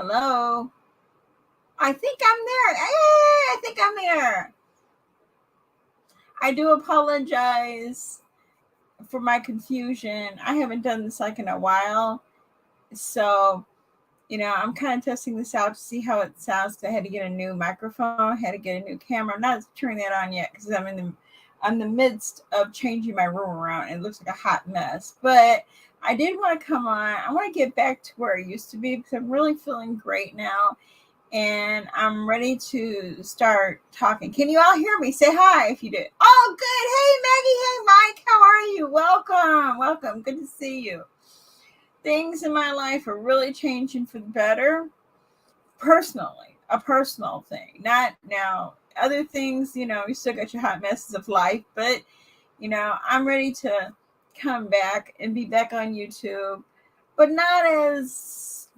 Hello. I think I'm there. Hey, I think I'm there. I do apologize for my confusion. I haven't done this like in a while. So, I'm kind of testing this out to see how it sounds. I had to get a new microphone, had to get a new camera. I'm not turning that on yet because I'm in the midst of changing my room around. It looks like a hot mess. But I did want to come on. I want to get back to where I used to be because I'm really feeling great now. And I'm ready to start talking. Can you all hear me? Say hi if you did. Oh, good. Hey, Maggie. Hey, Mike. How are you? Welcome. Welcome. Good to see you. Things in my life are really changing for the better. Personally, a personal thing. Not now. Other things, you still got your hot messes of life, but, I'm ready to come back and be back on YouTube, but not as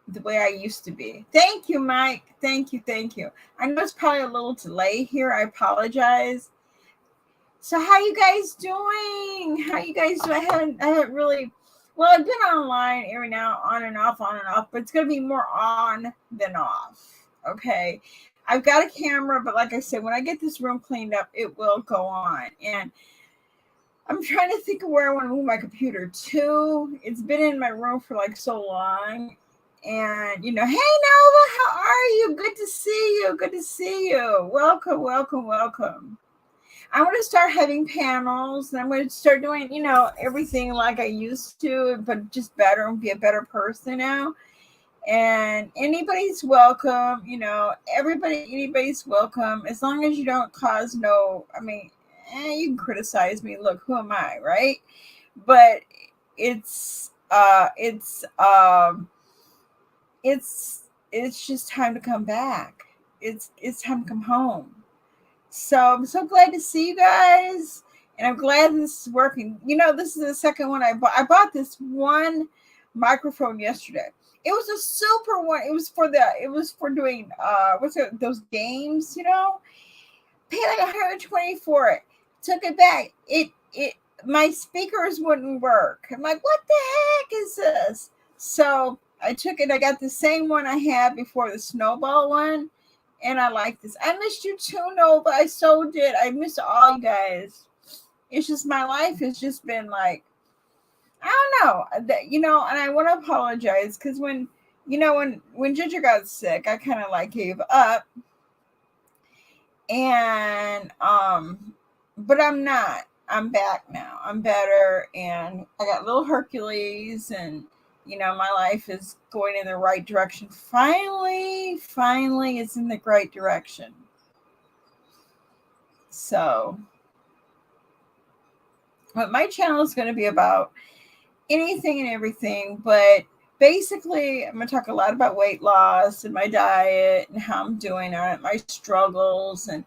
the way I used to be. Thank you, Mike. Thank you. Thank you. I know it's probably a little delay here. I apologize. So how you guys doing? How you guys doing? I haven't really, well, I've been online every now on and off, but it's gonna be more on than off. Okay. I've got a camera, but like I said, when I get this room cleaned up, it will go on. And I'm trying to think of where I want to move my computer to. It's been in my room for like so long. And, hey, Nova, how are you? Good to see you. Good to see you. Welcome, welcome, welcome. I'm going to start having panels and I'm going to start doing, everything like I used to, but just better and be a better person now. And anybody's welcome, anybody's welcome as long as you don't cause you can criticize me. Look, who am I, right? But it's just time to come back. It's time to come home. So I'm so glad to see you guys, and I'm glad this is working. This is the second one I bought. I bought this one microphone yesterday. It was a super one. It was for doing those games, Paid like 120 for it. Took it back. It my speakers wouldn't work. I'm like, what the heck is this? So I took it. I got the same one I had before, the snowball one. And I like this. I missed you too, Nova. I so did. I missed all you guys. It's just my life has just been like, I don't know. And I want to apologize because when Ginger got sick, I kind of like gave up. And but I'm not. I'm back now. I'm better, and I got little Hercules, and my life is going in the right direction. Finally, it's in the right direction. So, but my channel is going to be about anything and everything, but basically, I'm going to talk a lot about weight loss and my diet and how I'm doing on it, my struggles, and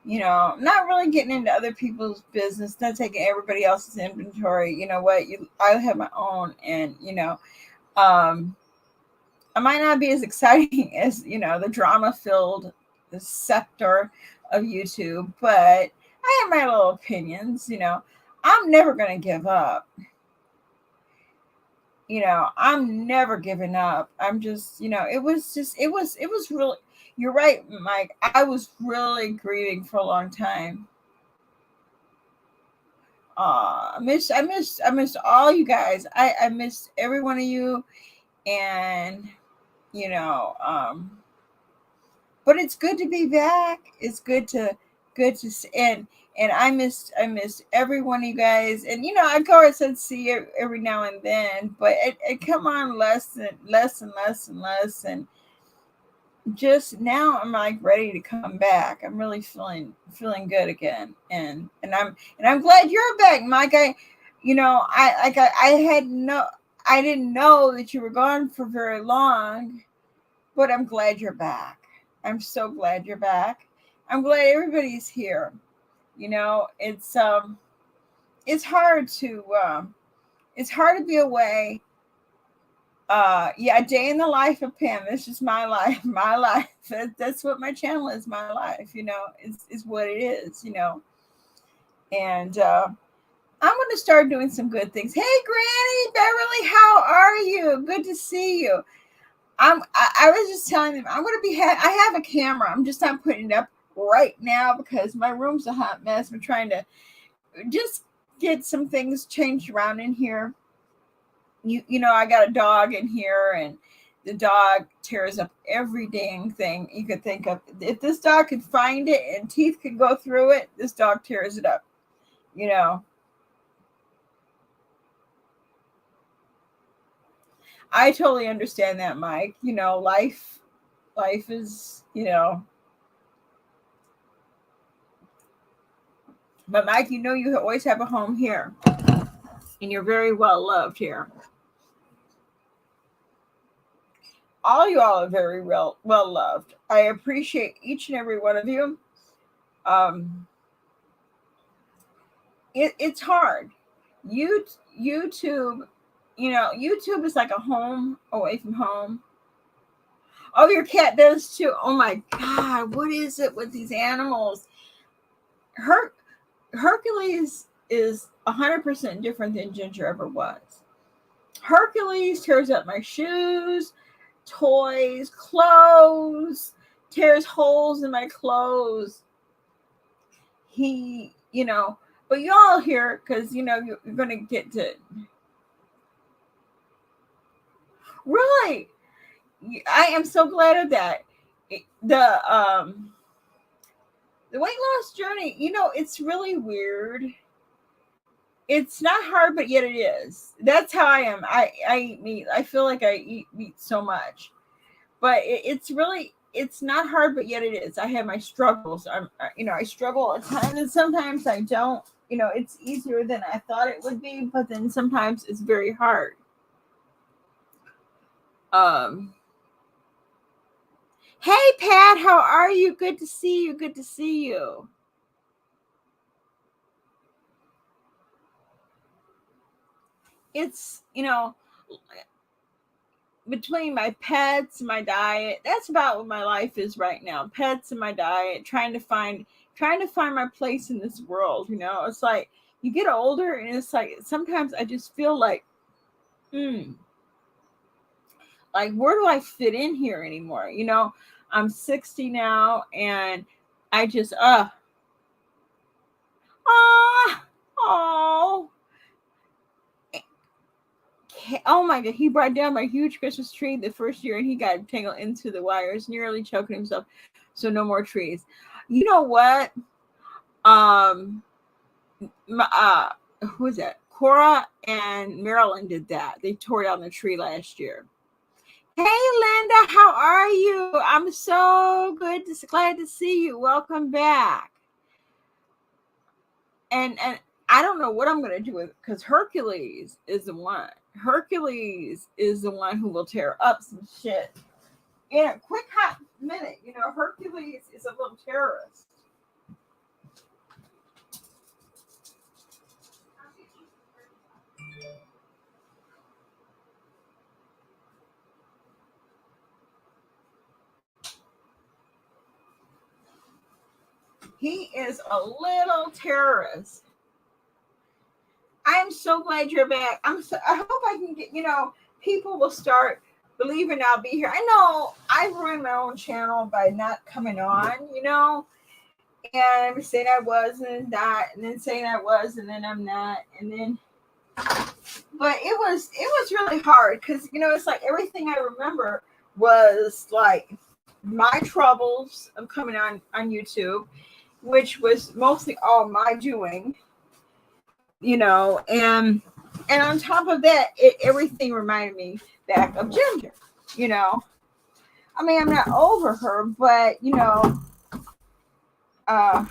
not really getting into other people's business, not taking everybody else's inventory. You know what? I have my own, and um, I might not be as exciting as the drama-filled sector of YouTube, but I have my little opinions. I'm never going to give up. I'm never giving up. I'm just, it was really, you're right, Mike. I was really grieving for a long time. I missed all you guys. I missed every one of you. And, you know, um, but it's good to be back. It's and I missed every one of you guys. And I go and said see you every now and then, but it come on less, and just now I'm like ready to come back. I'm really feeling good again, and I'm glad you're back, Mike. I didn't know that you were gone for very long, but I'm glad you're back. I'm so glad you're back. I'm glad everybody's here. It's hard to be away. Yeah, a day in the life of Pam. This is my life. My life. That's what my channel is. My life. Is what it is. And I'm going to start doing some good things. Hey, Granny Beverly, how are you? Good to see you. I was just telling them I'm gonna be. I have a camera. I'm just not putting it up right now because my room's a hot mess. I'm trying to just get some things changed around in here. You know, I got a dog in here, and the dog tears up every dang thing you could think of. If this dog could find it and teeth could go through it, this dog tears it up. You know, I totally understand that, Mike. You know, life is, you know, but Mike, you know, you always have a home here, and you're very well loved here. All you all are very well loved. I appreciate each and every one of you. Um, it's hard. You YouTube, you know, YouTube is like a home away from home. Oh, your cat does too. Oh my God, what is it with these animals? Her Hercules is 100% different than Ginger ever was. Hercules tears up my shoes, toys, clothes, tears holes in my clothes. He, you know, but y'all here because you know you're gonna get to really. I am so glad of that. The weight loss journey, you know, it's really weird. It's not hard, but yet it is. That's how I am. I eat meat. I feel like I eat meat so much, but it's really it's not hard, but yet it is. I have my struggles. You know, I struggle all the time, and sometimes I don't. You know, it's easier than I thought it would be, but then sometimes it's very hard. Um. Hey, Pat, how are you? Good to see you. Good to see you. It's, you know, between my pets and my diet, that's about what my life is right now. Pets and my diet, trying to find my place in this world, you know. It's like you get older and it's like sometimes I just feel hmm, like where do I fit in here anymore? You know, I'm 60 now and I just ah oh oh my God, he brought down my huge Christmas tree the first year and he got tangled into the wires, nearly choking himself. So no more trees. You know what? Um, who was that? Cora and Marilyn did that. They tore down the tree last year. Hey, Linda, how are you? I'm so glad to see you. Welcome back. And I don't know what I'm going to do with it because Hercules is the one. Hercules is the one who will tear up some shit in a quick hot minute. You know, Hercules is a little terrorist. He is a little terrorist. I'm so glad you're back. I hope I can get, you know, people will start believing I'll be here. I know I ruined my own channel by not coming on, you know, and I'm saying I was and that, and then saying I was, and then I'm not, and then, but it was really hard because, you know, it's like everything I remember was like my troubles of coming on YouTube, which was mostly all my doing, you know, and on top of that, everything reminded me back of Ginger, you know. I mean, I'm not over her, but you know, uh,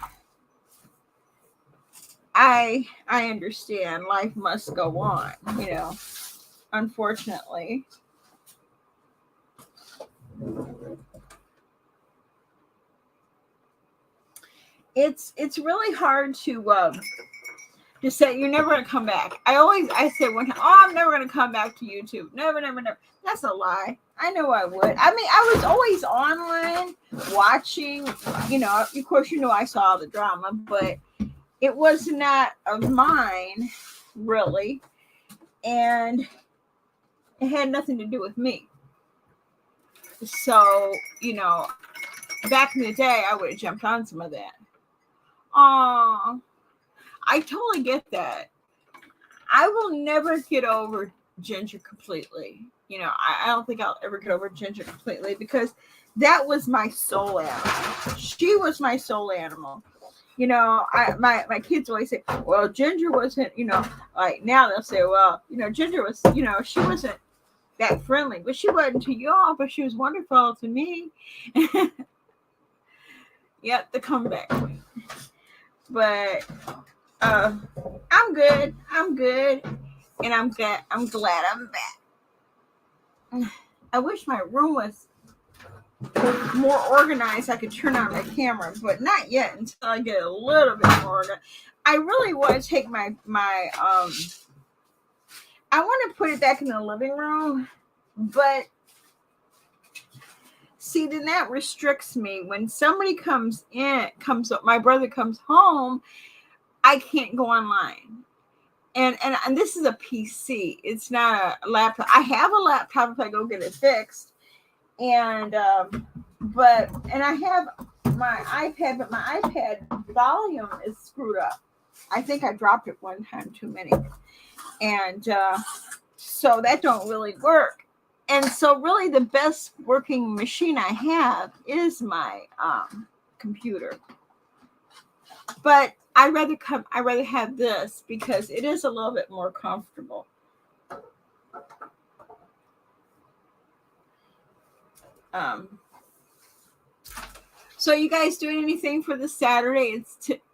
I understand life must go on, you know. Unfortunately, it's really hard to say you're never going to come back. I said one time, oh, I'm never going to come back to YouTube. Never, never, never. That's a lie. I know I would. I mean, I was always online watching, you know, of course, you know, I saw the drama, but it was not of mine, really. And it had nothing to do with me. So, back in the day, I would have jumped on some of that. Oh, I totally get that. I will never get over Ginger completely. I don't think I'll ever get over Ginger completely because that was my soul animal. She was my soul animal. My kids always say, well, Ginger wasn't, like now they'll say, well, Ginger was, she wasn't that friendly, but she wasn't to y'all, but she was wonderful to me. Yep, the comeback queen. But I'm good. I'm good. And I'm glad I'm back. I wish my room was more organized. I could turn on my camera, but not yet until I get a little bit more organized. I really want to take my I want to put it back in the living room, but see, then that restricts me. When somebody my brother comes home, I can't go online. And this is a PC. It's not a laptop. I have a laptop if I go get it fixed. And I have my iPad, but my iPad volume is screwed up. I think I dropped it one time too many. And so that don't really work. And so really the best working machine I have is my computer. But I rather have this because it is a little bit more comfortable. So you guys doing anything for this Saturday?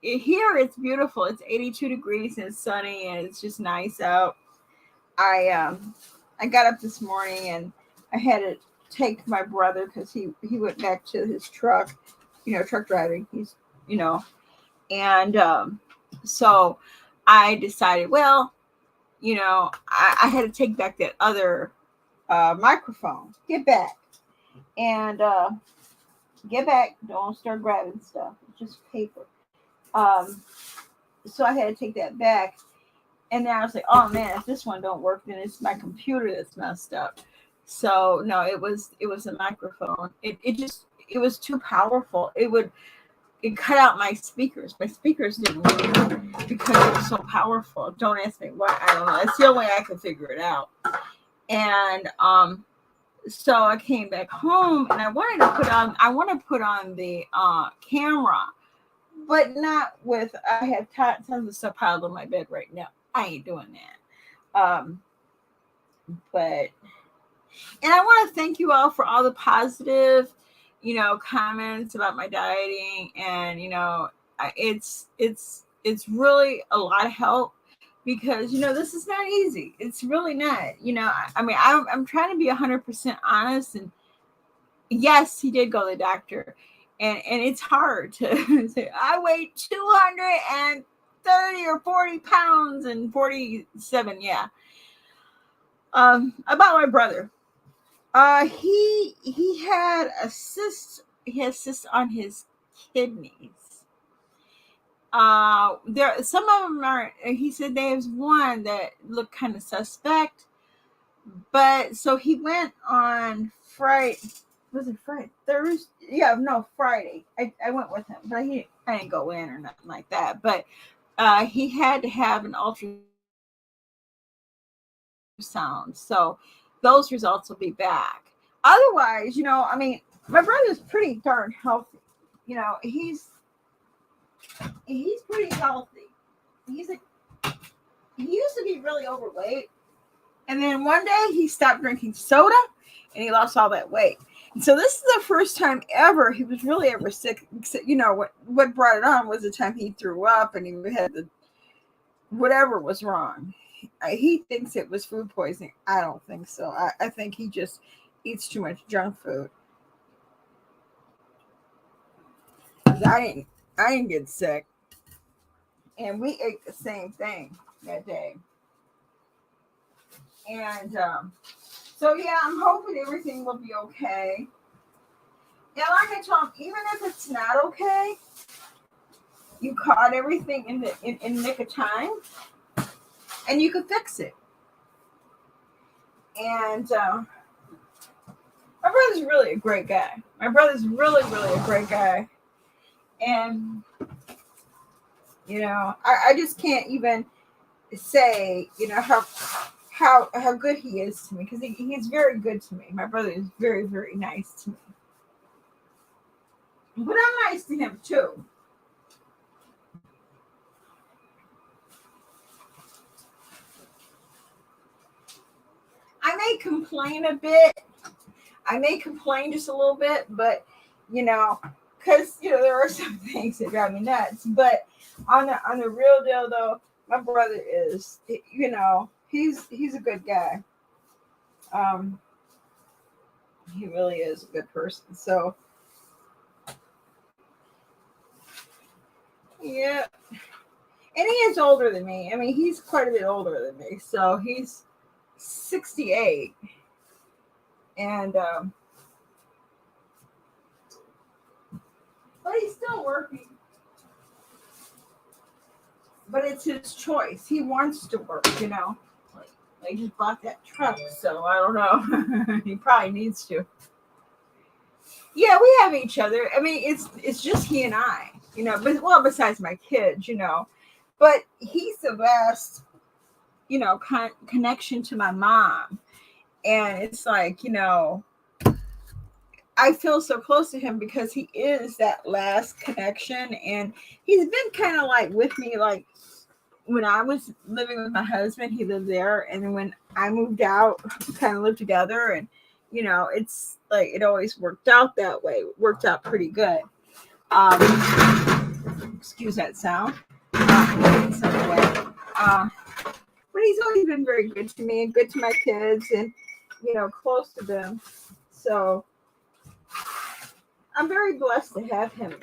Here it's beautiful. It's 82 degrees and it's sunny and it's just nice out. I got up this morning and I had to take my brother because he went back to his truck, truck driving. He's, and so I decided, well, I had to take back that other microphone. Get back. And get back. Don't start grabbing stuff. It's just paper. So I had to take that back. And then I was like, oh man, if this one don't work, then it's my computer that's messed up. So no, it was a microphone. It was too powerful. It cut out my speakers. My speakers didn't work because it was so powerful. Don't ask me why. I don't know. That's the only way I could figure it out. And so I came back home and I want to put on the camera, but not with, I have tons of stuff piled on my bed right now. I ain't doing that. But, and I want to thank you all for all the positive, comments about my dieting. And, it's really a lot of help. Because, this is not easy. It's really not. I'm trying to be 100% honest. And yes, he did go to the doctor. And it's hard to say, I weigh 230 or 40 pounds and 47. Yeah. About my brother. He had a cyst. He has cysts on his kidneys. There, some of them are, he said there's one that looked kind of suspect, but so he went on Friday. Was it Friday? Thursday? Yeah, no, Friday. I went with him, but I didn't go in or nothing like that. But he had to have an ultrasound, so those results will be back. Otherwise, my brother's pretty darn healthy. He's pretty healthy. He used to be really overweight. And then one day he stopped drinking soda and he lost all that weight. And so this is the first time ever he was really ever sick. What brought it on was the time he threw up and he had whatever was wrong. He thinks it was food poisoning. I don't think so. I think he just eats too much junk food. I didn't get sick. And we ate the same thing that day. And so, yeah, I'm hoping everything will be okay. Yeah, like I told him, even if it's not okay, you caught everything in nick of time, and you could fix it. And My brother's really a great guy. My brother's really, really a great guy. And, I just can't even say, how good he is to me, because he's very good to me. My brother is very, very nice to me. But I'm nice to him too. I may complain a bit. I may complain just a little bit, but because there are some things that drive me nuts. But on the real deal, though, my brother is, he's a good guy. He really is a good person. So yeah, and he is older than me. I mean, he's quite a bit older than me. So he's 68, and but he's still working. But it's his choice. He wants to work. Like, they just bought that truck, so I don't know. He probably needs to. Yeah, we have each other. I mean, it's just he and I, but besides my kids. But he's the best, connection to my mom. And it's like, I feel so close to him because he is that last connection. And he's been kind of like with me, like when I was living with my husband, he lived there. And then when I moved out, we kind of lived together. And, it's like it always worked out that way. It worked out pretty good. Excuse that sound. But he's always been very good to me and good to my kids and, close to them. So I'm very blessed to have him.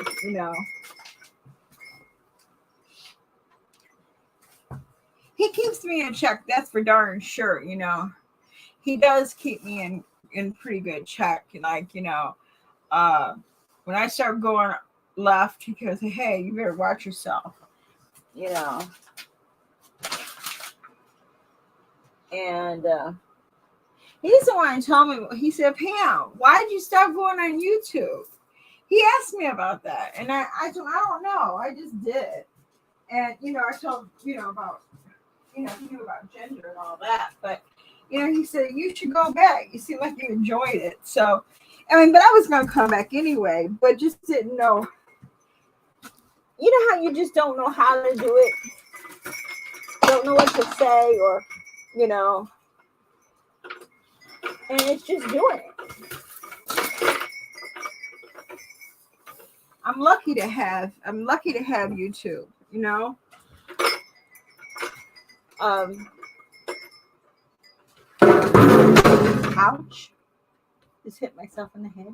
He keeps me in check. That's for darn sure. He does keep me in pretty good check. Like, when I start going left, he goes, hey, you better watch yourself. And he doesn't want to tell me. He said, Pam, why did you stop going on YouTube? He asked me about that. And I told him, I don't know. I just did. And, I told, about, he knew about gender and all that. But, he said, you should go back. You seem like you enjoyed it. So, but I was going to come back anyway, but just didn't know. You know how you just don't know how to do it? Don't know what to say or, and it's just doing it. I'm lucky to have YouTube, ouch. Just hit myself in the head.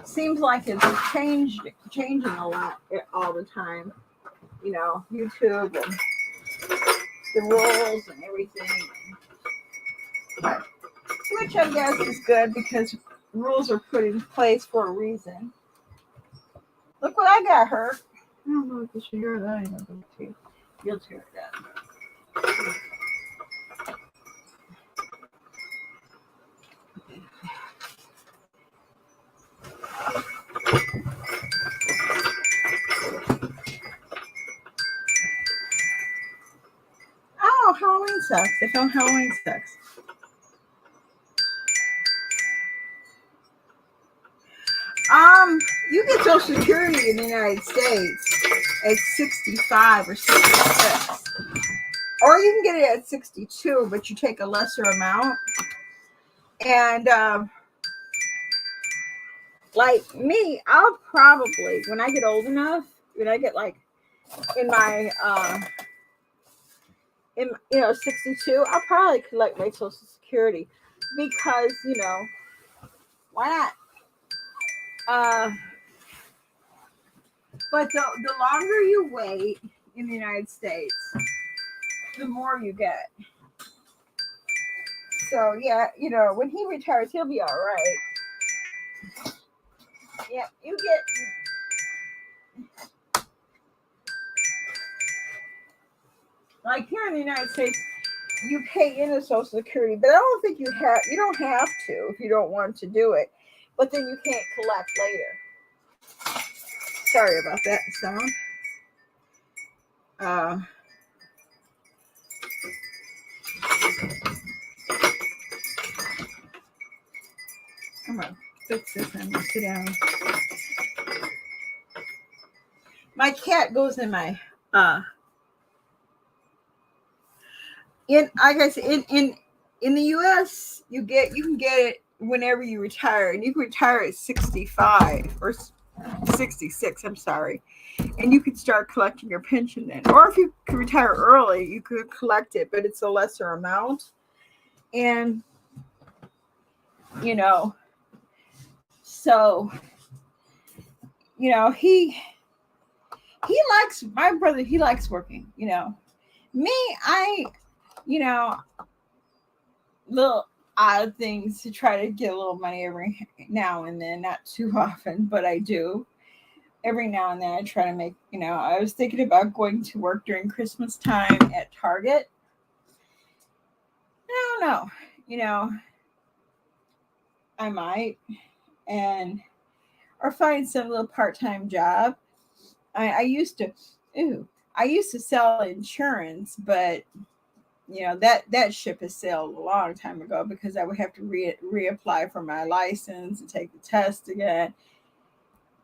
Seems like it's changing a lot all the time. YouTube and the rules and everything. But, which I guess is good because rules are put in place for a reason. Look what I got hurt. I don't know if you should hear that. You'll tear it down. Oh, Halloween sucks. I found Halloween sucks. You get Social Security in the United States at 65 or 66. Or you can get it at 62, but you take a lesser amount. And like me, I'll probably, when I get old enough, when I get like in my 62, I'll probably collect my Social Security because, why not? But the longer you wait in the United States, the more you get. So yeah, when he retires, he'll be all right. Yeah, you get. Like here in the United States, you pay into Social Security, but I don't think you don't have to if you don't want to do it. But then you can't collect later. Sorry about that sound. Uh, I'm gonna fix this and I'm gonna sit down. My cat goes in my in I guess in the US you can get it whenever you retire, and you can retire at 65 or 66, I'm sorry, and you could start collecting your pension then. Or if you could retire early, you could collect it, but it's a lesser amount. And you know, so he likes my brother, he likes working. Me, I you know, little odd things to try to get a little money every now and then, not too often, but I do. Every now and then I try to make. I was thinking about going to work during Christmas time at Target. I don't know. You know, I might and or find some little part-time job. I used to ooh, I used to sell insurance, but that ship has sailed a long time ago because I would have to reapply for my license and take the test again.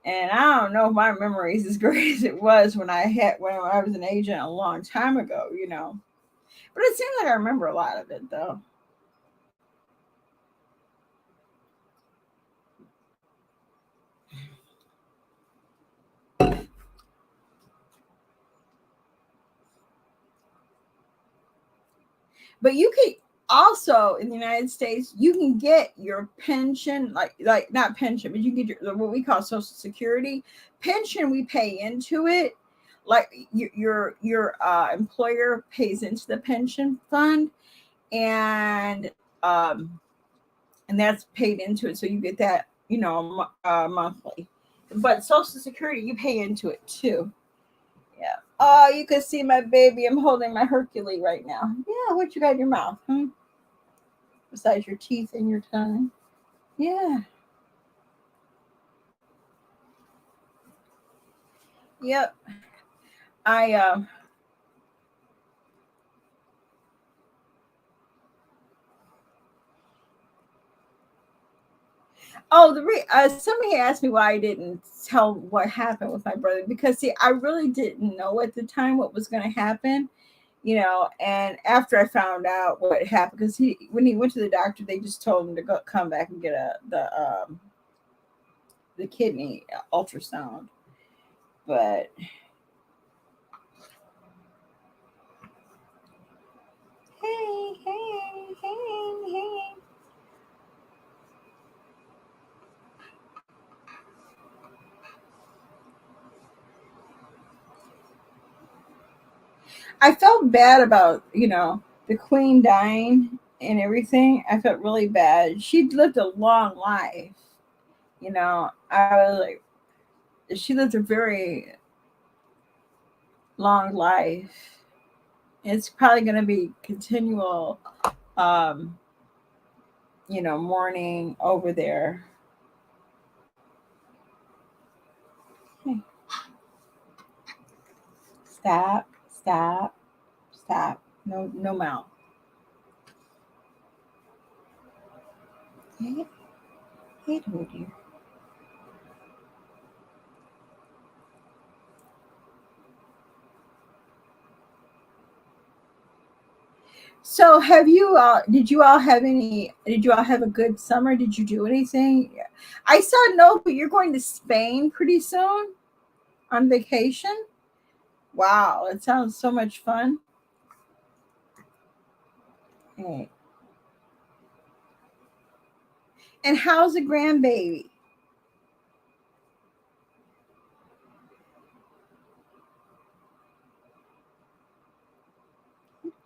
And I don't know if my memory is as great as it was when I was an agent a long time ago. But it seems like I remember a lot of it though. But you can also in the United States, you can get your pension, like not pension, but you can get what we call Social Security pension. We pay into it, like your employer pays into the pension fund, and um, and that's paid into it, so you get that monthly. But Social Security, you pay into it too. Yeah. Oh, you can see my baby. I'm holding my Hercules right now. Yeah, what you got in your mouth? Besides your teeth and your tongue. Yeah. Yep. I Oh, somebody asked me why I didn't tell what happened with my brother, because see, I really didn't know at the time what was going to happen. And after I found out what happened, because when he went to the doctor, they just told him to come back and get the kidney ultrasound. But hey, hey, hey, hey. I felt bad about the queen dying and everything. I felt really bad. She'd lived a long life. I was like, she lived a very long life. It's probably going to be continual, um, mourning over there. Hey, stop, stop, stop. No, no mouth. Hey, hey, dear. So have you did you all have a good summer? Did you do anything? Yeah. I saw no, but you're going to Spain pretty soon on vacation. Wow, it sounds so much fun. Hey. And how's the grandbaby?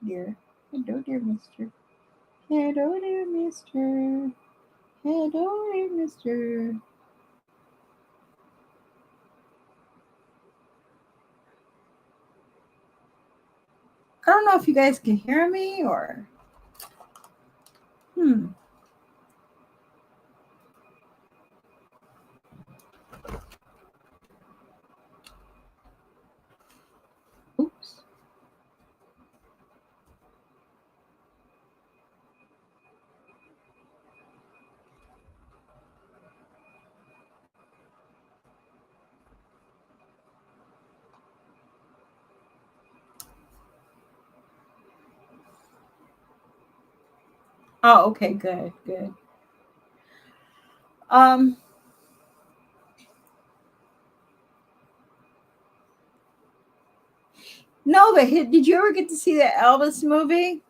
Dear. Hello, dear mister. Hello, dear mister. Hello, dear mister. don't know if you guys can hear me or. Oops. Oh, okay, good, good. Um, no, but did you ever get to see the Elvis movie?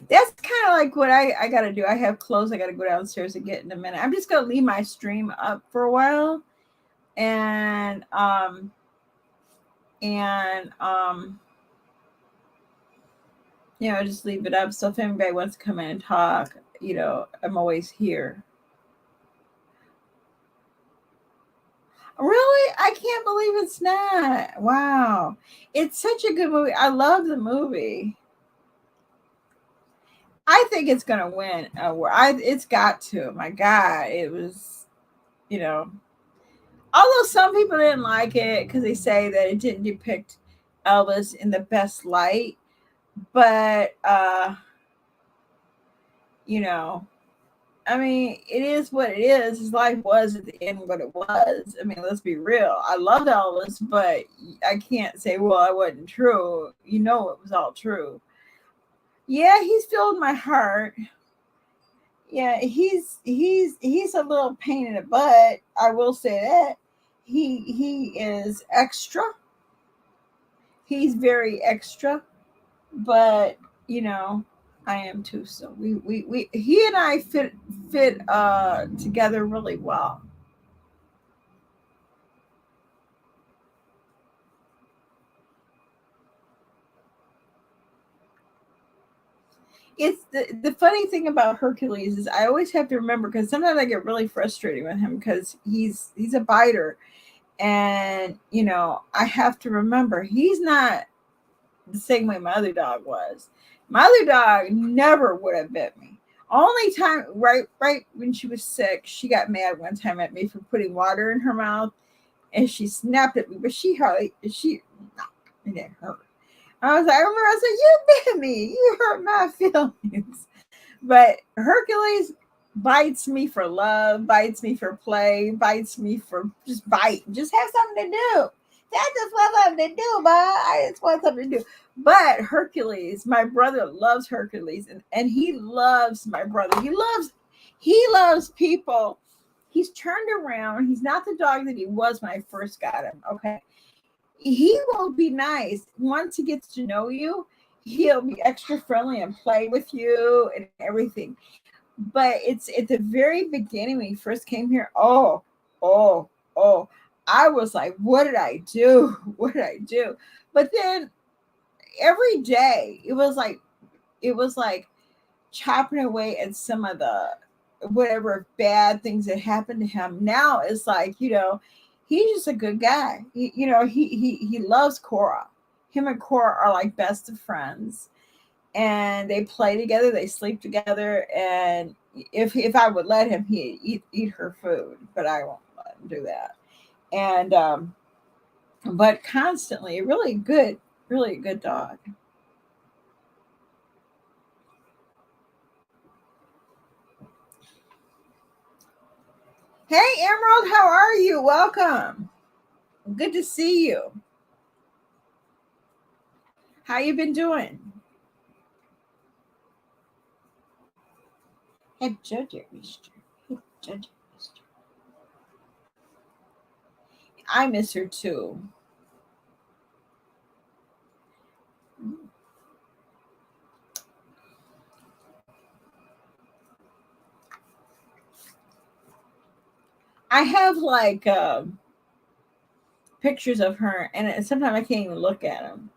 That's kind of like what I got to do. I have clothes I got to go downstairs and get in a minute. I'm just going to leave my stream up for a while and and just leave it up. So if anybody wants to come in and talk, I'm always here. Really? I can't believe it's not. Wow. It's such a good movie. I love the movie. I think it's going to win. It's got to. My God, it was, you know, although some people didn't like it because they say that it didn't depict Elvis in the best light. But, you know, I mean, it is what it is. His life was at the end what it was. I mean, let's be real. I loved Elvis, but I can't say, well, it wasn't true. You know, it was all true. Yeah, he's filled my heart. Yeah, he's a little pain in the butt. I will say that. He is extra. He's very extra, but I am too. So we he and I fit together really well. It's the funny thing about Hercules is I always have to remember because sometimes I get really frustrated with him because he's a biter, and I have to remember he's not the same way my other dog was. My other dog never would have bit me. Only time, right when she was sick, she got mad one time at me for putting water in her mouth, and she snapped at me. But it didn't hurt. I remember I said, "You bit me. You hurt my feelings." But Hercules bites me for love, bites me for play, bites me for just bite. Just have something to do. I just want something to do, but I just want something to do. But Hercules, my brother loves Hercules, and he loves my brother. He loves people. He's turned around. He's not the dog that he was when I first got him. Okay. He will be nice once he gets to know you. He'll be extra friendly and play with you and everything. But it's at the very beginning when he first came here. Oh, oh. I was like, what did I do? What did I do? But then every day it was like chopping away at some of the whatever bad things that happened to him. Now it's like, he's just a good guy. He loves Cora. Him and Cora are like best of friends, and they play together, they sleep together, and if I would let him, he'd eat her food, but I won't let him do that. And but constantly, really good dog. Hey Emerald, how are you? Welcome. Good to see you. How you been doing? Hey Judge Mister. Hey Judge Mister. I miss her too. I have like pictures of her, and sometimes I can't even look at them.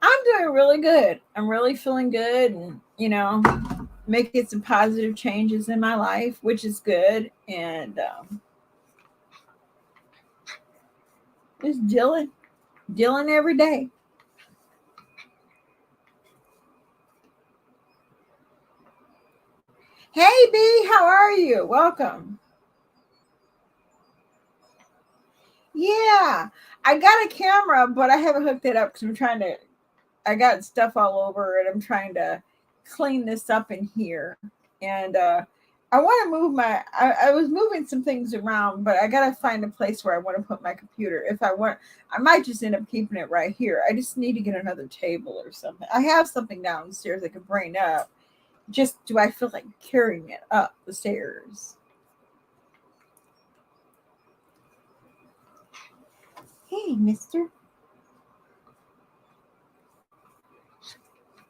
I'm doing really good. I'm really feeling good, and making some positive changes in my life, which is good. And Just dealing every day. Hey B, how are you? Welcome. Yeah, I got a camera, but I haven't hooked it up because I'm trying to. I got stuff all over it. I'm trying to clean this up in here, and I want to move my. I was moving some things around, but I gotta find a place where I want to put my computer. If I want, I might just end up keeping it right here. I just need to get another table or something. I have something downstairs I could bring up. Just do I feel like carrying it up the stairs? Hey, mister.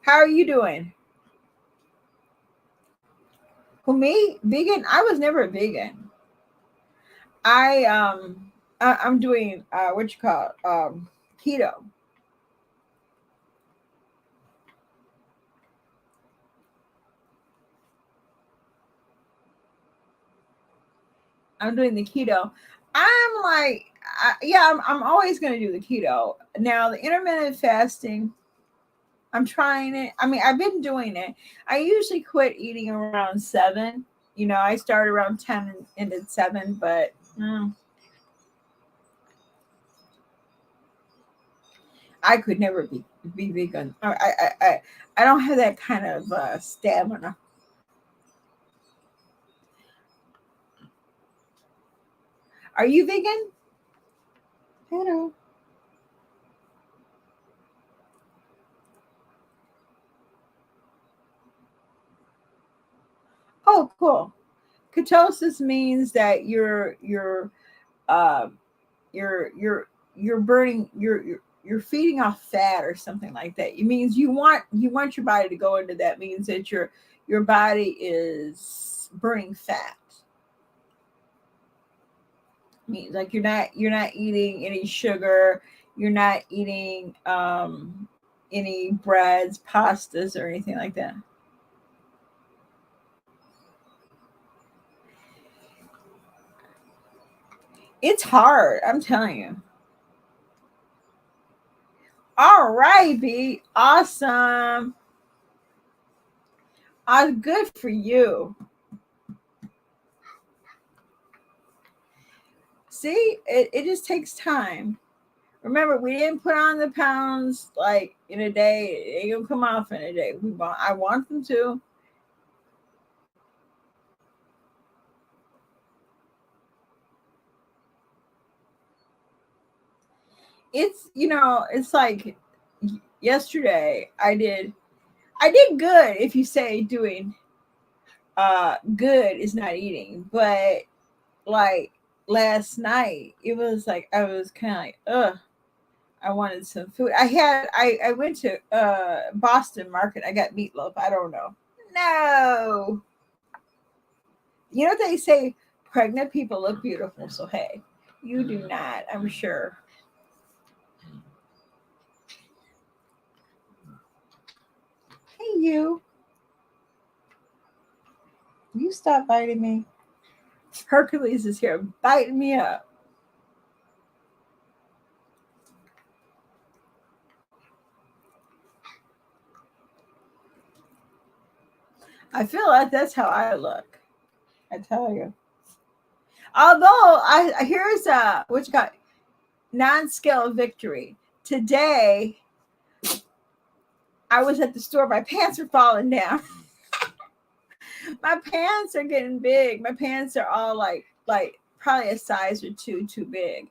How are you doing? Who me? Vegan? I was never a vegan. I'm doing what you call it, keto. I'm doing the keto. I'm like, yeah, I'm always going to do the keto. Now the intermittent fasting, I'm trying it. I mean, I've been doing it. I usually quit eating around 7. I start around 10 and ended 7, but I could never be vegan. I don't have that kind of stamina. Are you vegan? Hello. Oh, cool. Ketosis means that um you're you're burning you're feeding off fat or something like that. It means you want your body to go into that means that your body is burning fat. Means like you're not eating any sugar, you're not eating any breads, pastas or anything like that. It's hard, I'm telling you. All right, B. Awesome. Good for you. See, it just takes time. Remember, we didn't put on the pounds like in a day. They gonna come off in a day. I want them to. It's like yesterday I did good if you say doing good is not eating, but like last night it was like I was kind of like ugh. I wanted some food. I went to Boston Market. I got meatloaf. I don't know. No. You know what they say? Pregnant people look beautiful. So hey, you do not. I'm sure. Hey, you stop biting me. Hercules is here biting me up. I feel like that's how I look. I tell you. Although here's what you got non-scale victory today. I was at the store. My pants are falling down. My pants are getting big. My pants are all like probably a size or two too big.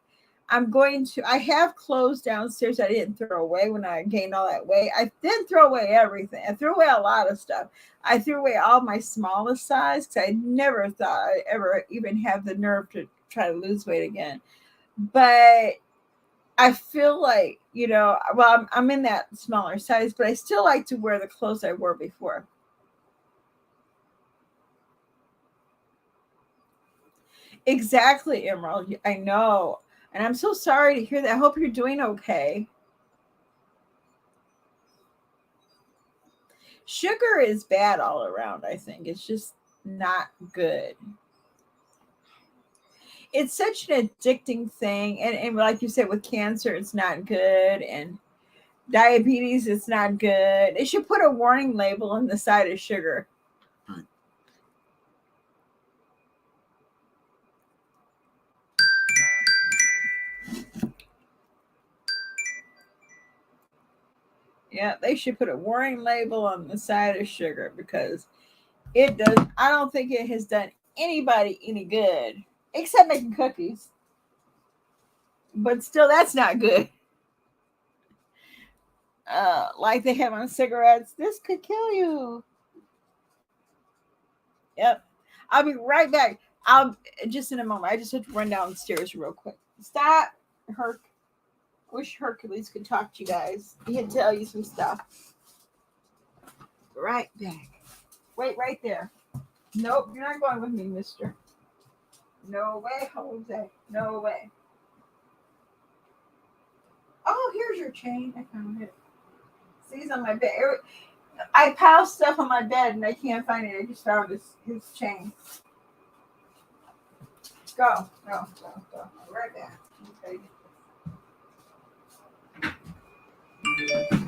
I have clothes downstairs I didn't throw away when I gained all that weight. I didn't throw away everything. I threw away a lot of stuff. I threw away all my smallest size because I never thought I'd ever even have the nerve to try to lose weight again. But I feel like, well, I'm in that smaller size, but I still like to wear the clothes I wore before. Exactly, Emerald. I know. And I'm so sorry to hear that. I hope you're doing okay. Sugar is bad all around, I think. It's just not good. It's such an addicting thing. And like you said, with cancer, it's not good. And diabetes, it's not good. They should put a warning label on the side of sugar. Yeah, they should put a warning label on the side of sugar because it does. I don't think it has done anybody any good except making cookies. But still, that's not good. Like they have on cigarettes, this could kill you. Yep. I'll be right back. I'll just in a moment. I just have to run downstairs real quick. Stop, Herc. Wish Hercules could talk to you guys. He can tell you some stuff. Right back. Wait right there. Nope, you're not going with me, mister. No way, Jose. No way. Oh, here's your chain. I found it. See, it's on my bed. I piled stuff on my bed and I can't find it. I just found his chain. Go, go, go, go. Right back. Okay. Right back.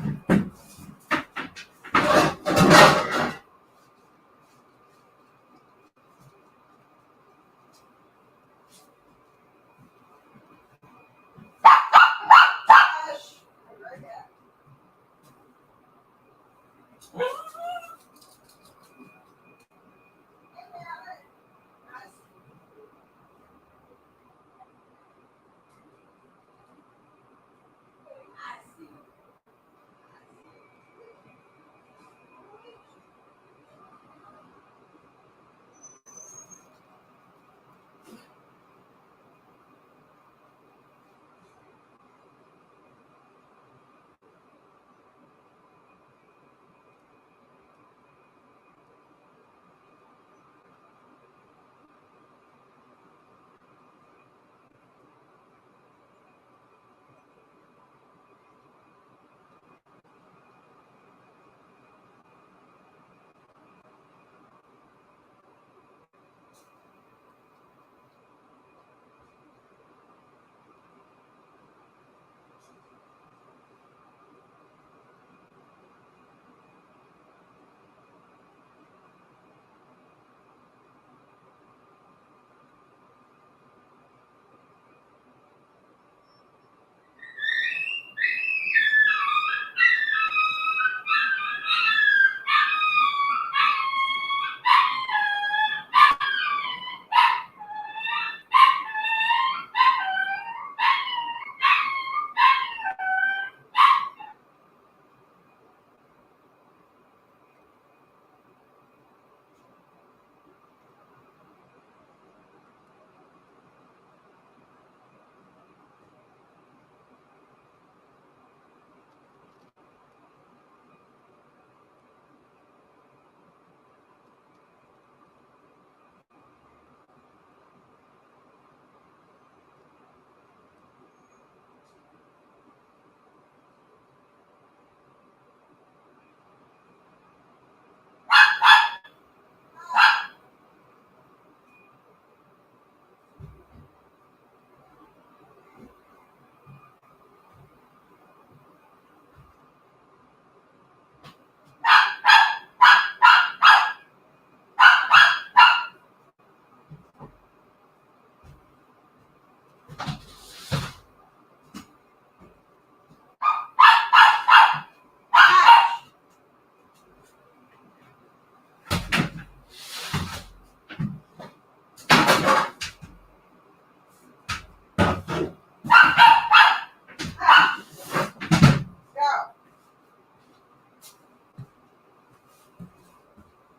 Go.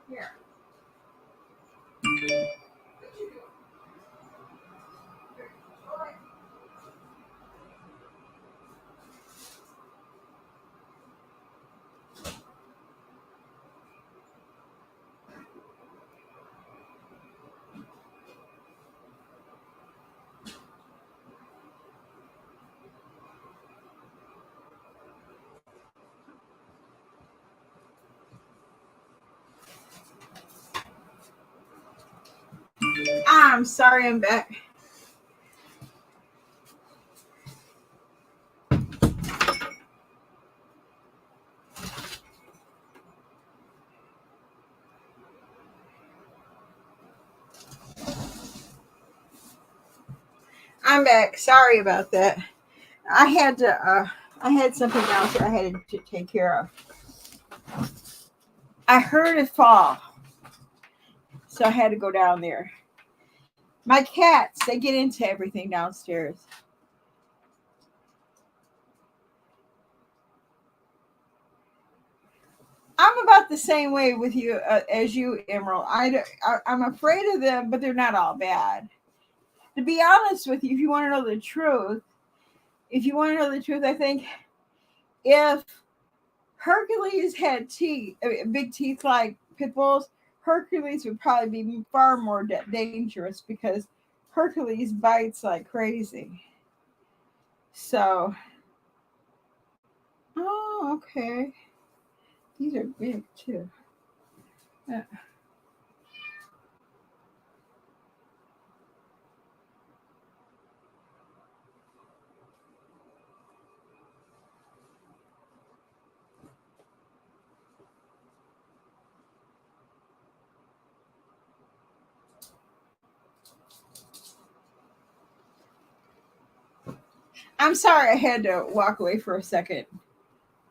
Here. I'm sorry, I'm back. I'm back. Sorry about that. I had to. I had something else I had to take care of. I heard it fall, so I had to go down there. My cats, they get into everything downstairs. I'm about the same way with you as you, Emerald. I'm afraid of them, but they're not all bad. To be honest with you, if you want to know the truth, I think if Hercules had teeth, big teeth like pit bulls, Hercules would probably be far more dangerous because Hercules bites like crazy. So, oh, okay. These are big too. Uh, I'm sorry I had to walk away for a second.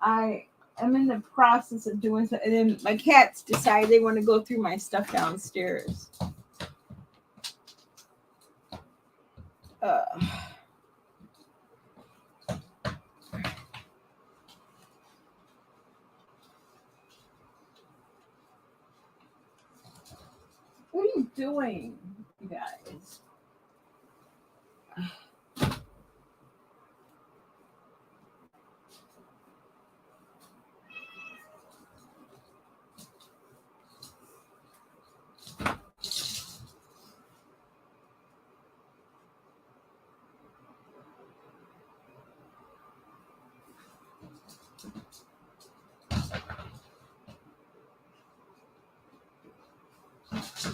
I am in the process of doing something, and then my cats decide they want to go through my stuff downstairs. Uh, what are you doing, you guys?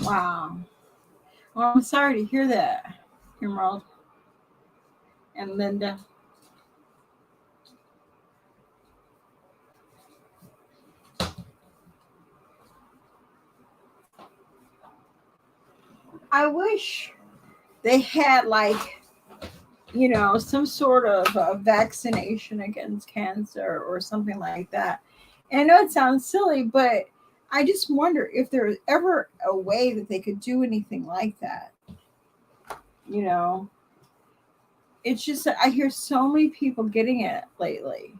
Wow. Well, I'm sorry to hear that, Emerald and Linda. I wish they had like some sort of vaccination against cancer or something like that. And I know it sounds silly, but I just wonder if there's ever a way that they could do anything like that. You know, it's just that I hear so many people getting it lately.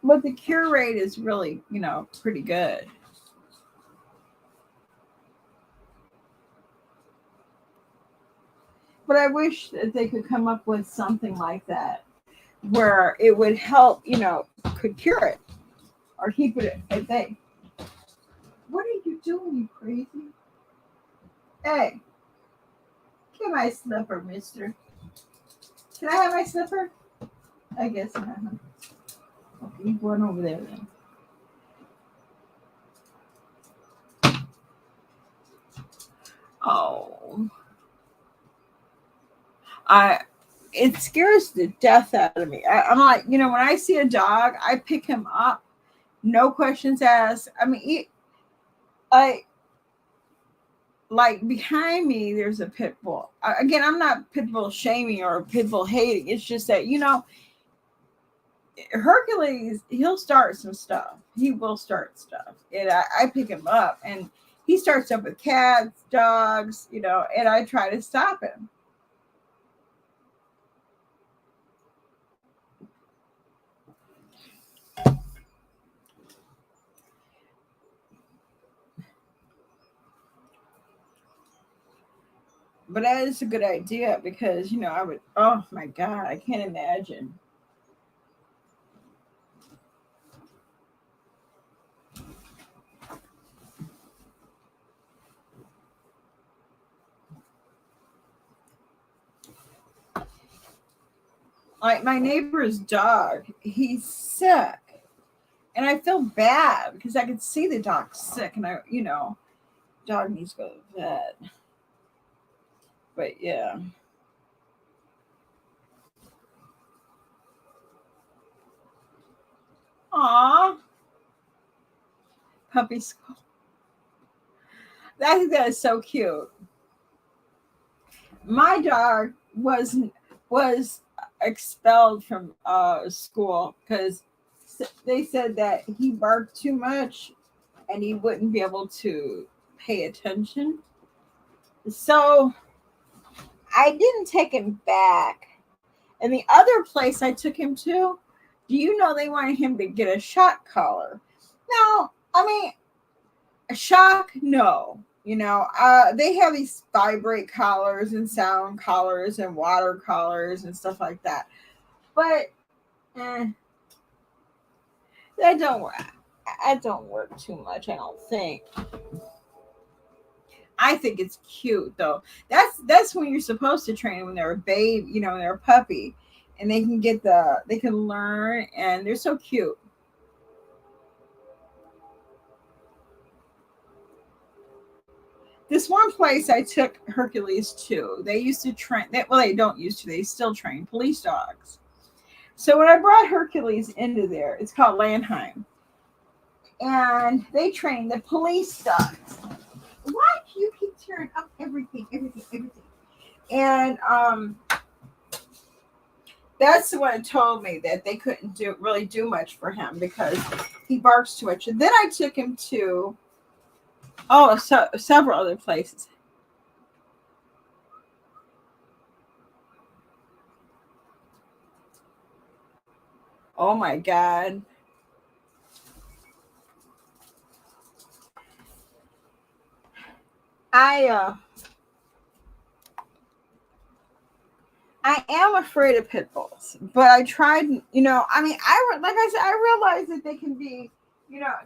But the cure rate is really, pretty good. But I wish that they could come up with something like that where it would help, could cure it or keep it at bay. What are you doing, you crazy? Hey, get my slipper, mister. Can I have my slipper? I guess not. Okay, you going over there then. Oh, I. It scares the death out of me. I'm like, when I see a dog, I pick him up, no questions asked. I mean, I like behind me. There's a pit bull. Again, I'm not pit bull shaming or pit bull hating. It's just that Hercules, he'll start some stuff. He will start stuff. And I pick him up and he starts up with cats, dogs, and I try to stop him. But that is a good idea because, I would, oh my God, I can't imagine. Like my neighbor's dog, he's sick. And I feel bad because I could see the dog sick and dog needs to go to the vet. But yeah. puppy school. I think that is so cute. My dog was expelled from school because they said that he barked too much and he wouldn't be able to pay attention. So I didn't take him back. And the other place I took him to, do you know they wanted him to get a shock collar? Now, I mean, a shock, no. They have these vibrate collars and sound collars and water collars and stuff like that. But that don't work. That don't work too much, I don't think. I think it's cute though. That's when you're supposed to train when they're a babe, when they're a puppy, and they can learn, and they're so cute. This one place I took Hercules to, they used to train. They don't used to. They still train police dogs. So when I brought Hercules into there, it's called Landheim, and they train the police dogs. Why do you keep tearing up everything? And that's what it told me, that they couldn't really do much for him because he barks too much. And then I took him to several other places. Oh my God. I am afraid of pit bulls, but I tried, like I said, I realized that they can be,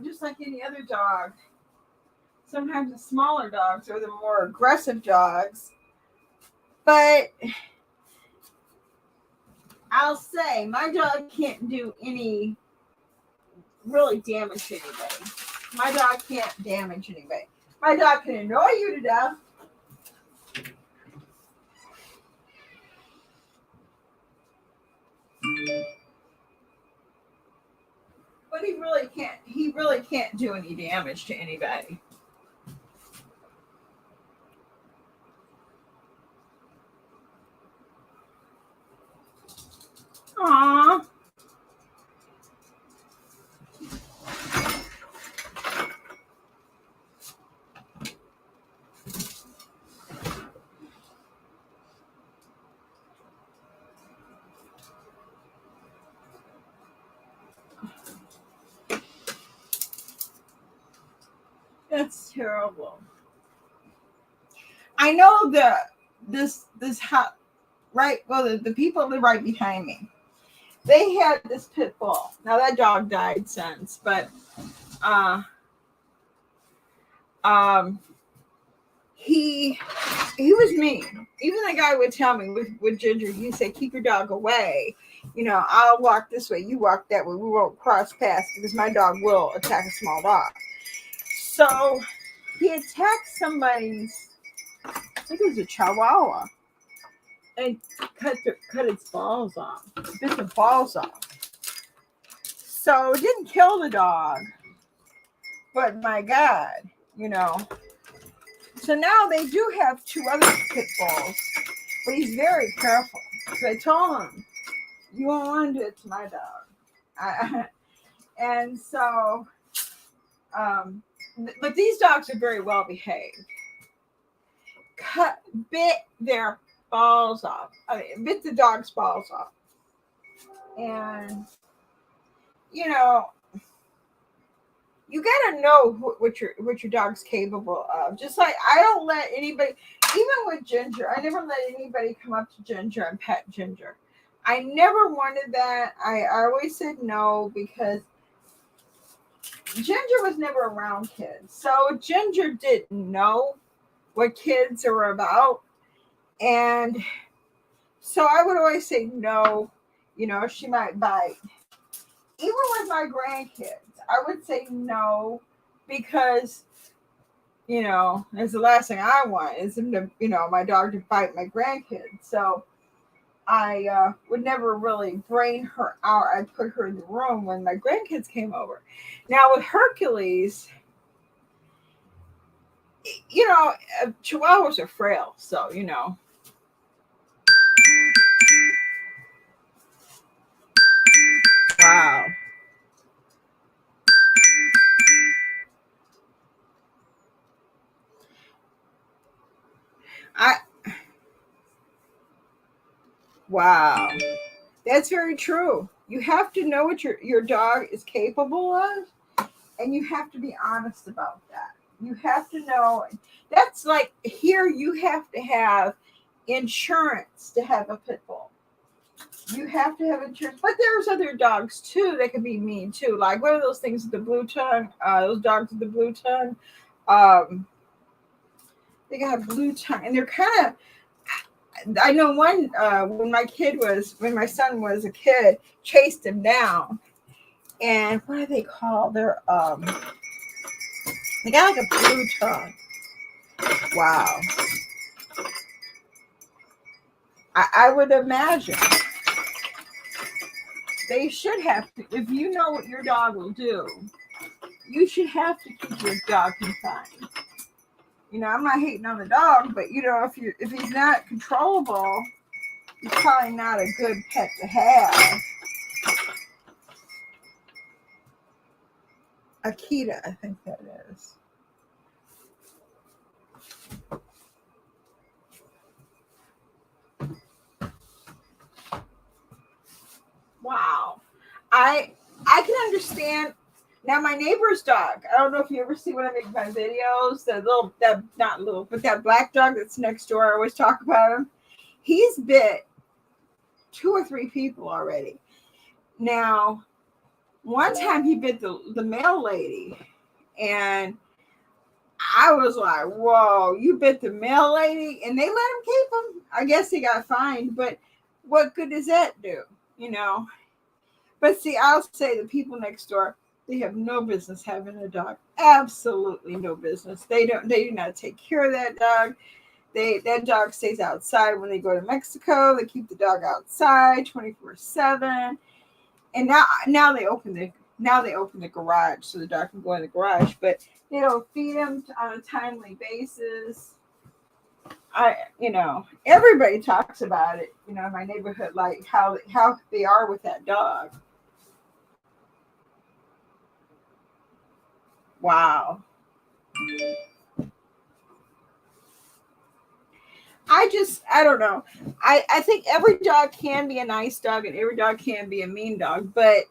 just like any other dog. Sometimes the smaller dogs are the more aggressive dogs. But I'll say my dog can't do any really damage to anybody. My dog can't damage anybody. My dog can annoy you to death. But he really can't do any damage to anybody. Aww. That's terrible. I know this house, right? Well, the people that are right behind me, they had this pit bull. Now that dog died since, but he was mean. Even the guy would tell me with Ginger, he said, "Keep your dog away. I'll walk this way, you walk that way. We won't cross paths because my dog will attack a small dog." So he attacked somebody's, I think it was a Chihuahua, and cut its balls off, bit the balls off. So it didn't kill the dog, but my God, So now they do have two other pit bulls, but he's very careful. So I told him, "You won't want to do it to my dog." And so, but these dogs are very well behaved. Bit their balls off. Bit the dog's balls off. And, you gotta know what your dog's capable of. Just like I don't let anybody, even with Ginger, I never let anybody come up to Ginger and pet Ginger. I never wanted that. I always said no because Ginger was never around kids. So Ginger didn't know what kids are about. And so I would always say no, she might bite. Even with my grandkids, I would say no because, it's the last thing I want is them to, my dog to bite my grandkids. So I would never really bring her out. I'd put her in the room when my grandkids came over. Now with Hercules, You know, Chihuahuas are frail, so you know. Wow. I wow. That's very true. You have to know what your dog is capable of, and you have to be honest about that. You have to know. That's like here you have to have insurance to have a pit bull. You have to have insurance, but there's other dogs too that can be mean too. Like what are those things with the blue tongue? Those dogs with the blue tongue. Um, they got a blue tongue, and they're kind of. I know one when my son was a kid, chased him down, and what do they call? They got like a blue tongue. Wow, I would imagine they should have to. If you know what your dog will do, you should have to keep your dog confined. You know, I'm not hating on the dog, but you know, if he's not controllable, he's probably not a good pet to have. Akita, I think that is. Wow. I can understand now my neighbor's dog. I don't know if you ever see when I make my videos, that not little, but that black dog that's next door, I always talk about him. He's bit 2 or 3 people already. Now, one time he bit the mail lady, and I was like, whoa, you bit the mail lady? And they let him keep him. I guess he got fined, but what good does that do? You know? But see, I'll say the people next door, they have no business having a dog. Absolutely no business. They do not take care of that dog. That dog stays outside when they go to Mexico. They keep the dog outside 24/7. And now they open the garage so the dog can go in the garage, but they don't feed him on a timely basis. Everybody talks about it, in my neighborhood, like how they are with that dog. Wow. I don't know. I think every dog can be a nice dog and every dog can be a mean dog, but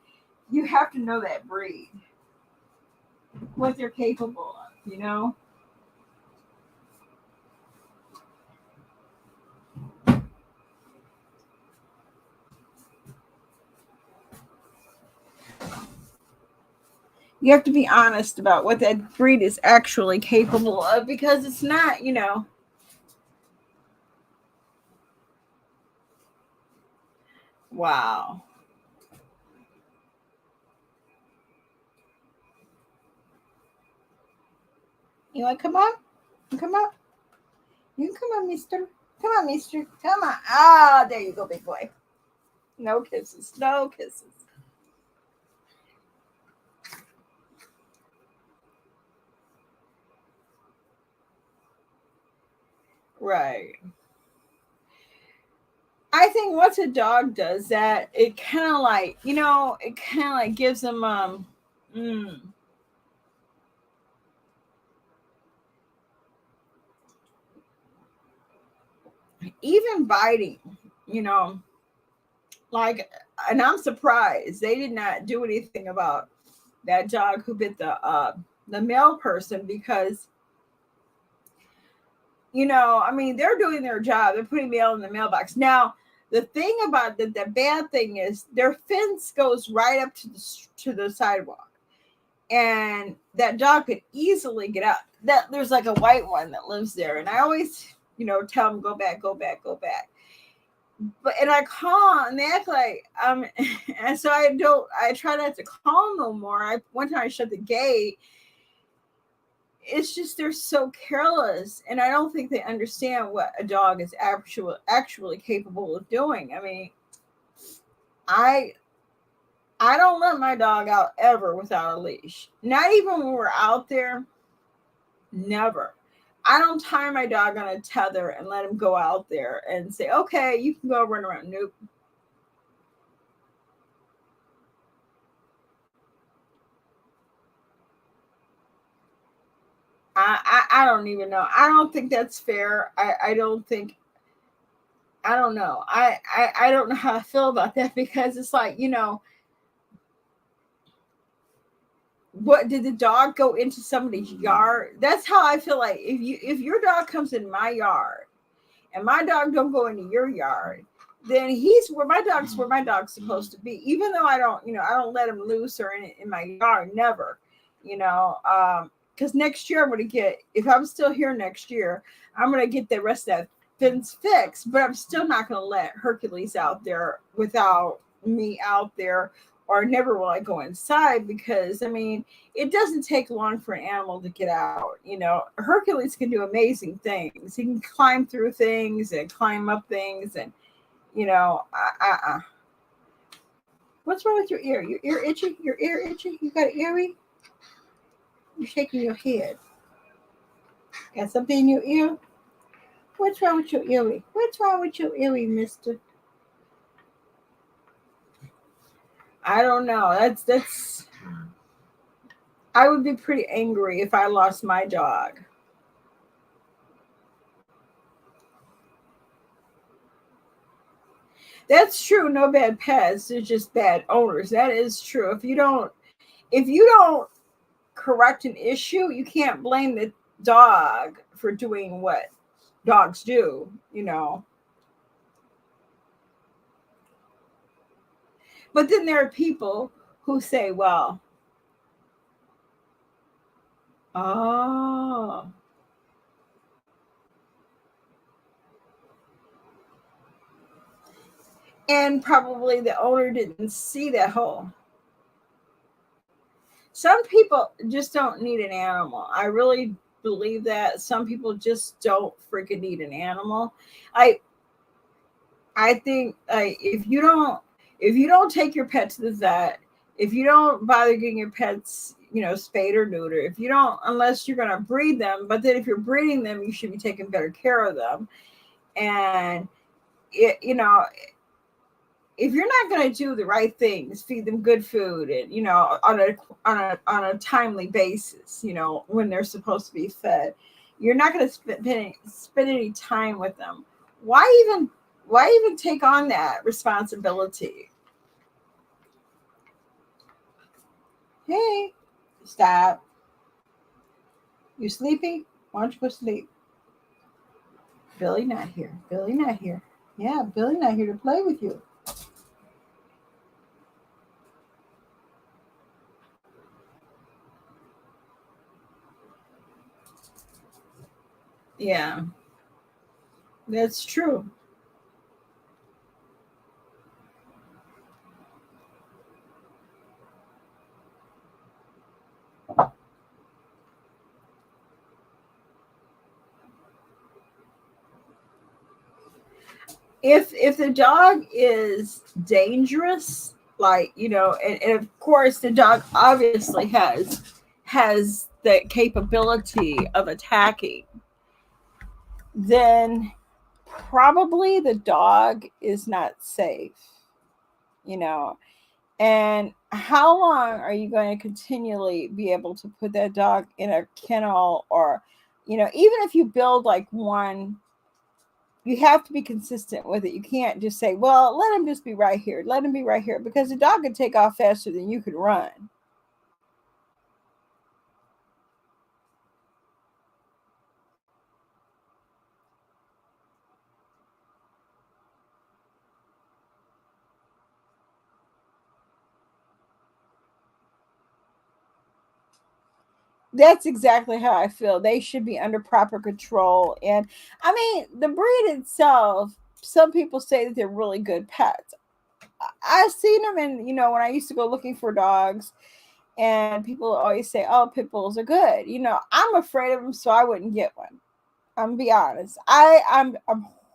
you have to know that breed, what they're capable of. You have to be honest about what that breed is actually capable of because it's not. Wow. You want to come on? Come on. You can come on, mister. Come on, mister. Come on. Ah, there you go, big boy. No kisses. No kisses. Right. I think once a dog does that, it kind of like gives them mm, even biting, you know, like, and I'm surprised they did not do anything about that dog who bit the male person because I mean, they're doing their job. They're putting mail in the mailbox. Now, the thing about the bad thing is their fence goes right up to the sidewalk, and that dog could easily get out. That there's like a white one that lives there, and I always, tell them go back, go back, go back. But and I call and they act like and so I try not to call no more. One time I shut the gate. It's just they're so careless, and I don't think they understand what a dog is actually capable of doing. I mean, I I don't let my dog out ever without a leash. Not even when we're out there. Never. I don't tie my dog on a tether and let him go out there and say, okay, you can go run around. Nope. I don't even know. I don't think that's fair. I don't think, I don't know. I don't know how I feel about that, because it's like, what, did the dog go into somebody's yard? That's how I feel. Like, if your dog comes in my yard and my dog don't go into your yard, then he's where my dog's supposed to be. Even though I don't let him loose or in my yard, never. Because next year I'm gonna get, if I'm still here next year, I'm gonna get the rest of that fence fixed. But I'm still not gonna let Hercules out there without me out there, or never will I go inside, because I mean, it doesn't take long for an animal to get out. Hercules can do amazing things. He can climb through things and climb up things, and what's wrong with your ear? Your ear itchy? Your ear itchy? You got an earring? You're shaking your head. Got something in your ear? What's wrong with your earring? What's wrong with your earring, mister? I don't know. That's I would be pretty angry if I lost my dog. That's true. No bad pets. They're just bad owners. That is true. If you don't correct an issue, you can't blame the dog for doing what dogs do. But then there are people who say, well, oh, and probably the owner didn't see that hole. Some people just don't need an animal. I really believe that some people just don't freaking need an animal. I I think if you don't take your pet to the vet, if you don't bother getting your pets, spayed or neuter, if you don't, unless you're gonna breed them, but then if you're breeding them, you should be taking better care of them. And it, you know, if you're not gonna do the right things, feed them good food, and on a timely basis, when they're supposed to be fed, you're not gonna spend any time with them. Why even take on that responsibility? Hey, stop. You sleepy? Why don't you go sleep? Billy not here. Billy not here. Yeah, Billy not here to play with you. Yeah, that's true. If the dog is dangerous, like, and of course the dog obviously has the capability of attacking, then probably the dog is not safe, you know. And how long are you going to continually be able to put that dog in a kennel, or, even if you build like one, you have to be consistent with it. You can't just say, well, let him just be right here. Let him be right here, because the dog could take off faster than you could run. That's exactly how I feel. They should be under proper control. And I mean, the breed itself, some people say that they're really good pets. I've seen them in, when I used to go looking for dogs, and people always say, "Oh, pit bulls are good." I'm afraid of them, so I wouldn't get one. I'm gonna be honest. I'm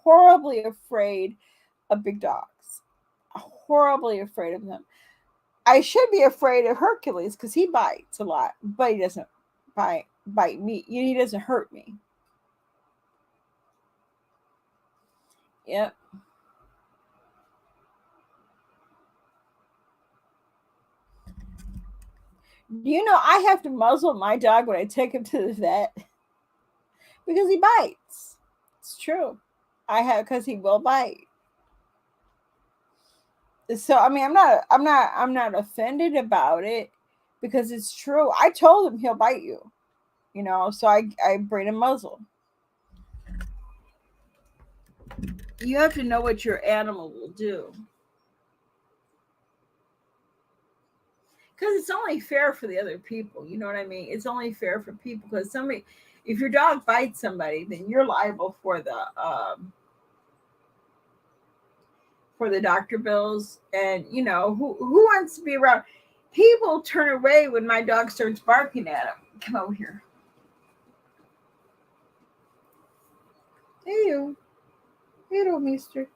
horribly afraid of big dogs. Horribly afraid of them. I should be afraid of Hercules because he bites a lot, but he doesn't bite me. He doesn't hurt me. Yep. You know, I have to muzzle my dog when I take him to the vet because he bites. It's true. I have because he will bite. So I mean, I'm not offended about it because it's true. I told him he'll bite you. You know, so I bring a muzzle. You have to know what your animal will do because it's only fair for the other people. You know what I mean? It's only fair for people because somebody, if your dog bites somebody, then you're liable for the doctor bills. And you know who wants to be around? People turn away when my dog starts barking at them. Come over here. Hey you, hello, Mister.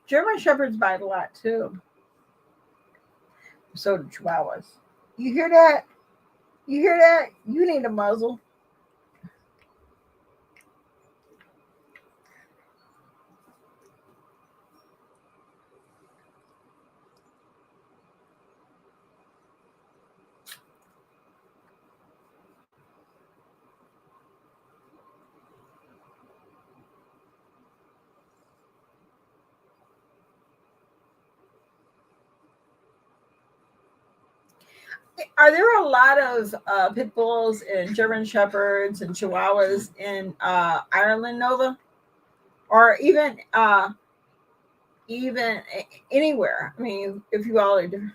German shepherds bite a lot too. So do Chihuahuas. You hear that? You hear that? You need a muzzle. Are there a lot of pit bulls and German shepherds and Chihuahuas in Ireland, Nova, or even anywhere? I mean, if you all are different.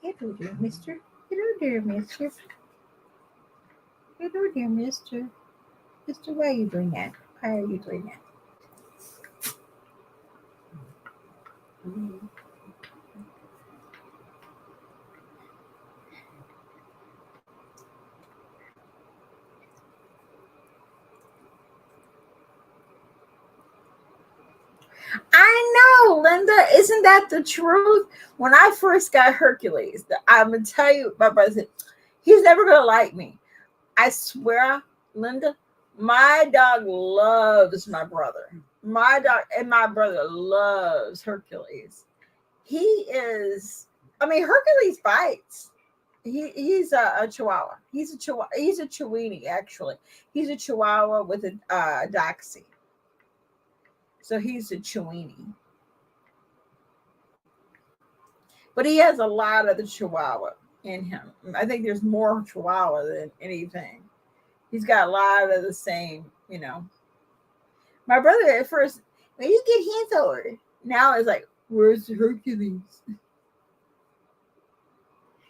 Hello there, Mister. Hello there, Mister. Hello there, Mister. Mister, why are you doing that? Why are you doing that? I know, Linda. Isn't that the truth? When I first got Hercules, I'm gonna tell you, my brother said, he's never gonna like me. I swear, Linda, my dog loves my brother. My dog and my brother loves Hercules. He is, I mean, Hercules bites. He's a Chihuahua. He's a Chihuahua. He's a Chiweenie, actually. He's a Chihuahua with a Doxy. So he's a Chiweenie. But he has a lot of the Chihuahua in him. I think there's more Chihuahua than anything. He's got a lot of the same, you know. My brother at first, when you get hands over, now it's like, where's Hercules?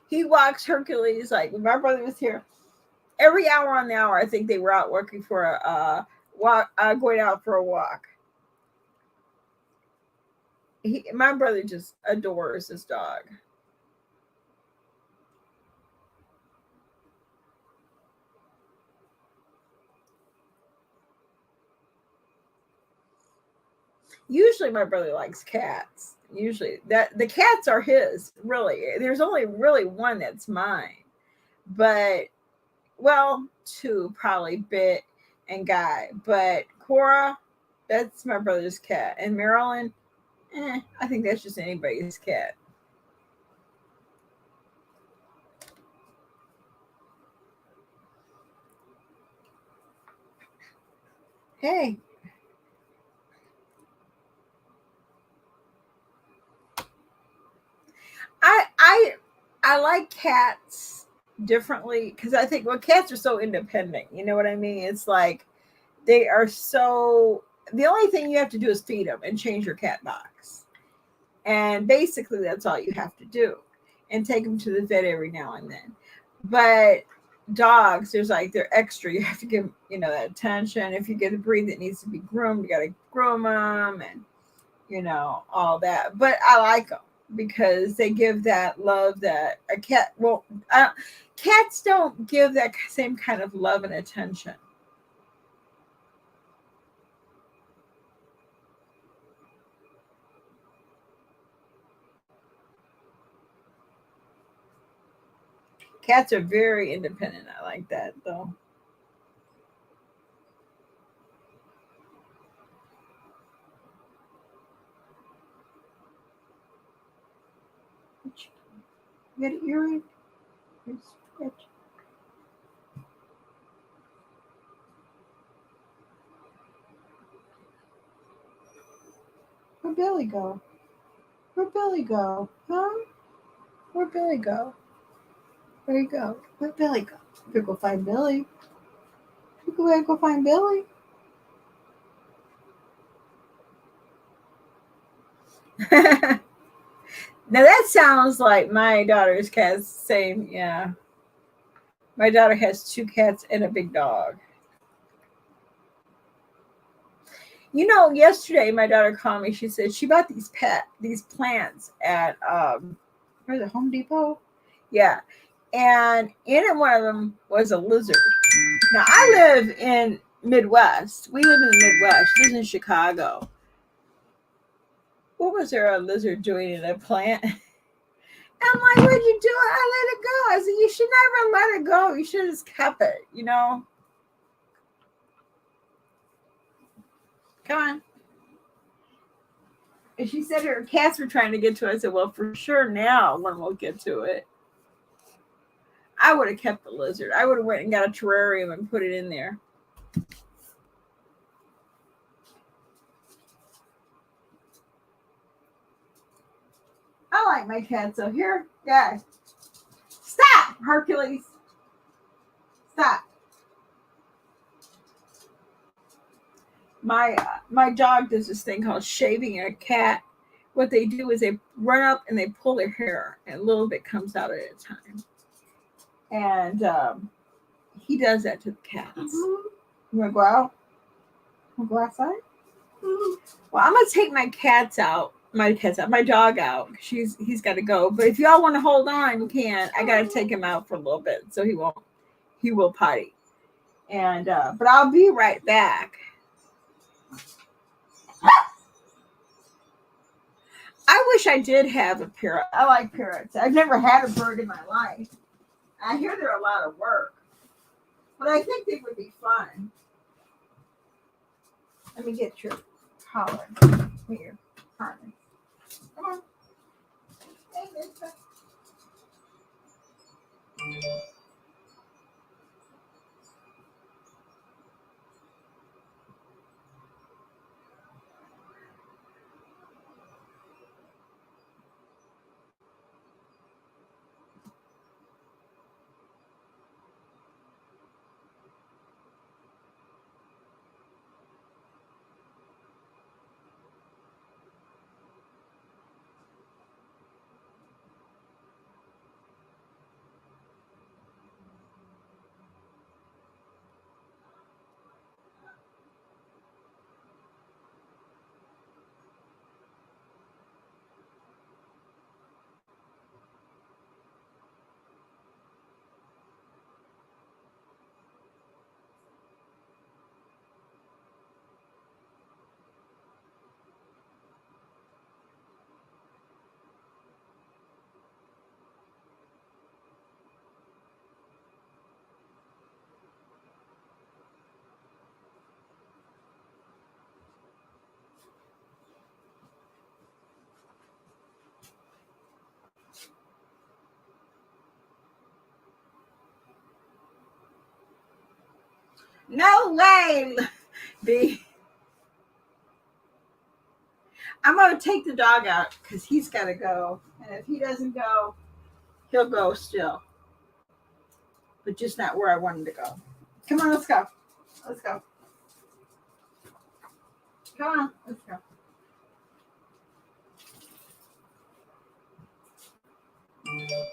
He walks Hercules like when my brother was here. Every hour on the hour, I think they were out working for a walk, going out for a walk. My brother just adores his dog. Usually, my brother likes cats. Usually, that the cats are his. Really, there's only really one that's mine. But well, two probably, Bit and Guy. But Cora, that's my brother's cat, and Marilyn, I think that's just anybody's cat. Hey, I I I like cats differently because I think well, cats are so independent. You know what I mean? It's like they are so. The only thing you have to do is feed them and change your cat box, and basically that's all you have to do, and take them to the vet every now and then. But dogs, there's like they're extra. You have to give that attention. If you get a breed that needs to be groomed, you got to groom them, and all that. But I like them. because they give that love that a cat won't. Cats don't give that same kind of love and attention. Cats are very independent. I like that though. You got an earring? Where'd Billy go? Where'd Billy go? Huh? Where'd Billy go? Where'd he go? Where'd Billy go? We go find Billy. We gotta go find Billy. Now that sounds like my daughter's cat's same. Yeah, my daughter has two cats and a big dog. Yesterday my daughter called me. She said she bought these plants at where's it, Home Depot? Yeah, and in one of them was a lizard. Now I live in Midwest. We live in the Midwest. She lives in Chicago. What was there a lizard doing in a plant? I'm like, what'd you do? I let it go. I said, you should never let it go. You should have just kept it. Come on. And she said her cats were trying to get to it. I said, well, for sure now one will get to it. I would have kept the lizard. I would have went and got a terrarium and put it in there. I like my cats. So here, guys. Stop, Hercules. Stop. My dog does this thing called shaving a cat. What they do is they run up and they pull their hair, and a little bit comes out at a time. And he does that to the cats. Mm-hmm. You want to go out? Want to go outside? Mm-hmm. Well, I'm gonna take my my dog out. He's got to go. But if y'all want to hold on, you can. I gotta take him out for a little bit, so he will potty. And but I'll be right back. I wish I did have a parrot. I like parrots. I've never had a bird in my life. I hear they're a lot of work, but I think they would be fun. Let me get your collar here. Come on. Hey, mister. No way, B. I'm gonna take the dog out because he's got to go, and if he doesn't go, he'll go still, but just not where I want him to go. Come on, let's go. Let's go. Come on, let's go. Let's go.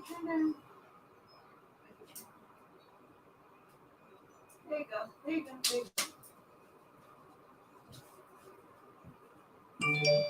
There you go. There you go. There you go.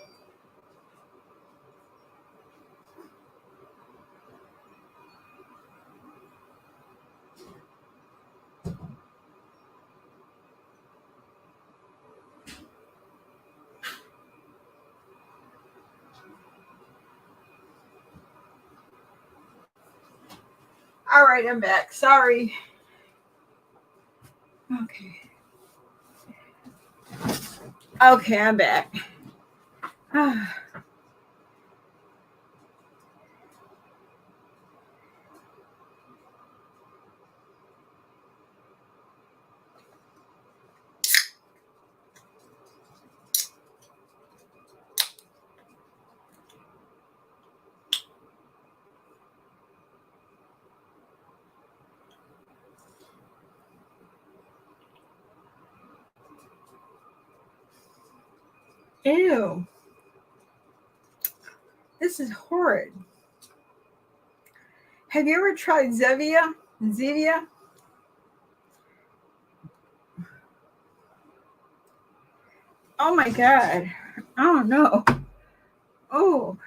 All right, I'm back. Sorry. Okay. Okay, I'm back. Ew. This is horrid. Have you ever tried Zevia? Zevia? Oh my God. I don't know. Oh.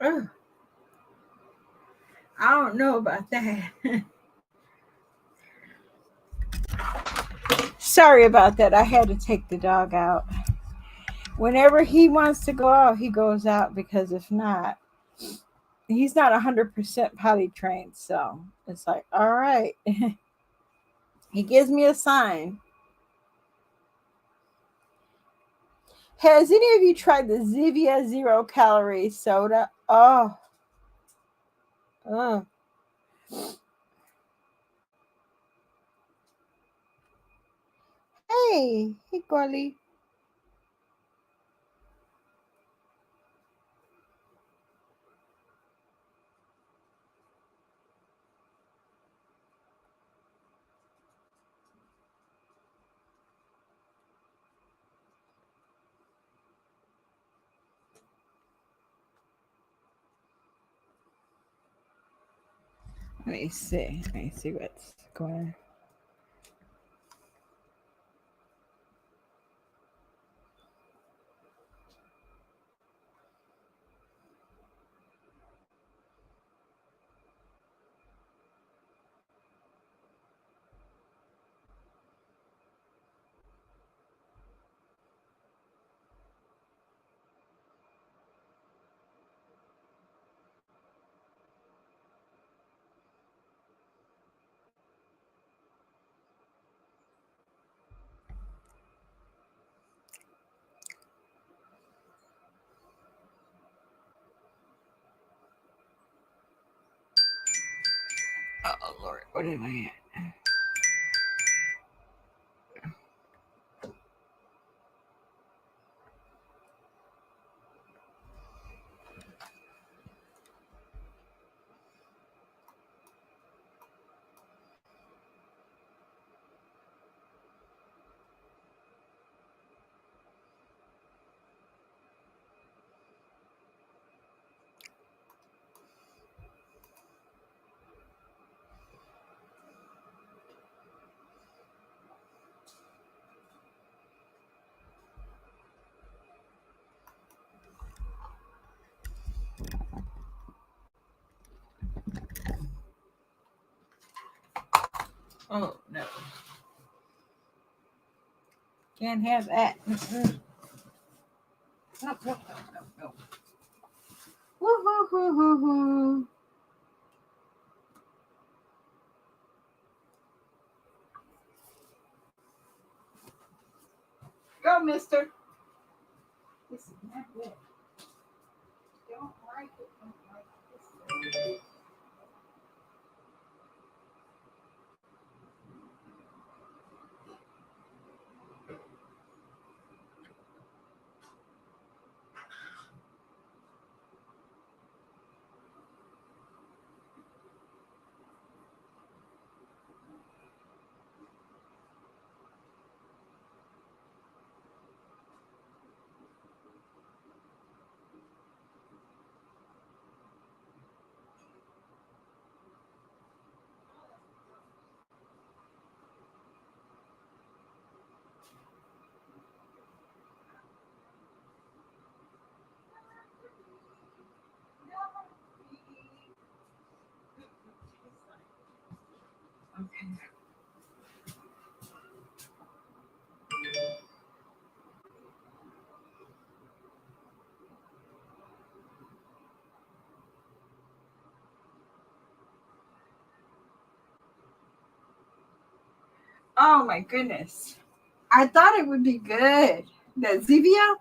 Ugh. I don't know about that. Sorry about that. I had to take the dog out. Whenever he wants to go out, he goes out because if not, he's not 100% potty trained. So it's like, all right. He gives me a sign. Has any of you tried the Zevia 0 calorie soda? Oh, oh. Hey, Golly. Let me see. Let me see what's going on. Oh, Lord. What am I at? Oh, no. Can't have that. No, no, no, no, no. Woo, hoo, hoo, hoo, hoo. Go, mister. This is not good. Don't like it. Don't like it. Okay. Oh my goodness. I thought it would be good. The Zevia?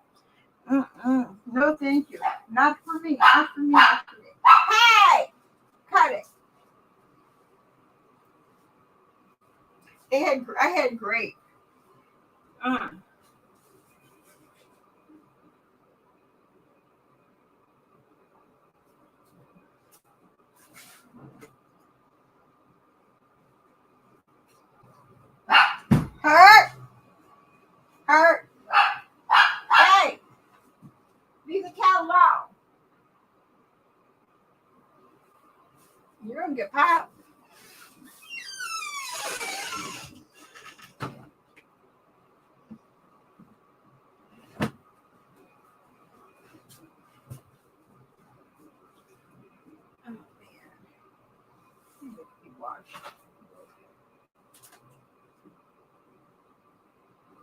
Mm-mm. No, thank you. Not for me. Not for me. Not for me. Hey! Cut it. I had grape. Mm. Hurt! Hurt! Hey! Leave the cat alone. You're gonna get popped. Oh man. These need to be washed.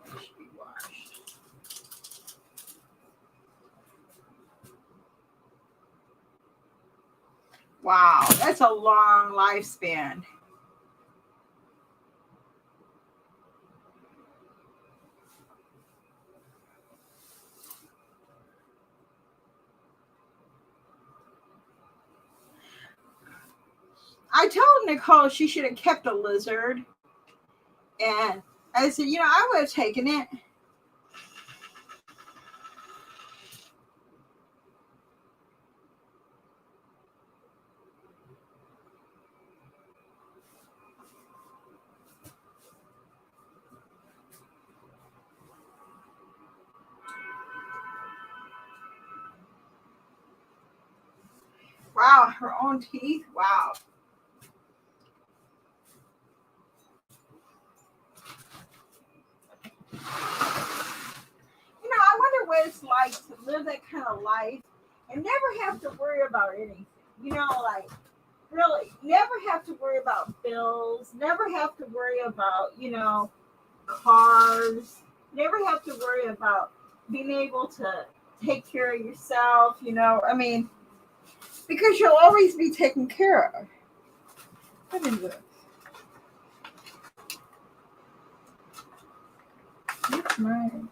They should be washed. Wow, that's a long lifespan. I told Nicole she should have kept a lizard. And I said, I would have taken it. Wow, her own teeth. Wow. I wonder what it's like to live that kind of life and never have to worry about anything. Like really, never have to worry about bills, never have to worry about, cars, never have to worry about being able to take care of yourself, because you'll always be taken care of. What is it? It's mine.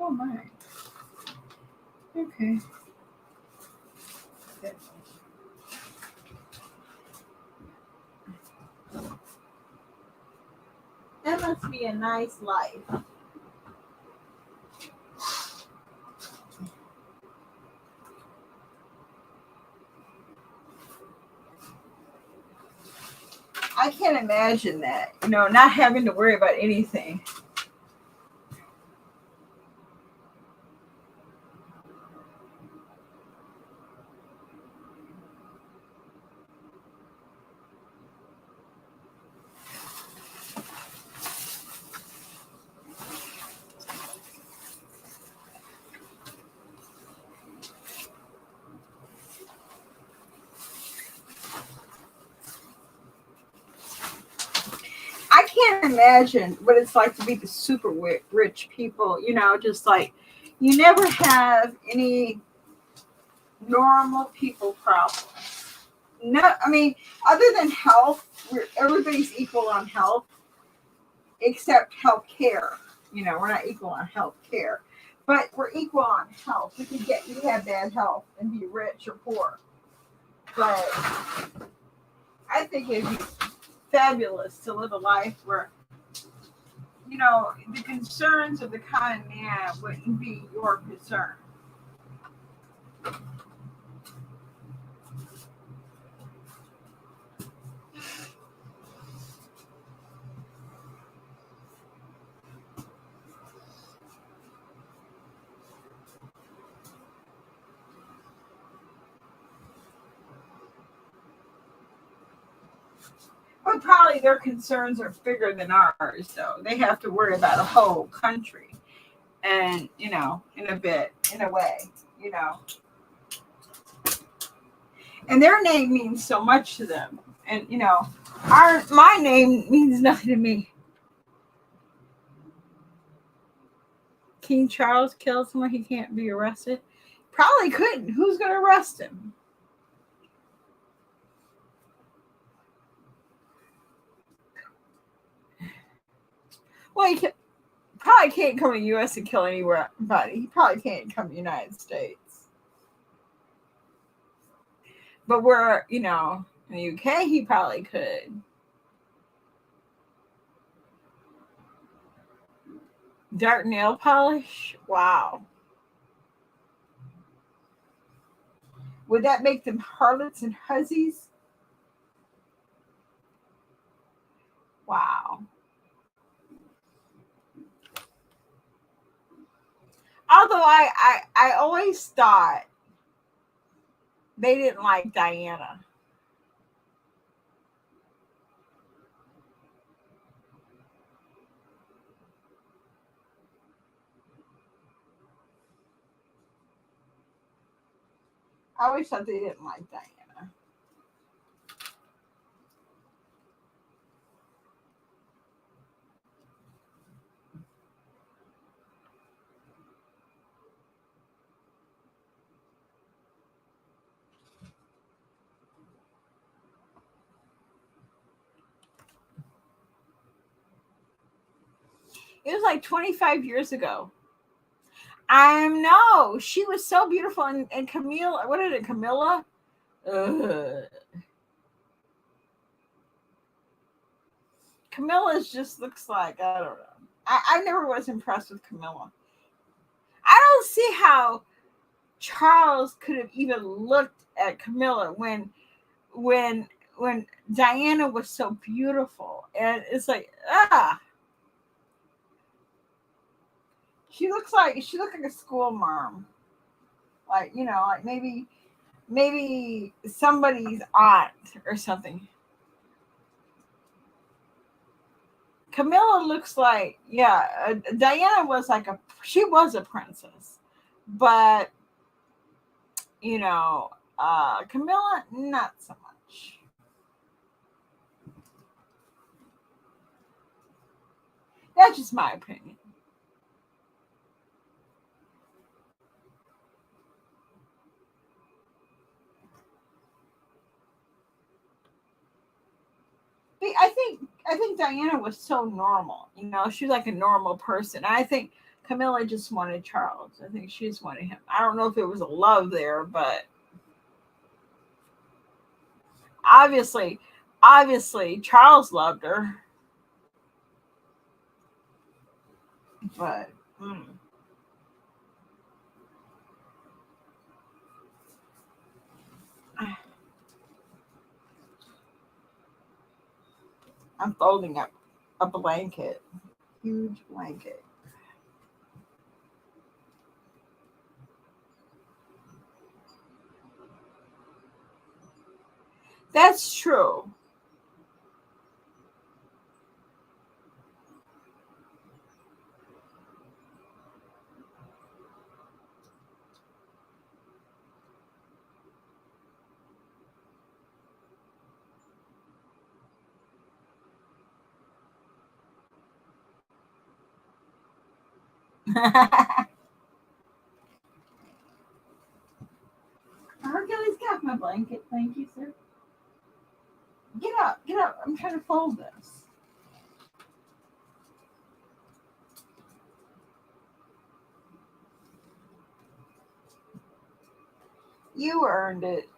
Oh, mine. Okay. That must be a nice life. I can't imagine that, not having to worry about anything. I can't imagine what it's like to be the super rich people, just like you never have any normal people problems. No, I mean, other than health, everybody's equal on health, except health care. We're not equal on health care, but we're equal on health. You have bad health and be rich or poor. But I think it'd be fabulous to live a life where, the concerns of the common man wouldn't be your concern. But probably their concerns are bigger than ours, though. They have to worry about a whole country. And, in a way, you know. And their name means so much to them. And, My name means nothing to me. King Charles killed someone, he can't be arrested. Probably couldn't. Who's going to arrest him? Well, probably can't come to the U.S. and kill anybody. He probably can't come to the United States. But we're, in the UK, he probably could. Dark nail polish? Wow. Would that make them harlots and hussies? Wow. Although I always thought they didn't like Diana. I always thought they didn't like Diana. It was like 25 years ago. No, she was so beautiful. And Camille, what is it, Camilla? Ugh. Camilla just looks like, I don't know. I never was impressed with Camilla. I don't see how Charles could have even looked at Camilla when when Diana was so beautiful. And it's like, she looked like a school mom. Like, like maybe somebody's aunt or something. Camilla looks like, yeah, Diana was she was a princess, but Camilla not so much. That's just my opinion. I think Diana was so normal. She was like a normal person. I think Camilla just wanted Charles. I think she just wanted him. I don't know if it was a love there, but obviously, obviously Charles loved her. But I'm folding up a blanket, huge blanket. That's true. Hercules got my blanket. Thank you, sir. Get up, get up. I'm trying to fold this. You earned it.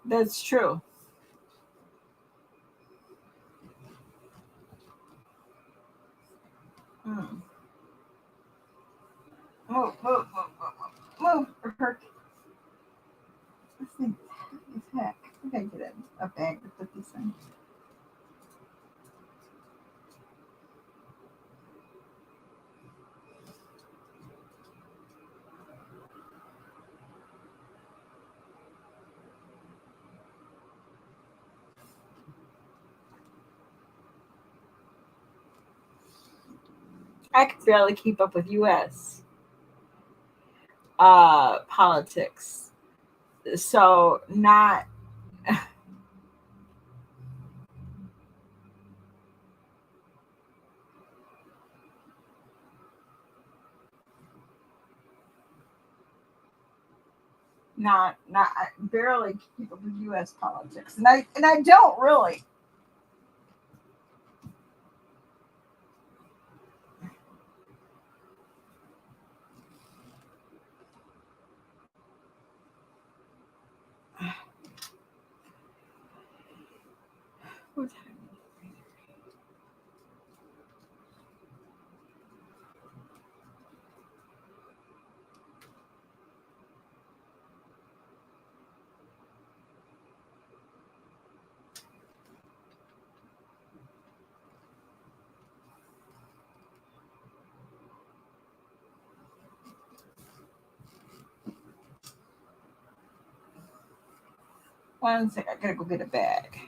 That's true. Mm. Move, move, move, move, move. This thing is heck. I gotta get a bag to put this in. I can barely keep up with U.S. Politics. So not I barely keep up with U.S. politics, and I don't really. What time is it? One sec, I gotta go get a bag.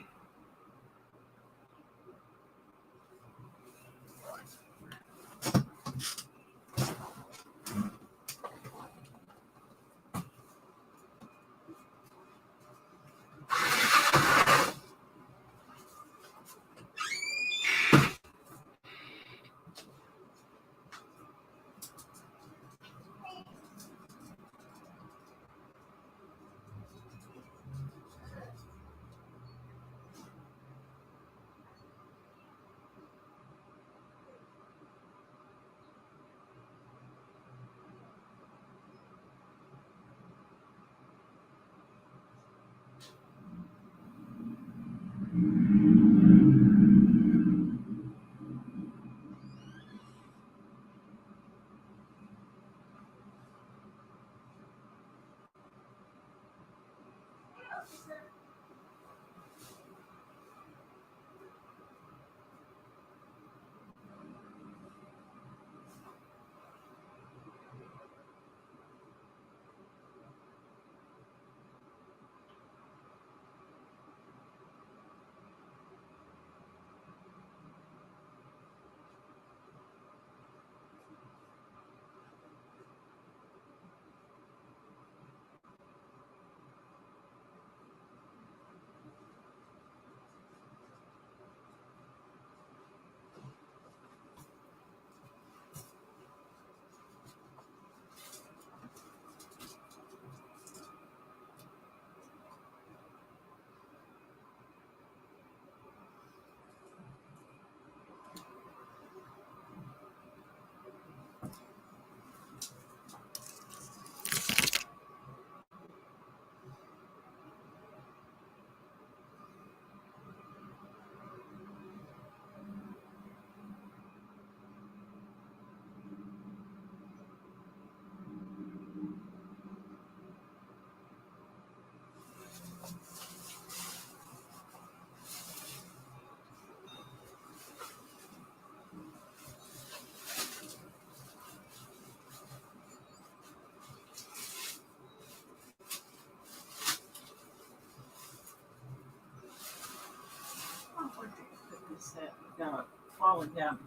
Oh, where did I put this at? Got it falling down.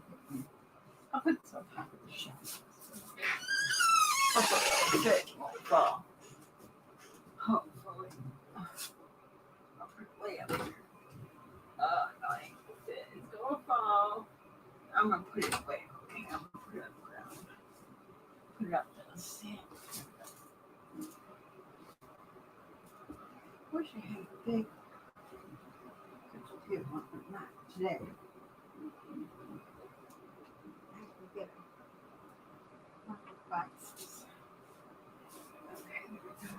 I'll put this on top of the shelf. Hopefully it won't fall. Hopefully. I'll put it way up here. No, it ain't gonna fit. It's gonna fall. I'm gonna put it away. Okay, I'm gonna put it on the ground. Put it up to the sand. Wish I had a big good one, but not today. I have to get one of the bites. Okay, here we go.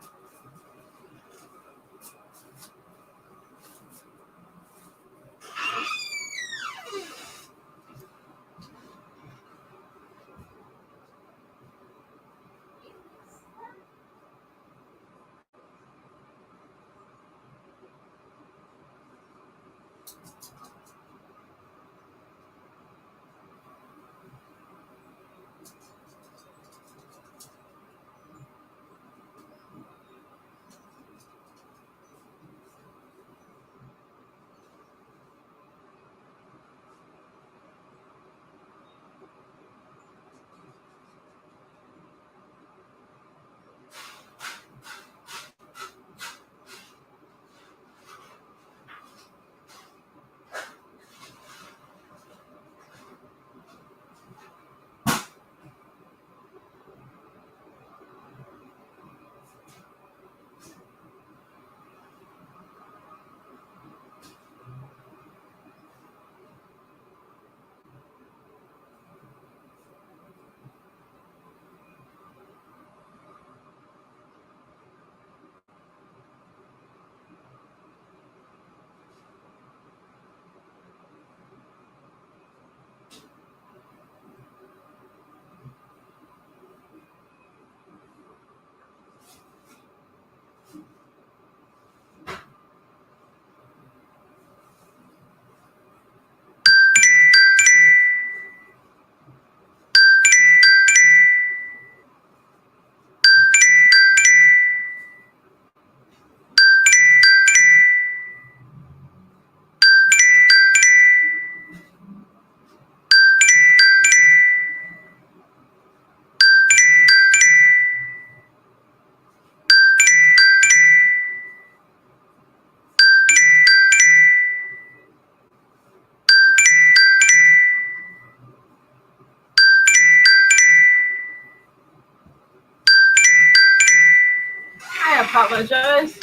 apologize.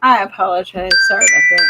I apologize. Sorry about that.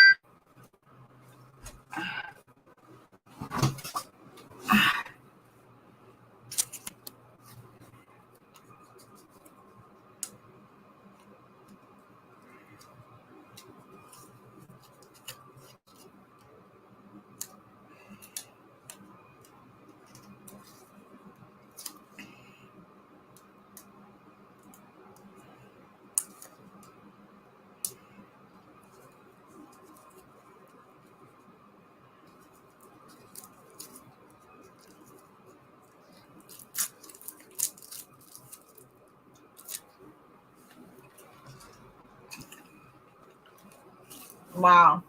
Wow.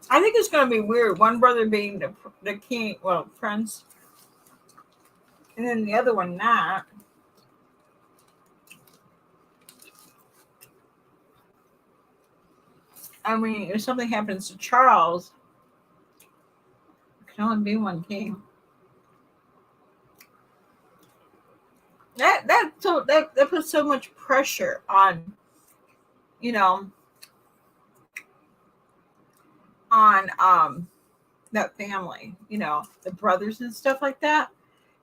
I think it's going to be weird. One brother being the king, well, prince, and then the other one not. I mean, if something happens to Charles, it can only be one king. That puts so much pressure on, you know, on that family, the brothers and stuff like that.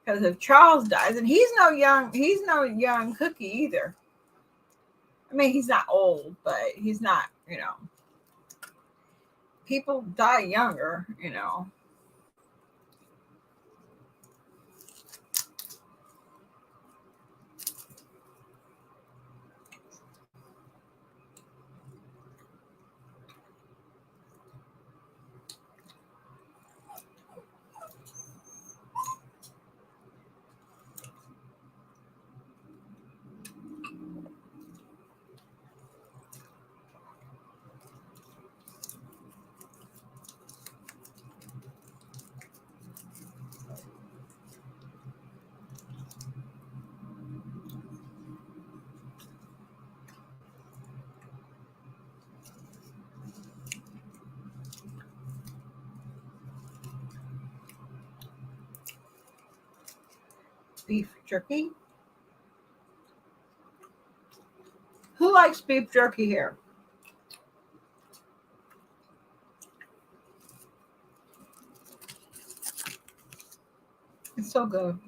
Because if Charles dies, and he's no young cookie either. I mean, he's not old, but he's not, people die younger. Beef jerky. Who likes beef jerky here? It's so good.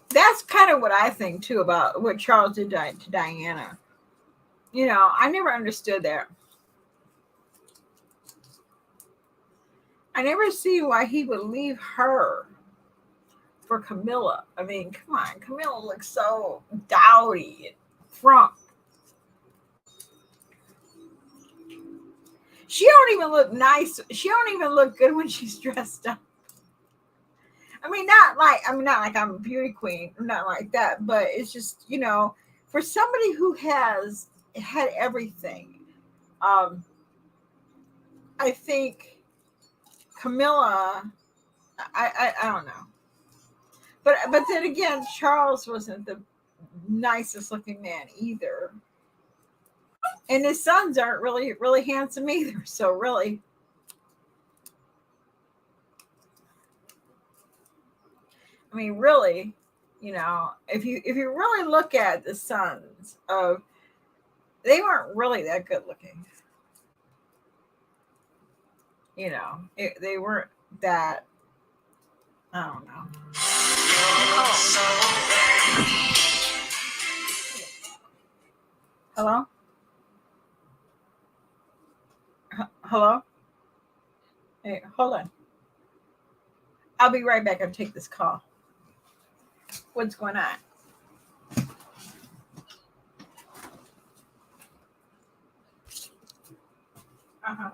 That's kind of what I think too about what Charles did to Diana. I never understood that. I never see why he would leave her for Camilla. I mean, come on, Camilla looks so dowdy and frump. She don't even look nice. She don't even look good when she's dressed up. Not like I'm a beauty queen, not like that, but it's just, for somebody who has had everything, I think Camilla, I don't know. But then again, Charles wasn't the nicest looking man either. And his sons aren't really handsome either. So really, I mean, really, if you really look at the sons of, they weren't really that good looking. They weren't that. I don't know. Hello? Hello? Hey, hold on. I'll be right back. I'll take this call. What's going on? Uh-huh.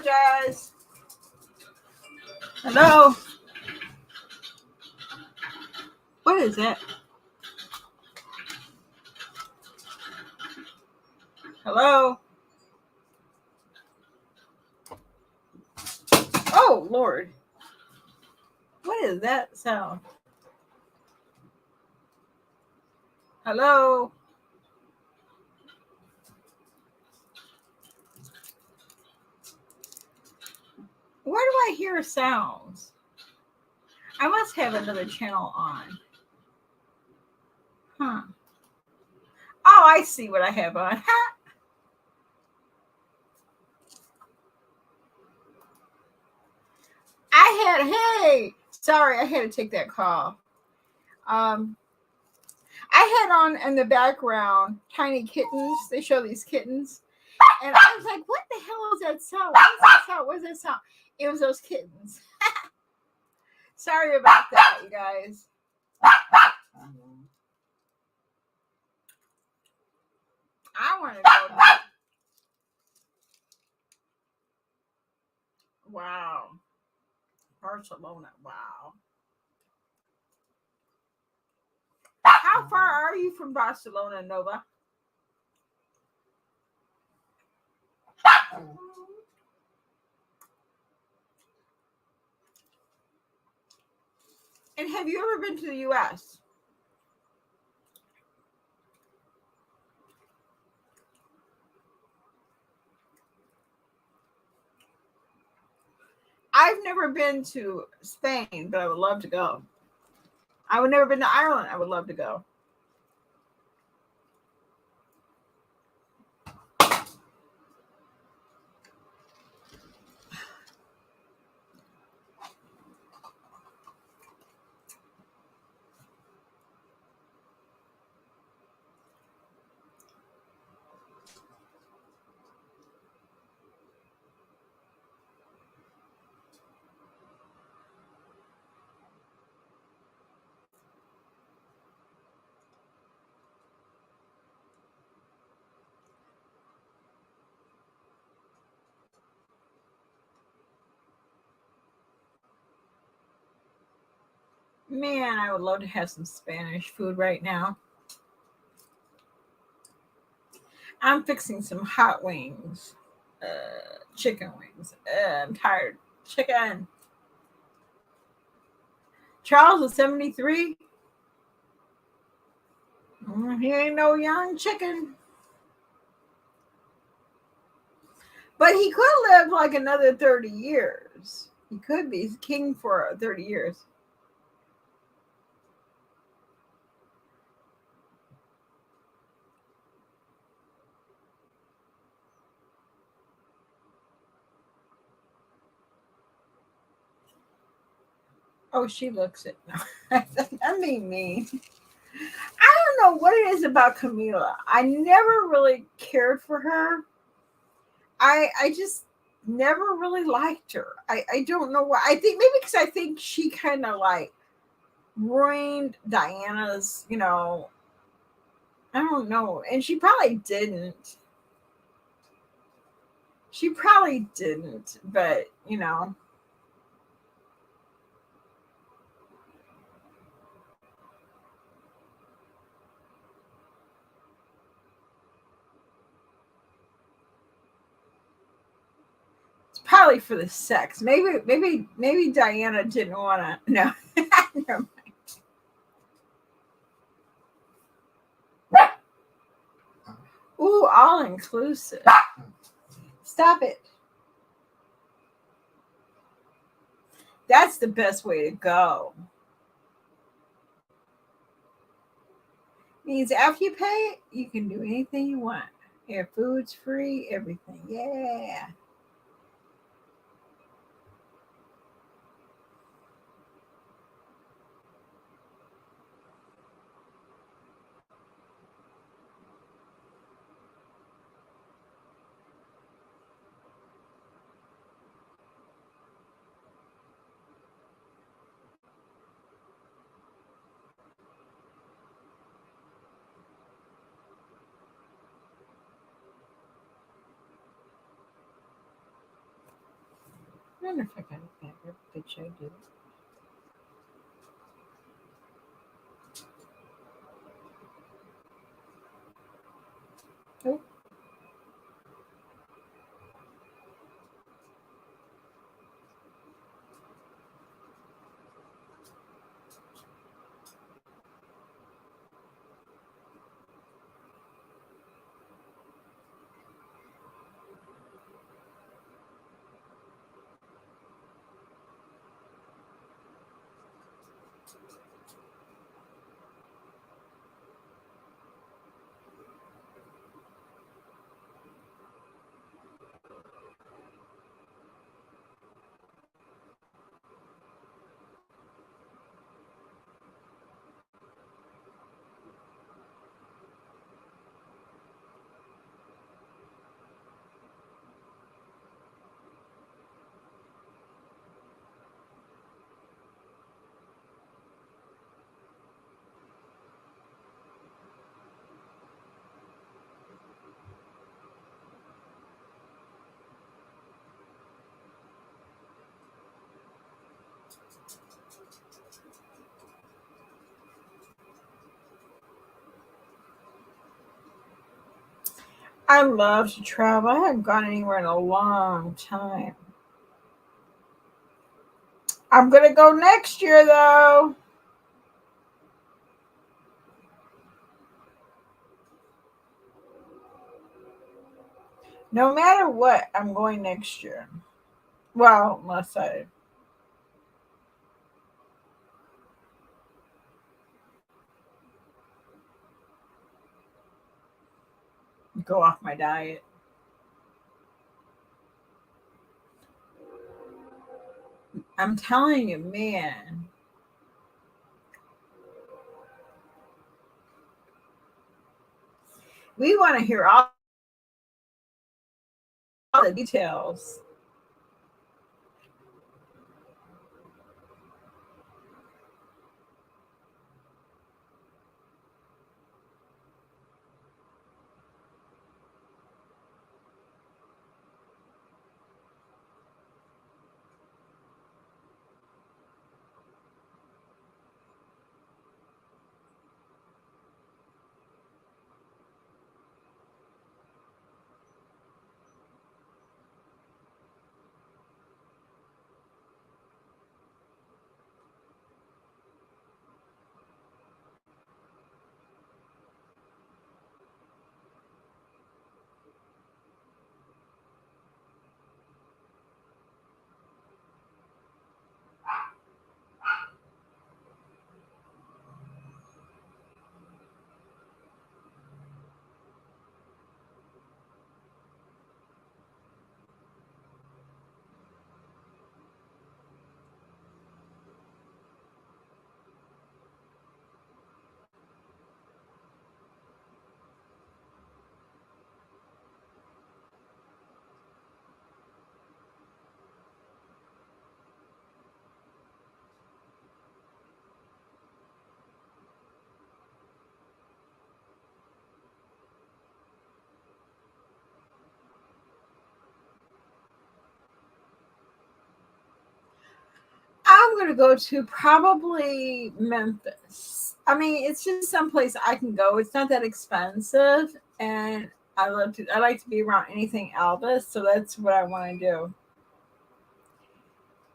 apologize. Hello? What is that? Hello? Oh, Lord. What is that sound? Hello? Where do I hear sounds? I must have another channel on. Huh. Oh, I see what I have on. Hey, sorry, I had to take that call. I had on in the background tiny kittens. They show these kittens. And I was like, what the hell is that sound? What is that sound? What is that sound? It was those kittens. Sorry about that, you guys. I want to go. Wow. Barcelona. Wow. How far are you from Barcelona, Nova? And have you ever been to the U.S.? I've never been to Spain, but I would love to go. I would never been to Ireland. I would love to go. Man, I would love to have some Spanish food right now. I'm fixing some hot wings, chicken wings. I'm tired. Chicken. Charles is 73. He ain't no young chicken. But he could live like another 30 years. He could be king for 30 years. Oh, she looks it. I mean, me. I don't know what it is about Camila. I never really cared for her. I just never really liked her. I don't know why. I think maybe because I think she kind of like ruined Diana's, I don't know. And she probably didn't. She probably didn't, but it's probably for the sex. Maybe Diana didn't want to. No. Never mind. Ooh, all inclusive. Stop it. That's the best way to go. Means after you pay, you can do anything you want. Your food's free, everything. Yeah. I wonder if I got it back. I bet you I did. Oh, I love to travel. I haven't gone anywhere in a long time. I'm gonna go next year though. No matter what, I'm going next year. Well, unless I go off my diet. I'm telling you, man, we want to hear all the details. I'm going to go to probably Memphis. I mean, it's just someplace I can go. It's not that expensive, and I love to. I like to be around anything Elvis, so that's what I want to do.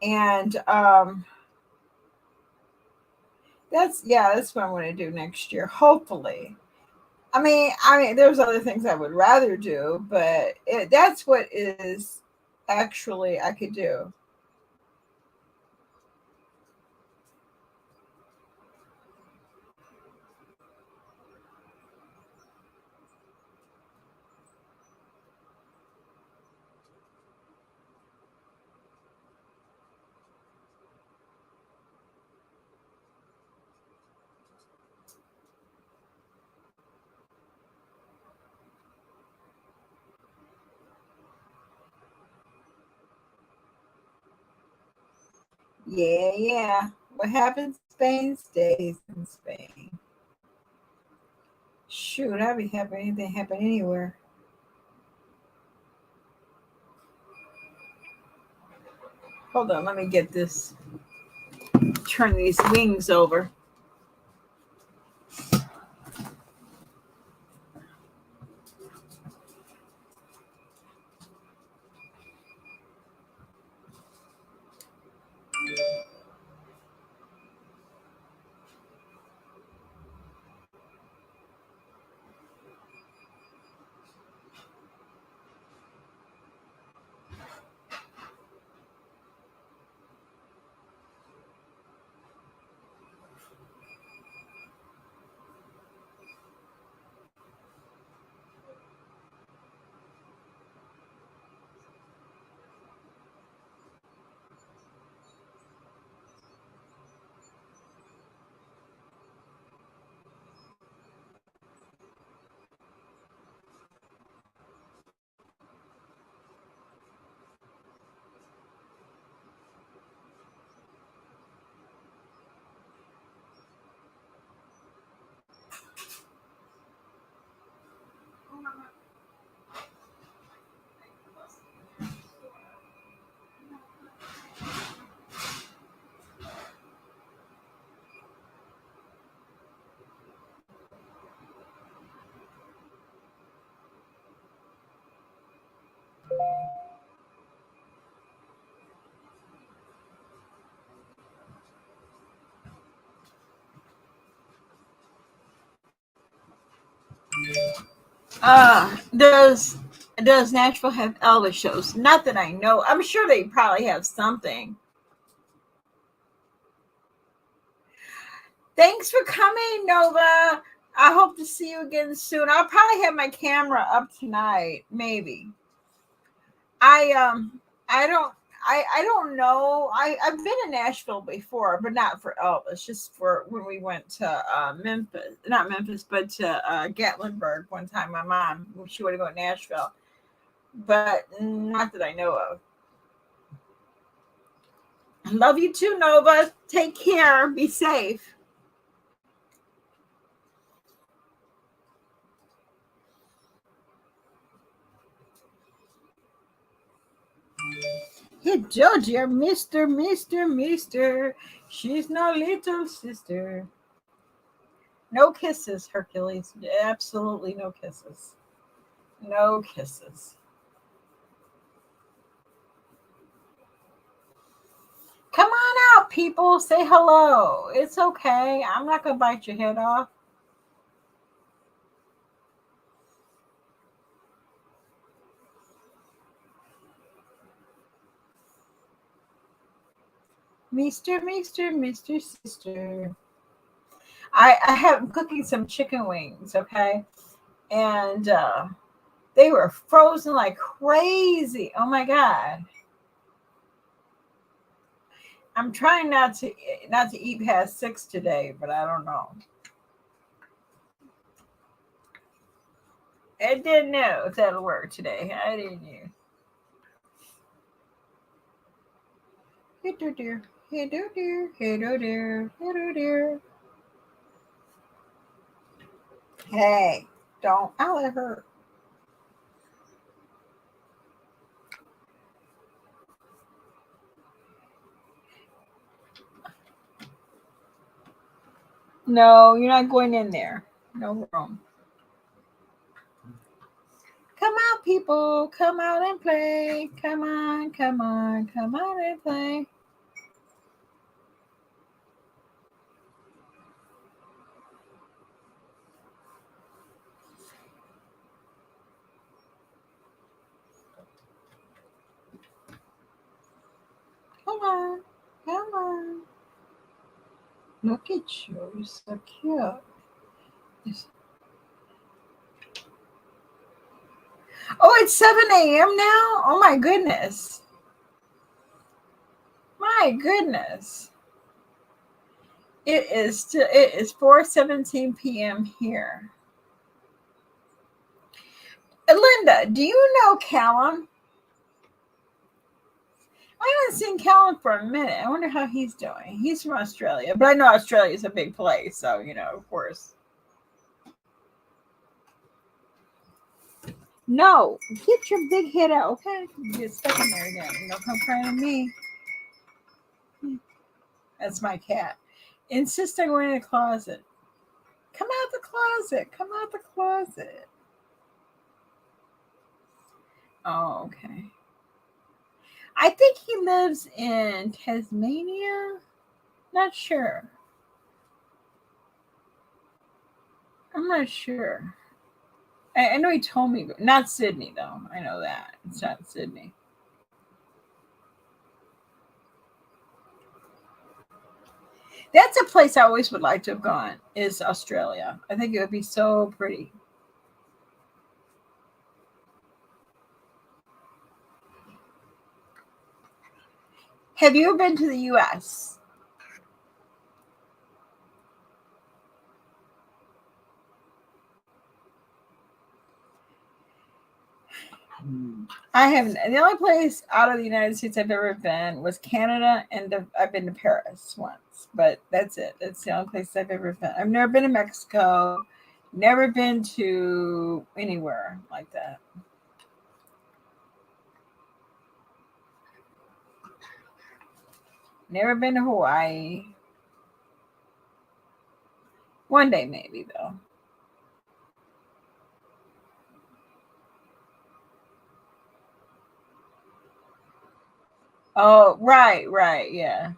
And that's yeah, that's what I want to do next year. Hopefully, I mean, there's other things I would rather do, but that's what is actually I could do. Yeah, yeah. What happens in Spain stays in Spain. Shoot, I'd be happy anything happen anywhere. Hold on, let me get this. Turn these wings over. Does Nashville have Elvis shows? Not that I know. I'm sure they probably have something. Thanks for coming, Nova. I hope to see you again soon. I'll probably have my camera up tonight, maybe. I don't I don't know. I've been in Nashville before, but not for Elvis, just for when we went to Memphis, not Memphis, but to Gatlinburg one time. My mom, she wanted to go to Nashville, but not that I know of. Love you too, Nova. Take care. Be safe. Hey, Georgia, Mister. She's no little sister. No kisses, Hercules. Absolutely no kisses. No kisses. Come on out, people. Say hello. It's okay. I'm not going to bite your head off. Mister, sister. I have cooking some chicken wings, okay? And they were frozen like crazy. Oh my God. I'm trying not to eat past 6 today, but I don't know. I didn't know if that'll work today. I didn't know. Hello, dear. Hello, dear. Hello, dear. Hello, dear. Hey, don't. I'll let her. No, you're not going in there. No room. Come out, people. Come out and play. Come on, come on, come out and play. Come on, come on. Look at you. You're so cute. Oh, it's 7 a.m. now? Oh, my goodness. My goodness. It is 4:17 p.m. here. Linda, do you know Callum? I haven't seen Callum for a minute. I wonder how he's doing. He's from Australia, but I know Australia is a big place, so of course. No, get your big head out, okay? You get stuck in there again. Don't come crying to me. That's my cat. Insist on going in the closet. Come out the closet. Come out the closet. Oh, okay. I think he lives in Tasmania. Not sure. I'm not sure. I know he told me, not Sydney though. I know that it's not Sydney. That's a place I always would like to have gone. Is Australia? I think it would be so pretty. Have you been to the U.S.? I haven't. The only place out of the United States I've ever been was Canada, and I've been to Paris once, but that's it. That's the only place I've ever been. I've never been to Mexico, never been to anywhere like that. Never been to Hawaii. One day, maybe, though. Oh, right, right, yeah.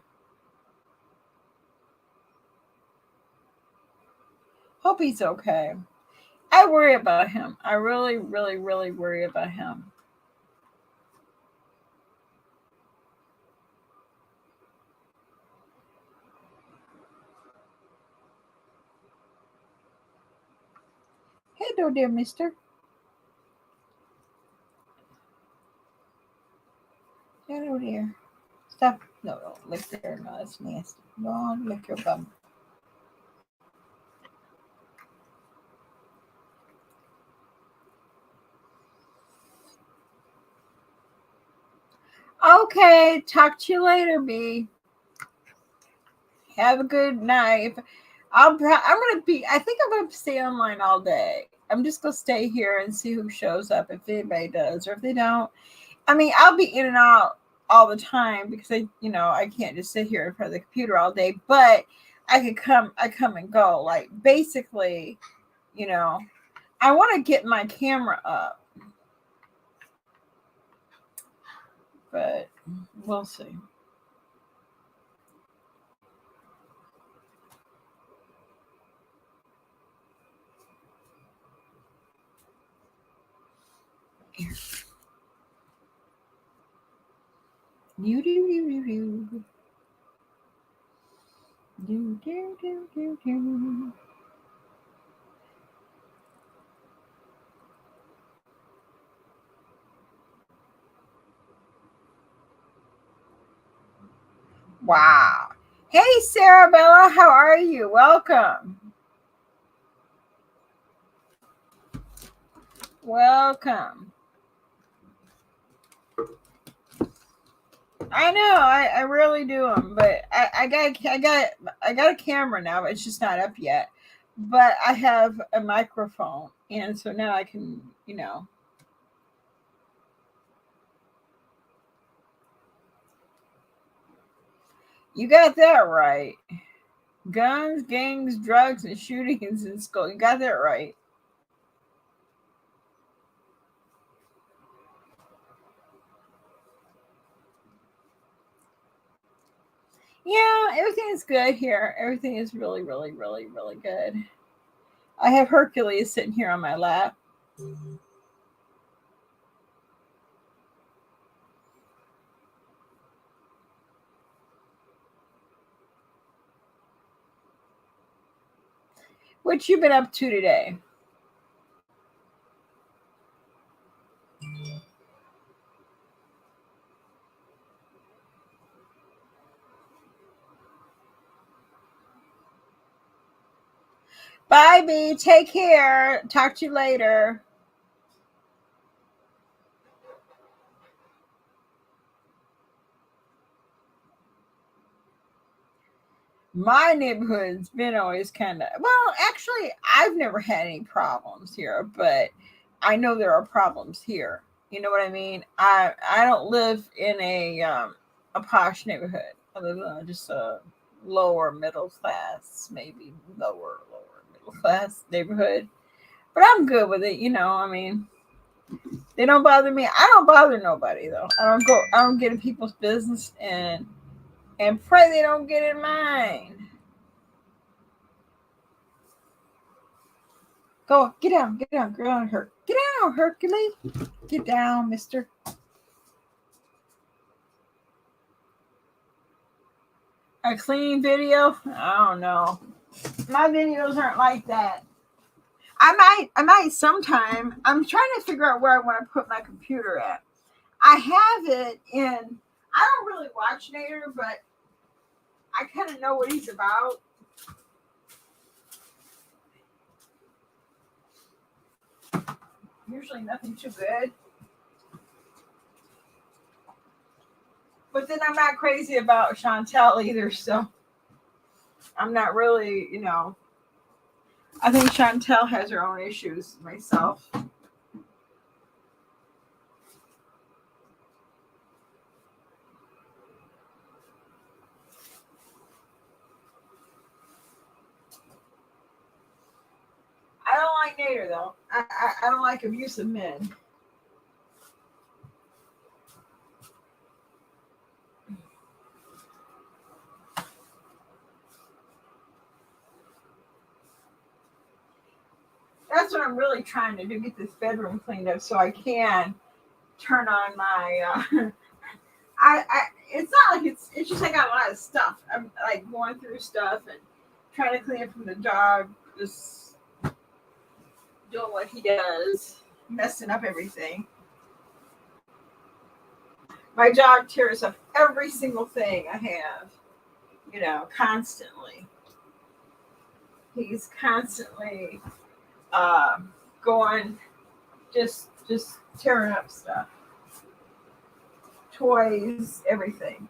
Hope he's okay. I worry about him. I really, really, really worry about him. Hello there, mister. Hello there. Stop. No, no, lick there. No, that's nasty. Don't lick your bum. Okay, talk to you later, B. Have a good night. I'm gonna be. I think I'm gonna stay online all day. I'm just gonna stay here and see who shows up if anybody does, or if they don't. I mean, I'll be in and out all the time because I can't just sit here in front of the computer all day. But I come and go. Like basically, you know, I want to get my camera up, but we'll see. Do do do do do do do do do. Wow. Hey, Sarah Bella, how are you? Welcome. Welcome. I know, I really do them, but I got a camera now, but it's just not up yet. But I have a microphone, and so now I can, you got that right. Guns, gangs, drugs, and shootings in school. You got that right. Yeah, everything is good here. Everything is really, really, really, really good. I have Hercules sitting here on my lap. What you been up to today? Bye, B. Take care. Talk to you later. My neighborhood's been always kind of well. Actually, I've never had any problems here, but I know there are problems here. You know what I mean? I don't live in a posh neighborhood. I live in just a lower middle class, maybe lower middle class neighborhood. But I'm good with it, I mean, they don't bother me. I don't bother nobody though. I don't get in people's business and pray they don't get in mine. Go, get down, girl, get down, Hercules, get down, Mister. A clean video? I don't know. My videos aren't like that. I might sometime. I'm trying to figure out where I want to put my computer at. I have it in. I don't really watch Nader, but I kind of know what he's about. Usually nothing too good. But then I'm not crazy about Chantel either, so I'm not really, I think Chantel has her own issues myself. I don't like Nader though. I don't like abusive men. That's what I'm really trying to do, get this bedroom cleaned up so I can turn on my it's not like it's just I got a lot of stuff. I'm like going through stuff and trying to clean up from the dog, just doing what he does, messing up everything. My dog tears up every single thing I have, constantly. He's constantly going, just tearing up stuff, toys, everything.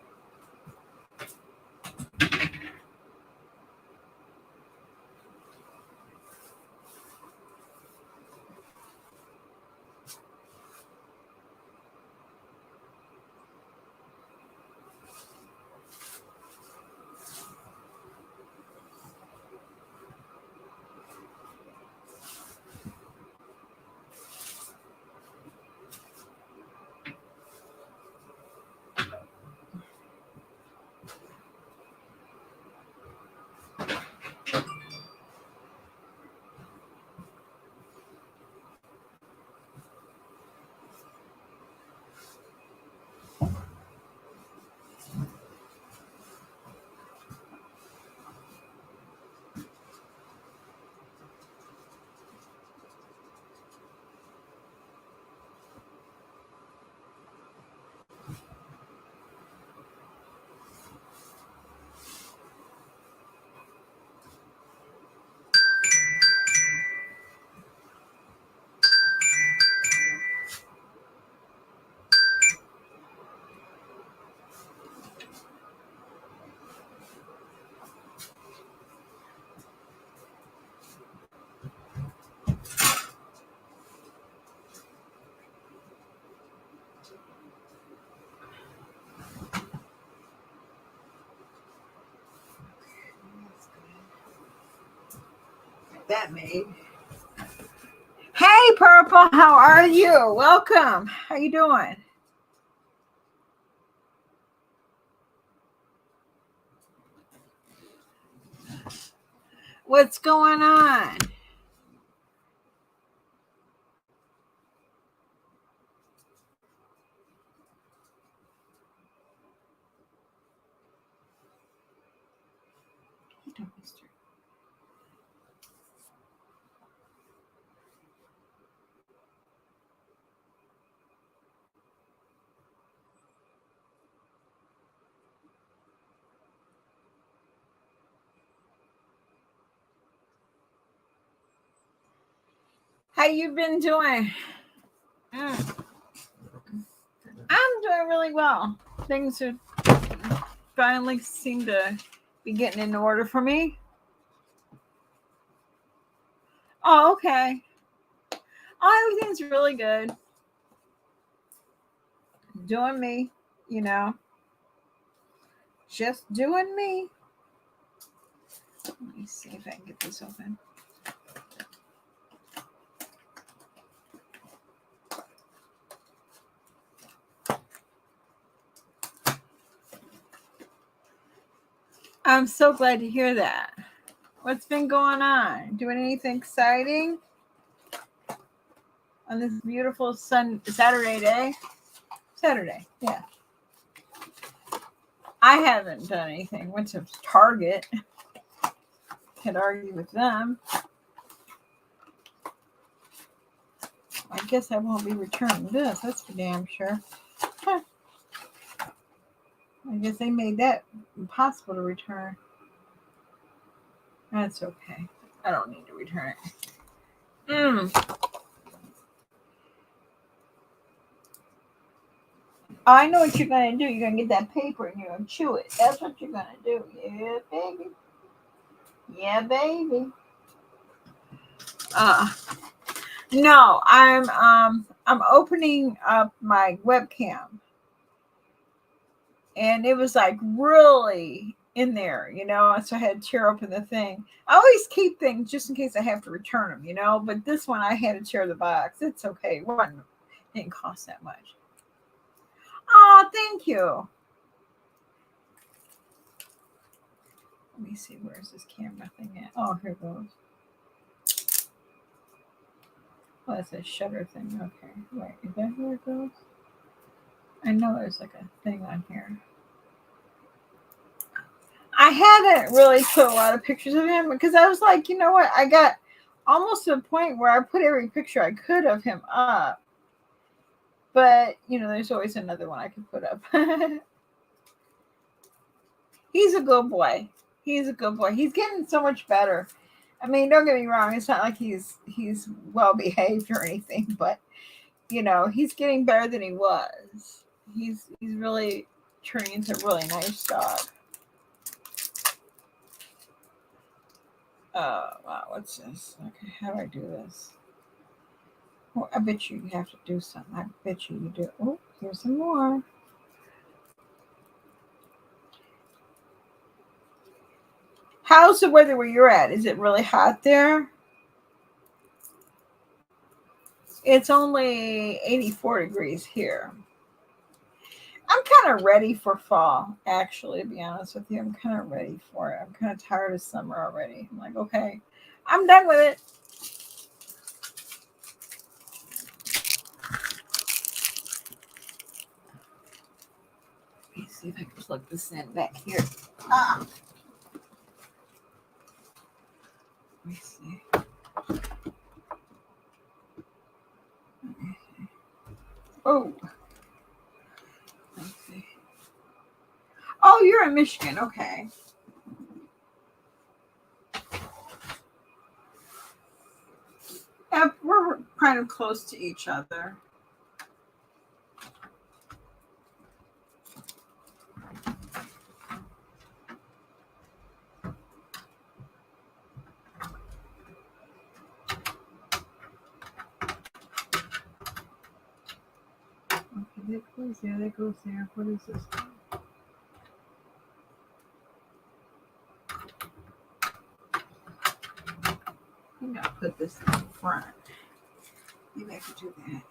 That made. Hey, Purple, how are you? Welcome. How you doing? What's going on? How you been doing? I'm doing really well. Things are finally seem to be getting in order for me. Oh, okay. Oh, everything's really good. Doing me, just doing me. Let me see if I can get this open. I'm so glad to hear that. What's been going on? Doing anything exciting on this beautiful Saturday day? Saturday, yeah. I haven't done anything. Went to Target. Can't argue with them. I guess I won't be returning this. That's for damn sure. Huh. I guess they made that impossible to return. That's okay. I don't need to return it. I know what you're going to do. You're going to get that paper and you're going to chew it. That's what you're going to do. Yeah, baby. Yeah, baby. No, I'm opening up my webcam. And it was like really in there, you know, so I had to tear open the thing. I always keep things just in case I have to return them, you know, but this one I had to tear the box. It's okay. It didn't cost that much. Oh, thank you. Let me see, where's this camera thing at? Oh, here it goes. Oh, that's a shutter thing. Okay, wait, is that where it goes? I know there's like a thing on here. I hadn't really put a lot of pictures of him because I was like, you know what? I got almost to a point where I put every picture I could of him up. But, you know, there's always another one I could put up. He's a good boy. He's a good boy. He's getting so much better. I mean, don't get me wrong. It's not like he's well behaved or anything, but you know, he's getting better than he was. He's really turning into a really nice dog. Oh wow, what's this? Okay, how do I do this? Well, I bet you have to do something. I bet you do. Oh, here's some more. How's the weather where you're at? Is it really hot there? It's only 84 degrees here. I'm kind of ready for fall, actually, to be honest with you. I'm kind of ready for it. I'm kind of tired of summer already. I'm like, okay, I'm done with it. Let me see if I can plug this in back here. Let me see. Oh. Let's see. Oh, you're in Michigan. Okay. Yeah, we're kind of close to each other. Okay, that goes there. That goes there. What is this? I'm gonna put this in the front. Maybe I could do that.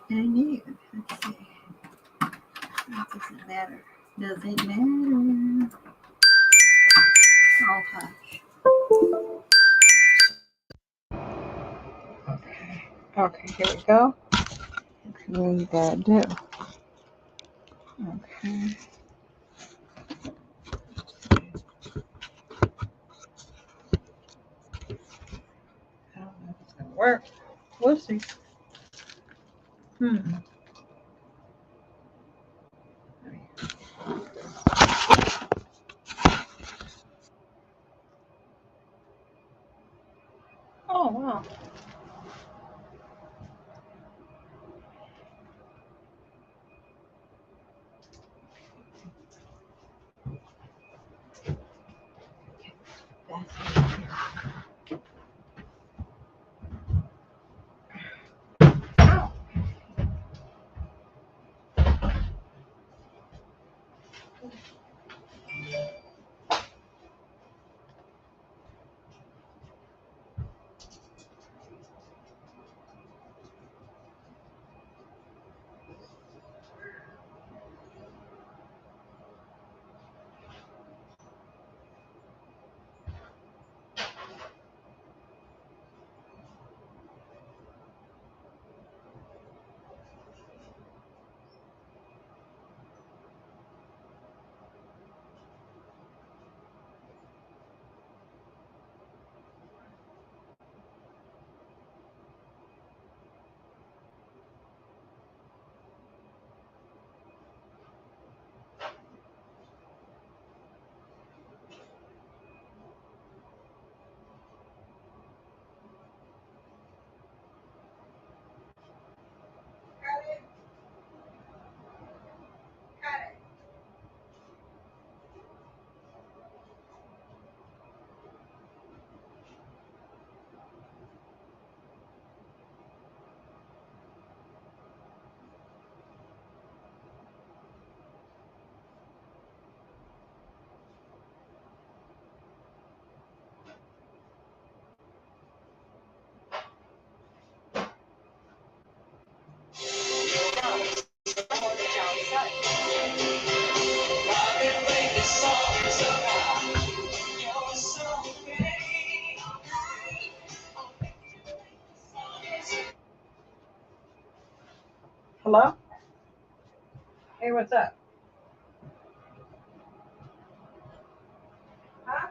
And you, let's see. That doesn't matter. Does it matter? Oh, hush. Okay. Okay, here we go. What you gotta do? Okay. I don't know if it's gonna work. We'll see. Oh, wow. Hello? Hey, what's up? Huh?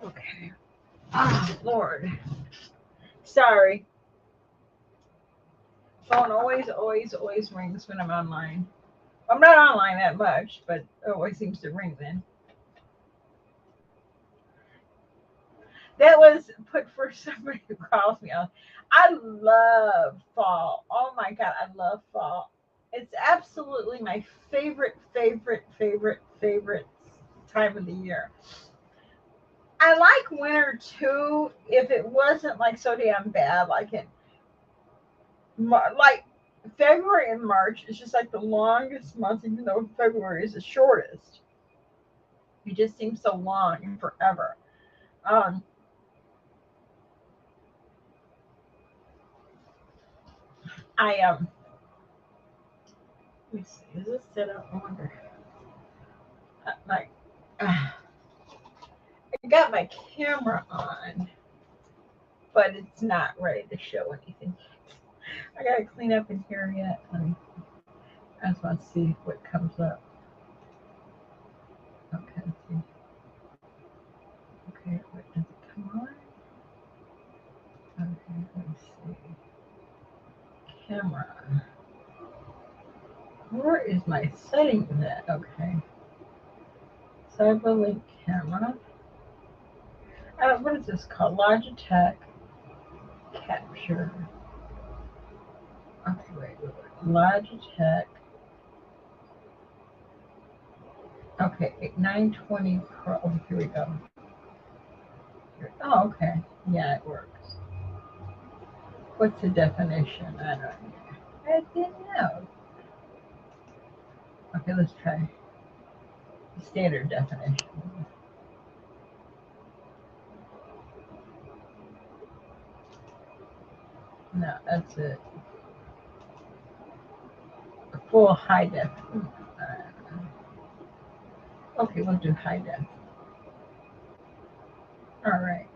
Okay. Oh, Lord. Sorry. Phone always rings when I'm online. I'm not online that much, but it always seems to ring then. That was put for somebody who calls me on. I love fall. Oh my God, I love fall. It's absolutely my favorite time of the year. I like winter too if it wasn't like so damn bad, like February and March is just like the longest month, even though February is the shortest. It just seems so long and forever. Um, I let me see, is this set up? I wonder. Like, I got my camera on, but it's not ready to show anything. I gotta clean up in here yet. I just want to see what comes up. Okay, let's see. Okay, wait, does it come on? Okay, let me see. Camera. Where is my settings at? Okay. Cyberlink camera. What is this called? Logitech capture. Okay, wait. Logitech. Okay, 920 Pro. Oh, here we go. Oh, okay. Yeah, it works. What's the definition? I don't know. I didn't know. Okay, let's try standard definition. No, that's it. Full high def. Okay, we'll do high def. All right.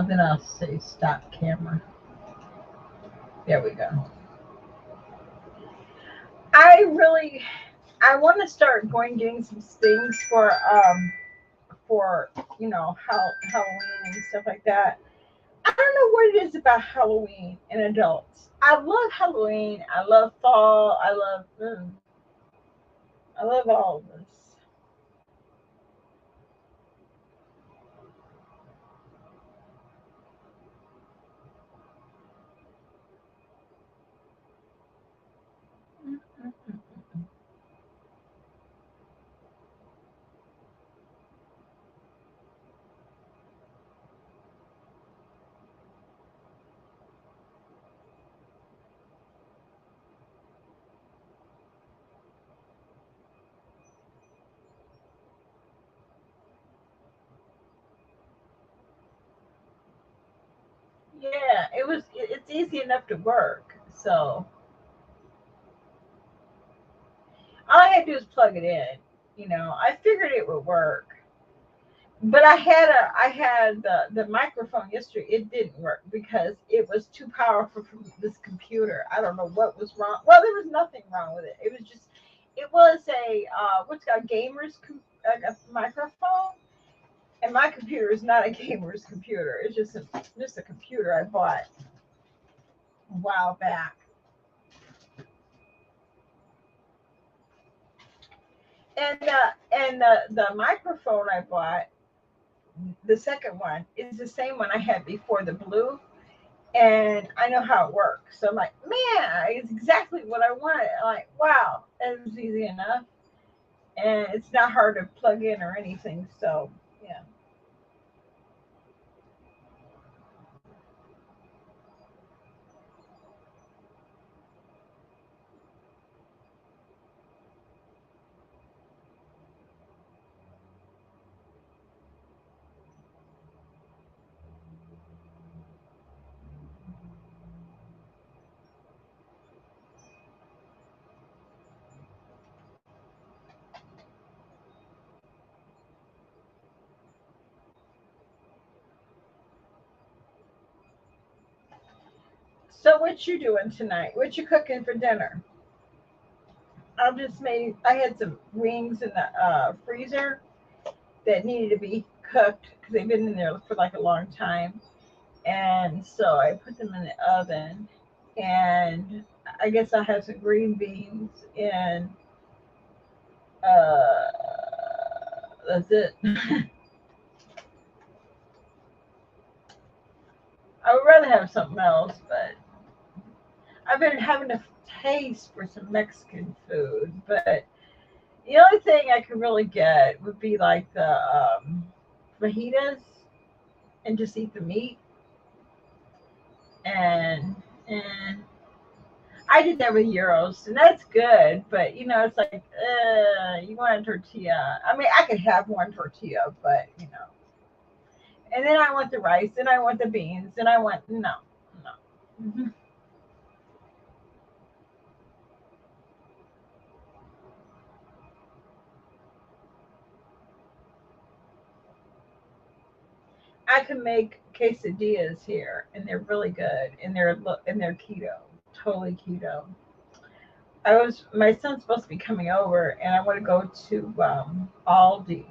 Then I'll say stop camera. There we go. I want to start getting some things for Halloween and stuff like that. I don't know what it is about Halloween and adults. I love Halloween. I love fall. I love all of this. Yeah, it's easy enough to work. So all I do is plug it in. I figured it would work. But I had the microphone yesterday. It didn't work because it was too powerful for this computer. I don't know what was wrong. Well, there was nothing wrong with it. It was a what's called a microphone, and my computer is not a gamer's computer. It's just a computer I bought a while back. And the microphone I bought, the second one, is the same one I had before, the blue, and I know how it works. So I'm like, man, it's exactly what I wanted. I'm like, wow, that was easy enough, and it's not hard to plug in or anything. So yeah. So what you doing tonight? What you cooking for dinner? I had some wings in the freezer that needed to be cooked because they've been in there for like a long time. And so I put them in the oven. And I guess I'll have some green beans and that's it. I would rather have something else, but I've been having a taste for some Mexican food. But the only thing I could really get would be like the fajitas and just eat the meat. And I did that with euros, and that's good. But it's like, you want a tortilla? I mean, I could have one tortilla, but. And then I want the rice, and I want the beans, and I want no, no. Mhm. I can make quesadillas here, and they're really good, and they're keto, totally keto. My son's supposed to be coming over, and I want to go to Aldi's.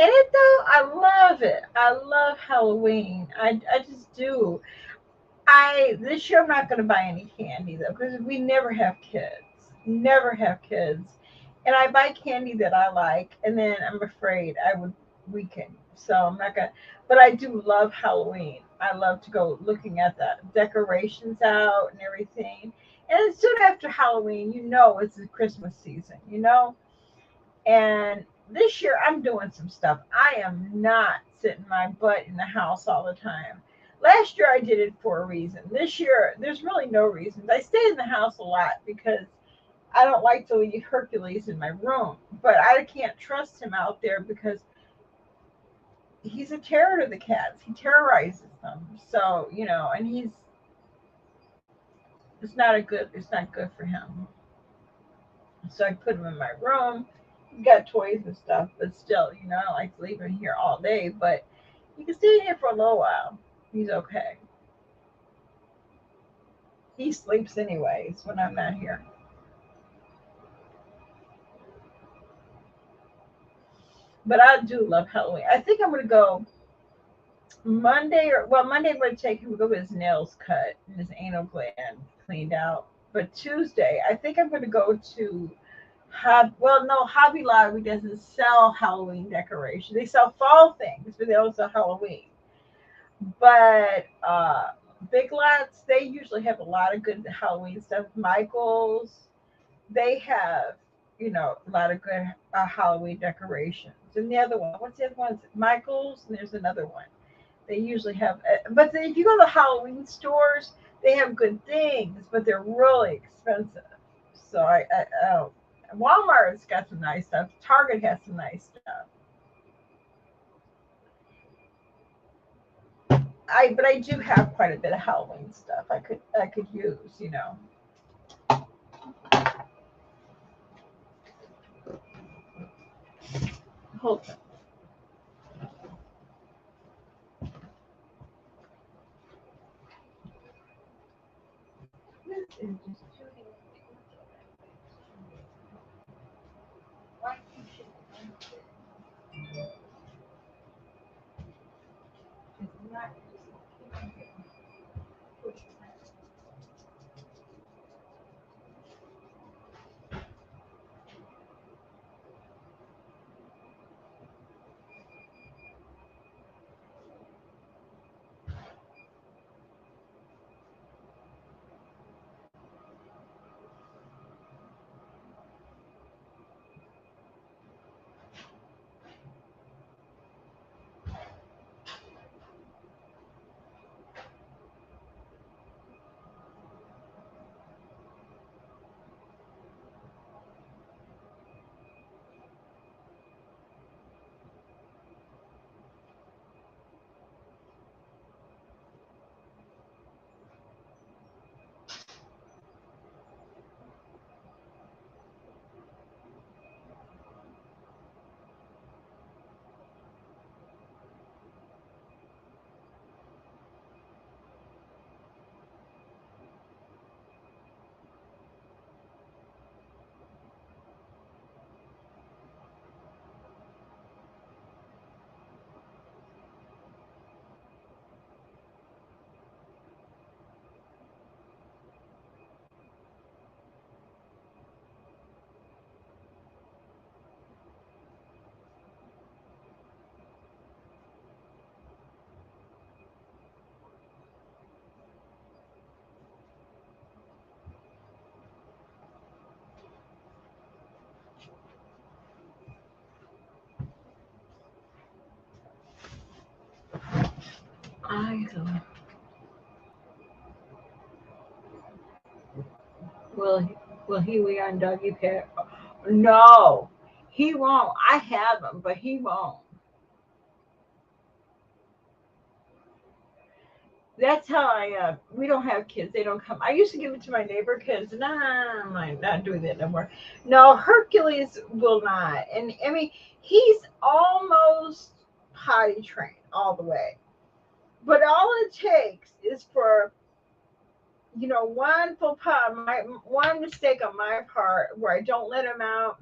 And it though, I love it. I love Halloween. I just do. I This year I'm not going to buy any candy though because we never have kids. Never have kids. And I buy candy that I like, and then I'm afraid I would weaken. So I'm not going to. But I do love Halloween. I love to go looking at the decorations out and everything. And then soon after Halloween, it's the Christmas season. And this year I'm doing some stuff. I am not sitting my butt in the house all the time. Last year I did it for a reason. This year there's really no reasons. I stay in the house a lot because I don't like to leave Hercules in my room, but I can't trust him out there because he's a terror to the cats. He terrorizes them. So, and it's not good for him. So I put him in my room. He's got toys and stuff, but still, I don't like to leave him here all day, but he can stay here for a little while. He's okay. He sleeps anyways when I'm not here. But I do love Halloween. I think I'm gonna go Monday I'm gonna take him to go get his nails cut and his anal gland cleaned out. But Tuesday, I think I'm gonna go to no, Hobby Lobby doesn't sell Halloween decorations. They sell fall things, but they don't sell Halloween. But Big Lots, they usually have a lot of good Halloween stuff. Michaels, they have, a lot of good Halloween decorations. And the other one, what's the other one? Michaels, and there's another one. They usually have, but if you go to the Halloween stores, they have good things, but they're really expensive. So Walmart's got some nice stuff. Target has some nice stuff. but I do have quite a bit of Halloween stuff I could use, you know. Hold on. This is just too why you should it's not I will will he wear on doggy pair? No, he won't. I have him, but he won't. That's how I. We don't have kids. They don't come. I used to give it to my neighbor kids. Nah, I'm not doing that no more. No, Hercules will not. And I mean, he's almost potty trained all the way. But all it takes is for one faux pas, one mistake on my part where I don't let him out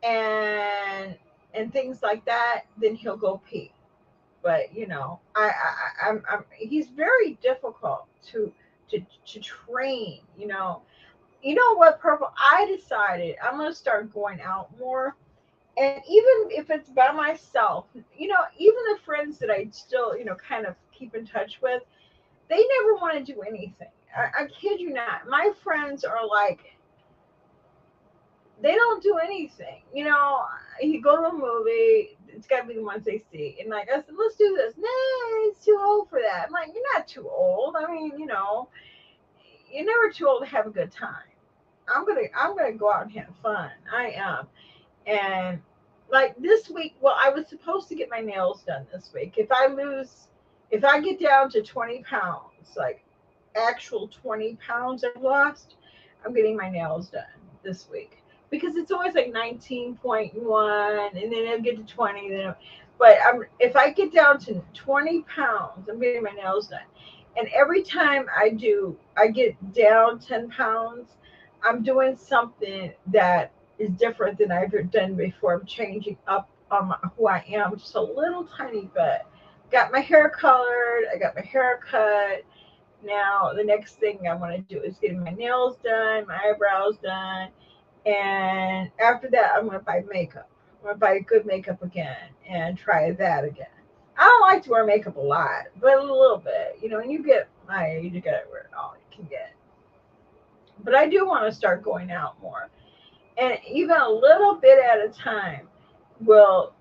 and things like that, then he'll go pee. But he's very difficult to train. You know what, Purple? I decided I'm gonna start going out more, and even if it's by myself, even the friends that I still kind of keep in touch with, they never want to do anything. I kid you not. My friends are like, they don't do anything. You go to a movie, it's got to be the ones they see. And like I said, let's do this. Nah, it's too old for that. I'm like, you're not too old. I mean, you're never too old to have a good time. I'm gonna go out and have fun. I am. And like this week, well, I was supposed to get my nails done this week. If I get down to 20 pounds, like actual 20 pounds I've lost, I'm getting my nails done this week because it's always like 19.1 and then it'll get to 20. But if I get down to 20 pounds, I'm getting my nails done. And every time I get down 10 pounds, I'm doing something that is different than I've ever done before. I'm changing up who I am just a little tiny bit. Got my hair colored. I got my hair cut. Now the next thing I want to do is getting my nails done, my eyebrows done, and after that I'm gonna buy makeup. I'm gonna buy good makeup again and try that again. I don't like to wear makeup a lot, but a little bit. When you get my age, you gotta wear it all you can get. But I do want to start going out more, and even a little bit at a time will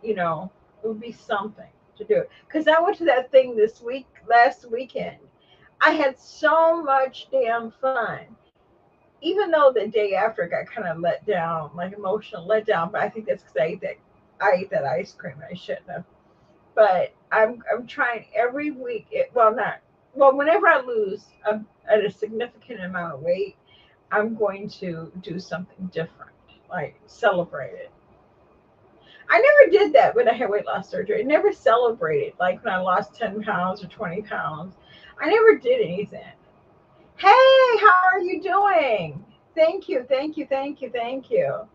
be something to do. Because I went to that thing last weekend. I had so much damn fun. Even though the day after I got kind of let down, like emotional let down, but I think that's because I ate that ice cream. I shouldn't have. But I'm trying every week. Well, not well. Whenever I lose at a significant amount of weight, I'm going to do something different, like celebrate it. I never did that when I had weight loss surgery. I never celebrated, like when I lost 10 pounds or 20 pounds. I never did anything. Hey, how are you doing? Thank you, thank you, thank you, thank you.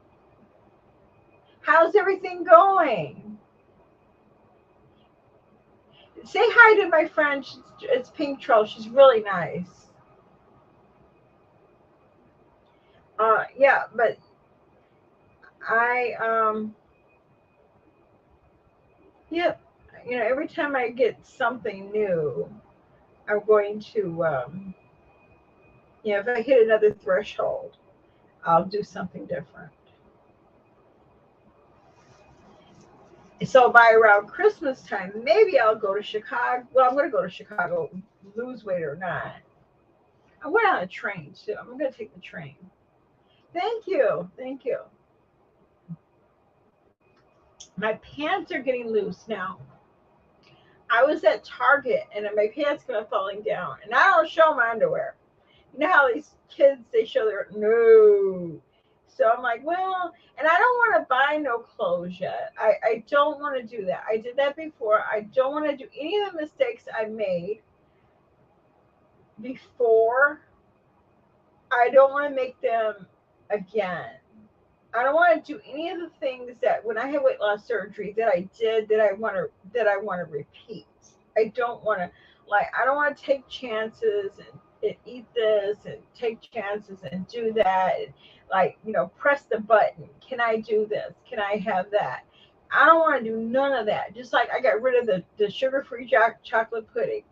How's everything going? Say hi to my friend. It's Pink Troll. She's really nice. Yeah, but I yep. Every time I get something new, I'm going to if I hit another threshold, I'll do something different. So by around Christmas time, maybe I'll go to Chicago. Well, I'm going to go to Chicago, lose weight or not. I went on a train too. I'm going to take the train. Thank you, thank you. My pants are getting loose now. I was at Target and my pants kept falling down, and I don't show my underwear. You know how these kids they show their no. So I'm like, well, and I don't want to buy no clothes yet. I don't want to do that. I did that before. I don't want to do any of the mistakes I made before. I don't want to make them again. I don't want to do any of the things that when I had weight loss surgery that I did that I want to repeat. I don't want to I don't want to take chances and eat this and take chances and do that and press the button. Can I do this? Can I have that? I don't want to do none of that. Just like I got rid of the sugar-free chocolate pudding.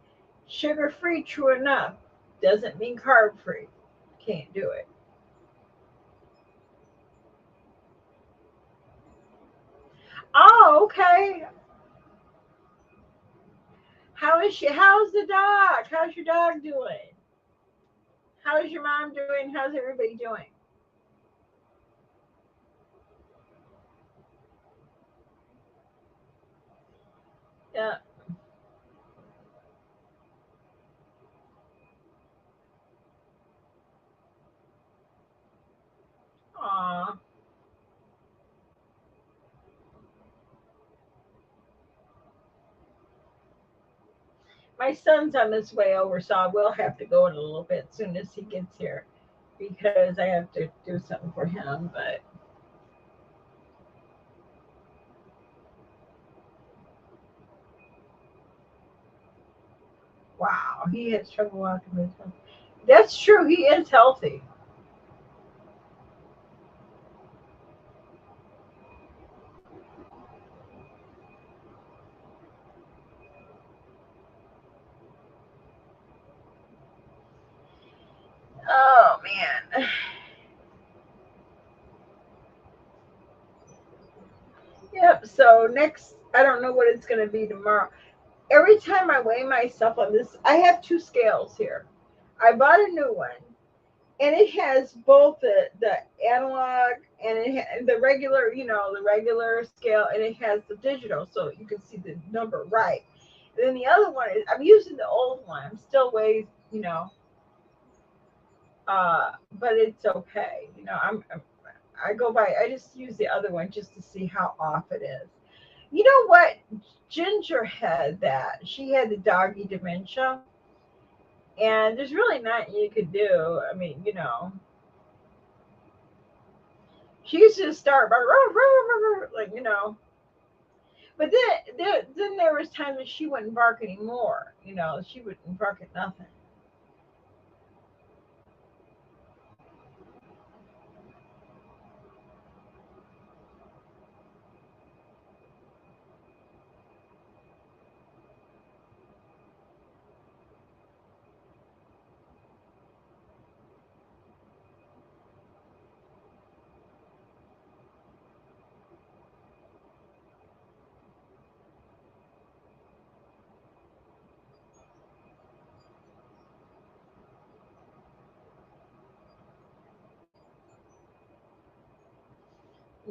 Sugar-free, true enough, doesn't mean carb-free. Can't do it. Oh, okay. How is she? How's the dog? How's your dog doing? How's your mom doing? How's everybody doing? Yeah. Aw. My son's on his way over, so I will have to go in a little bit as soon as he gets here because I have to do something for him. But wow, he has trouble walking with him. That's true. He is healthy. Oh man. Yep. So next, I don't know what it's going to be tomorrow. Every time I weigh myself on this, I have two scales here. I bought a new one, and it has both the analog and the regular, the regular scale, and it has the digital, so you can see the number right. And then the other one is I'm using the old one. I'm still weighs, but it's okay. I go by. I just use the other one just to see how off it is. You know what? Ginger had that. She had the doggy dementia, and there's really nothing you could do. I mean, she used to start by but then there was times that she wouldn't bark anymore. She wouldn't bark at nothing.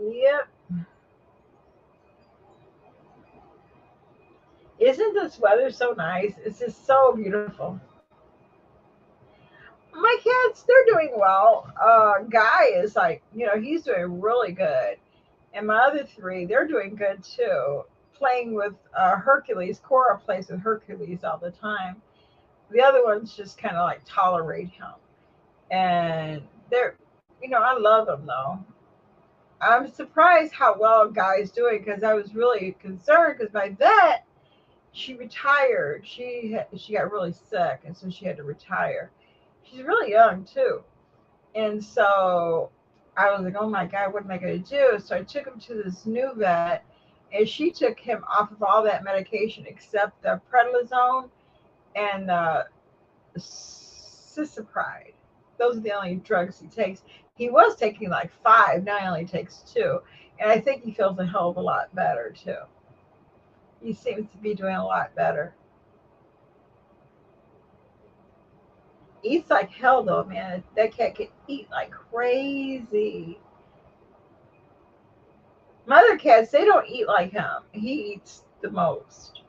Yep. Isn't this weather so nice? It's just so beautiful. My kids, they're doing well. Guy is like, he's doing really good. And my other three, they're doing good too. Playing with Hercules. Cora plays with Hercules all the time. The other ones just kind of like tolerate him. And they're, I love them though. I'm surprised how well Guy's doing because I was really concerned because my vet, she retired. She got really sick and so she had to retire. She's really young too. And so I was like, oh my God, what am I going to do? So I took him to this new vet, and she took him off of all that medication except the prednisone and the cisapride. Those are the only drugs he takes. He was taking like five, now he only takes two. And I think he feels a hell of a lot better too. He seems to be doing a lot better. Eats like hell though, man. That cat can eat like crazy. My other cats, they don't eat like him. He eats the most.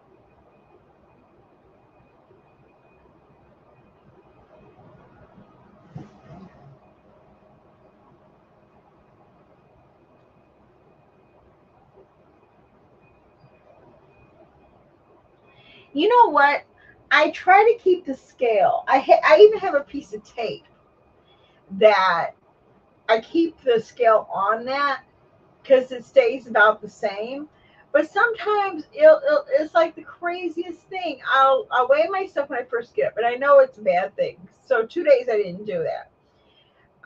You know what? I try to keep the scale. I even have a piece of tape that I keep the scale on that because it stays about the same. But sometimes it's like the craziest thing. I'll weigh myself when I first get up, and I know it's a bad thing. So 2 days I didn't do that.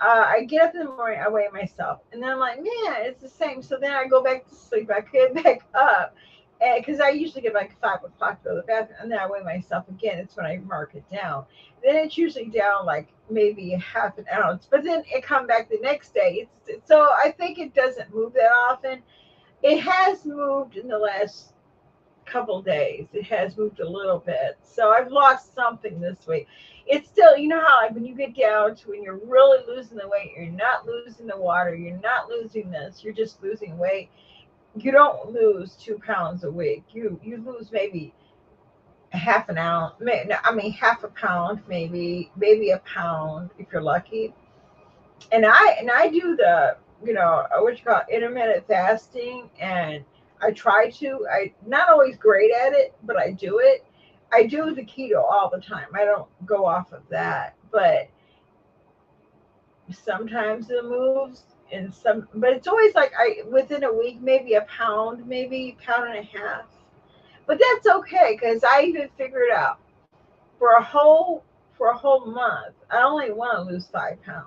I get up in the morning, I weigh myself, and then I'm like, man, it's the same. So then I go back to sleep. I get back up, and because I usually get like 5 o'clock to go to the bathroom, and then I weigh myself again. It's when I mark it down. Then it's usually down like maybe half an ounce, but then it come back the next day. So I think it doesn't move that often. It has moved in the last couple days. It has moved a little bit. So I've lost something this week. It's still, how like when you get down to when you're really losing the weight, you're not losing the water, you're not losing this, you're just losing weight. You don't lose 2 pounds a week. You lose maybe half an ounce. I mean half a pound, maybe a pound if you're lucky. And I do the what you call intermittent fasting, and I try to. I not always great at it, but I do it. I do the keto all the time. I don't go off of that, but sometimes it moves and some, but it's always like I within a week, maybe a pound, maybe pound and a half. But that's okay because I even figured out for a whole month, I only want to lose 5 pounds.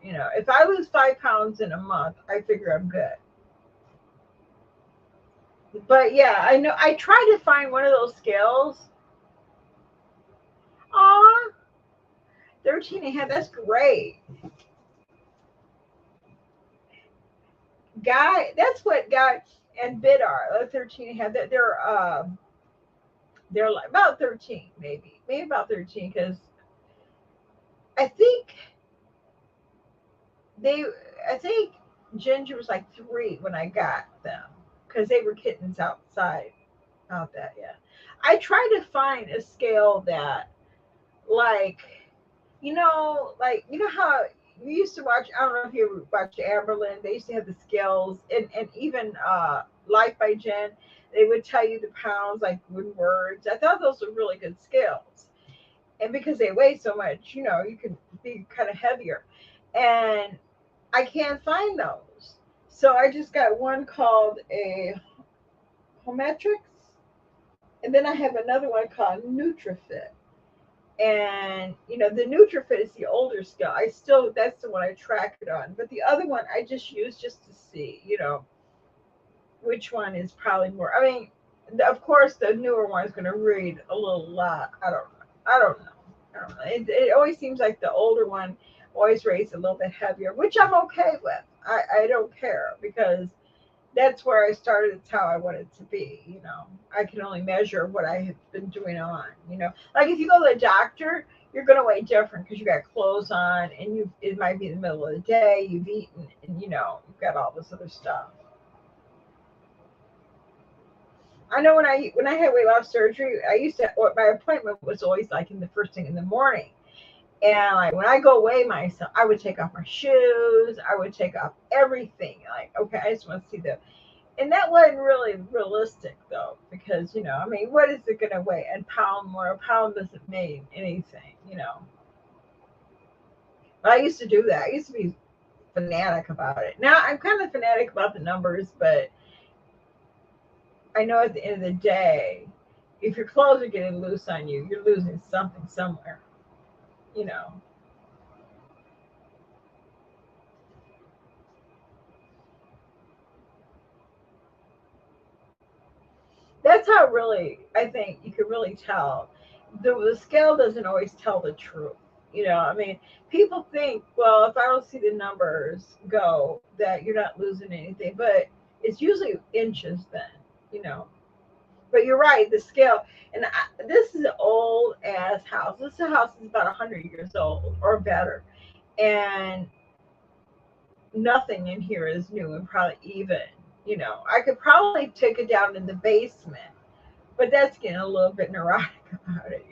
If I lose 5 pounds in a month, I figure I'm good. But yeah, I know I try to find one of those scales. Aw, 13 and a half, that's great. Guy, that's what Guy and Bid are. 13 and a half. They're like about 13, maybe about 13, because I think they, I think Ginger was like 3 when I got them because they were kittens outside. Out that, yeah. I try to find a scale that, like, like how you used to watch. I don't know if you ever watched Amberlin. They used to have the scales, and even Life by Jen. They would tell you the pounds, like in words. I thought those were really good scales, and because they weigh so much, you can be kind of heavier. And I can't find those. So I just got one called a Hometrics, and then I have another one called NutriFit. And the NutriFit is the older scale. I still That's the one I track it on, but the other one I just use just to see, which one is probably more. I mean, of course, the newer one is going to read a little lot. I don't know. I don't know. I don't know. It always seems like the older one always rates a little bit heavier, which I'm okay with. I don't care because that's where I started. It's how I want it to be. I can only measure what I have been doing on. Like if you go to the doctor, you're going to weigh different because you got clothes on and it might be the middle of the day, you've eaten, and you've got all this other stuff. I know when I had weight loss surgery, I used to my appointment was always like in the first thing in the morning. And like when I go weigh myself, I would take off my shoes, I would take off everything. Like, okay, I just want to see the and that wasn't really realistic though, because I mean, what is it gonna weigh? A pound more, a pound doesn't mean anything. But I used to do that. I used to be fanatic about it. Now I'm kind of fanatic about the numbers, but I know at the end of the day, if your clothes are getting loose on you, you're losing something somewhere. You know, that's how really I think you can really tell. The scale doesn't always tell the truth. I mean, people think, well, if I don't see the numbers go, that you're not losing anything, but it's usually inches then. You know, but you're right, the scale. And this is an old ass house. This house is about 100 years old or better, and nothing in here is new and probably even. I could probably take it down in the basement, but that's getting a little bit neurotic about it.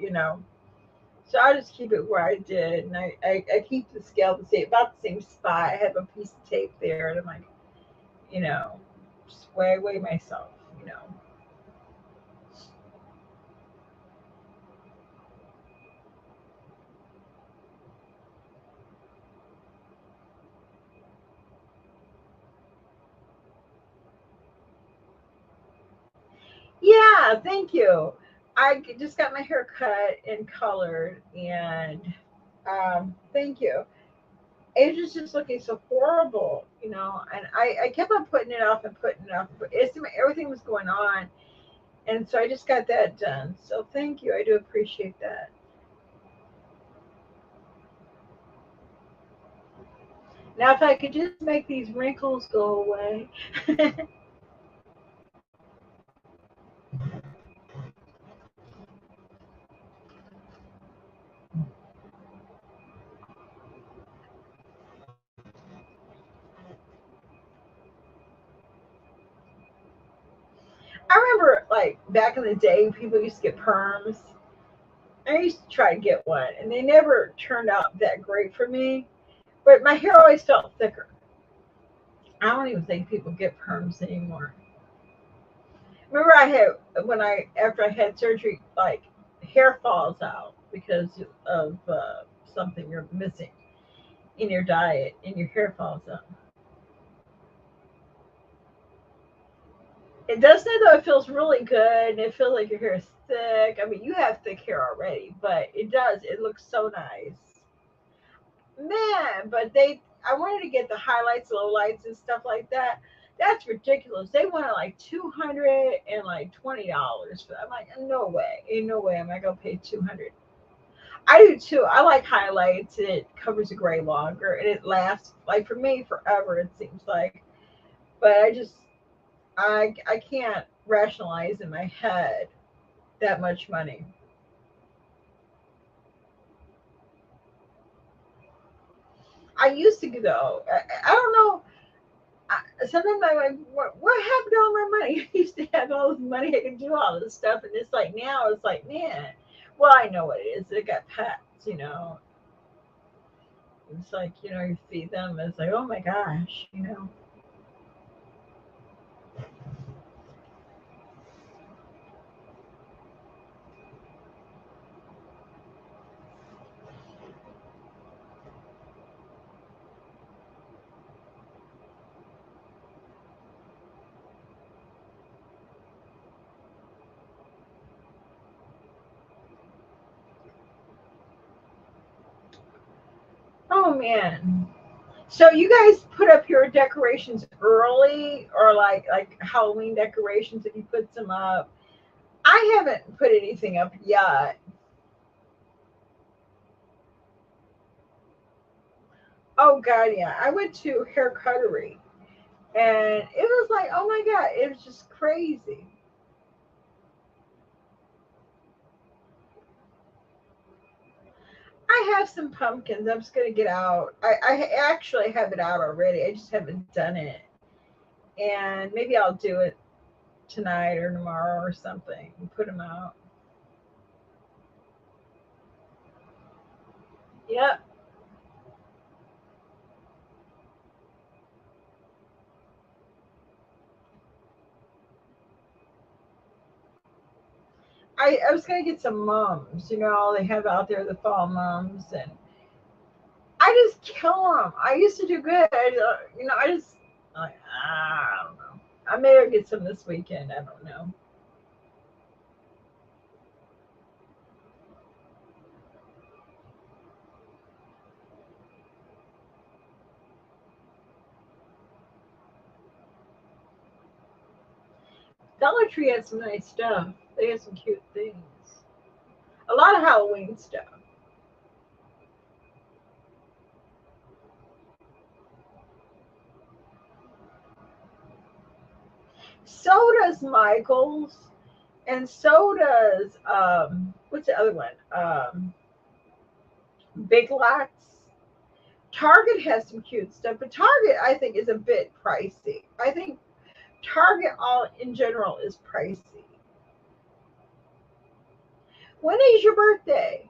So I just keep it where I did, and I keep the scale the same, about the same spot. I have a piece of tape there, and I'm like, you know, just weigh myself. Yeah, thank you. Just got my hair cut and colored, and thank you. It was just looking so horrible. And I kept on putting it off and putting it off. Everything was going on, and so I just got that done. So thank you. I do appreciate that. Now, if I could just make these wrinkles go away. I remember, like, back in the day, people used to get perms. I used to try to get one, and they never turned out that great for me. But my hair always felt thicker. I don't even think people get perms anymore. Remember, when after I had surgery, like, hair falls out because of something you're missing in your diet, and your hair falls out. It doesn't it though. It feels really good, and it feels like your hair is thick. I mean, you have thick hair already, but it does. It looks so nice, man. But I wanted to get the highlights, low lights, and stuff like that. That's ridiculous. They wanted like $220 for that. I'm like, no way, ain't no way. Am I gonna pay 200? I do too. I like highlights. It covers the gray longer, and it lasts like for me forever. It seems like, but I can't rationalize in my head that much money. I used to go. I don't know. Sometimes I'm like, what happened to all my money? I used to have all this money. I could do all this stuff, and it's like now it's like, man. Well, I know what it is. They got pets. It's like you feed them. It's like, oh my gosh. Oh man. So you guys put up your decorations early, or like Halloween decorations? If you put some up, I haven't put anything up yet. Oh god, yeah. I went to hair cuttery, and it was like, oh my god, it was just crazy. I have some pumpkins. I'm just gonna get out. I actually have it out already. I just haven't done it, and maybe I'll do it tonight or tomorrow or something and put them out. Yep. I was gonna get some mums. You know, they have out there the fall mums, and I just kill them. I used to do good. I just like I don't know. I may get some this weekend. I don't know. Dollar Tree had some nice stuff. They had some cute things. A lot of Halloween stuff. So does Michaels, and so does what's the other one? Big Lots. Target has some cute stuff, but Target I think is a bit pricey. I think Target all in general is pricey. When is your birthday?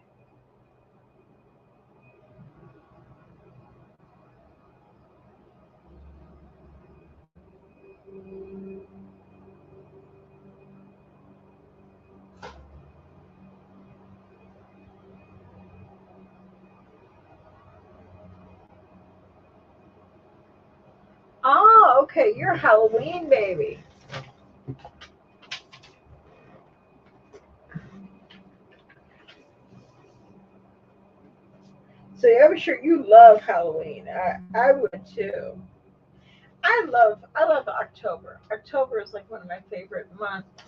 Oh, okay, you're a Halloween baby. So I'm sure you love Halloween. I would too. I love October. October is like one of my favorite months.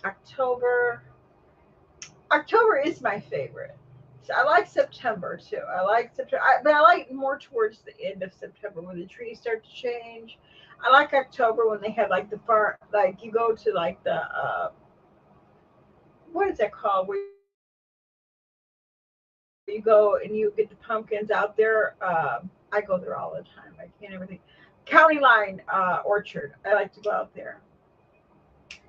October October is my favorite. So I like September too. I like September, but I like more towards the end of September when the trees start to change. I like October when they have like the far, like you go to like the what is that called? Where you go and you get the pumpkins out there. I go there all the time. I can't ever think. County Line Orchard. I like to go out there.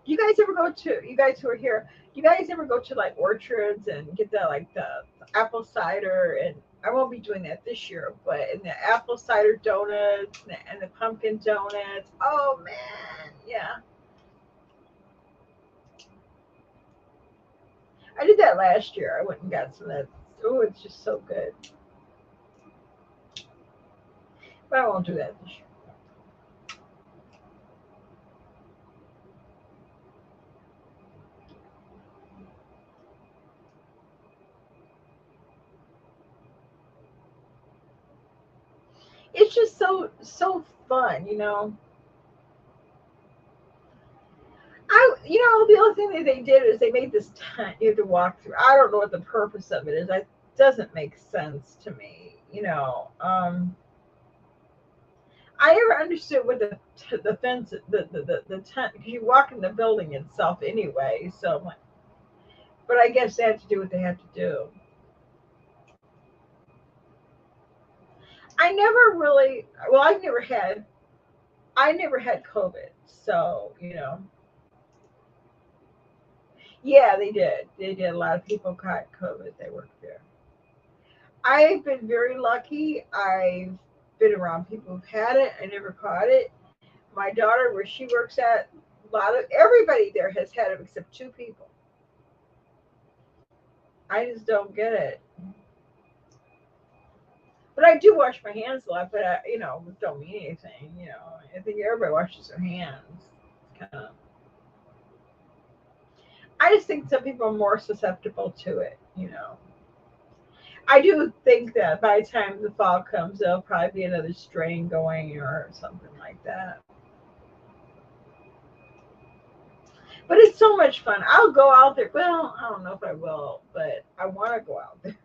You guys ever go to, you guys who are here, you guys ever go to like orchards and get the like the apple cider? And I won't be doing that this year, but in the apple cider donuts and the pumpkin donuts. Oh man, yeah. I did that last year. I went and got some of that. Oh, it's just so good. But I won't do that this year. It's just so fun, you know. The other thing that they did is they made this tent you have to walk through. I don't know what the purpose of it is. It doesn't make sense to me. I never understood what the fence, the tent, because you walk in the building itself anyway. So, I'm like, but I guess they have to do what they have to do. I never really, well, I never had COVID. So, yeah, they did. They did. A lot of people caught COVID. They worked there. I've been very lucky. I've been around people who've had it. I never caught it. My daughter, where she works at, a lot of everybody there has had it except two people. I just don't get it. But I do wash my hands a lot, but don't mean anything. I think everybody washes their hands. Kind of. I just think some people are more susceptible to it. I do think that by the time the fall comes, there'll probably be another strain going or something like that. But it's so much fun. I'll go out there. Well, I don't know if I will, but I want to go out there.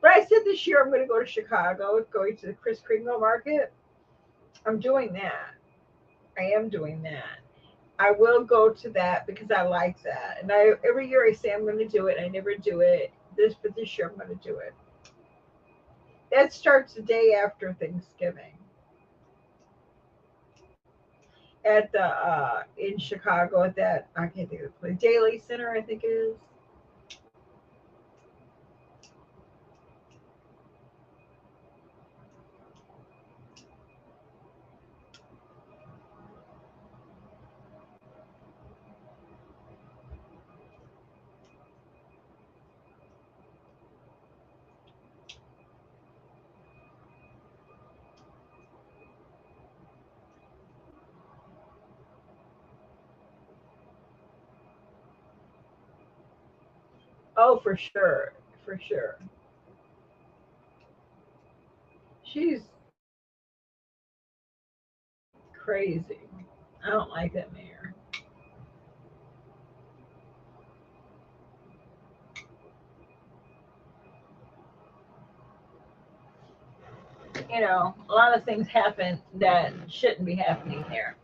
But I said this year I'm going to go to Chicago, going to the Chris Kringle Market. I'm doing that. I am doing that. I will go to that because I like that. And every year I say I'm going to do it. I never do it. But this year I'm going to do it. That starts the day after Thanksgiving. at the in Chicago at that, I can't think of the place, Daily Center, I think it is. Oh, for sure, for sure. She's crazy. I don't like that mayor. A lot of things happen that shouldn't be happening there.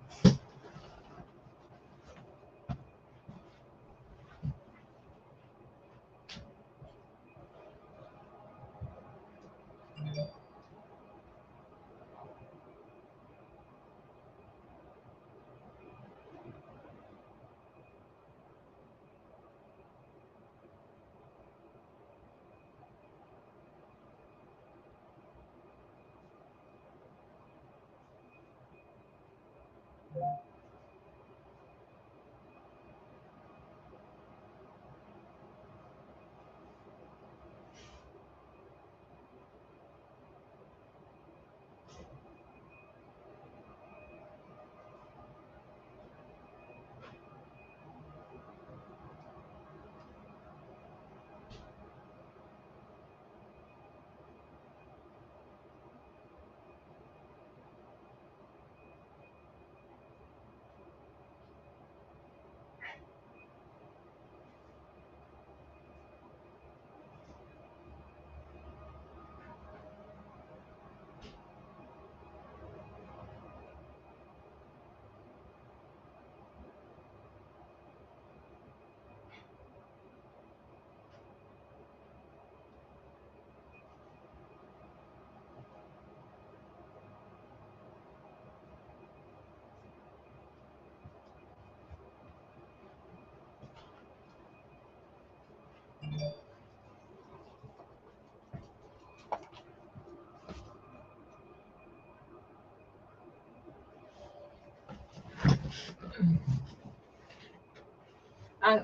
I,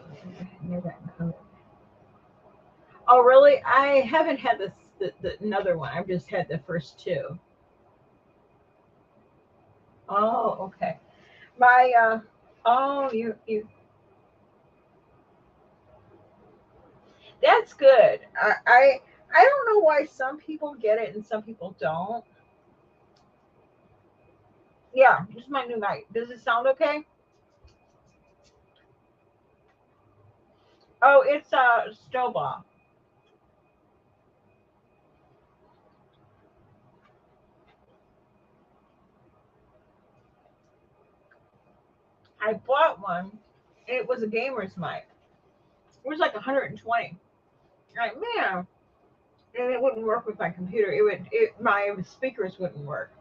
oh, really? I haven't had another one. I've just had the first two. Oh, okay. My oh, you that's good. I don't know why some people get it and some people don't. Yeah, this is my new mic. Does it sound okay? Oh, it's a Stoba. I bought one. It was a gamer's mic. It was like 120. Like, man, and it wouldn't work with my computer. My speakers wouldn't work.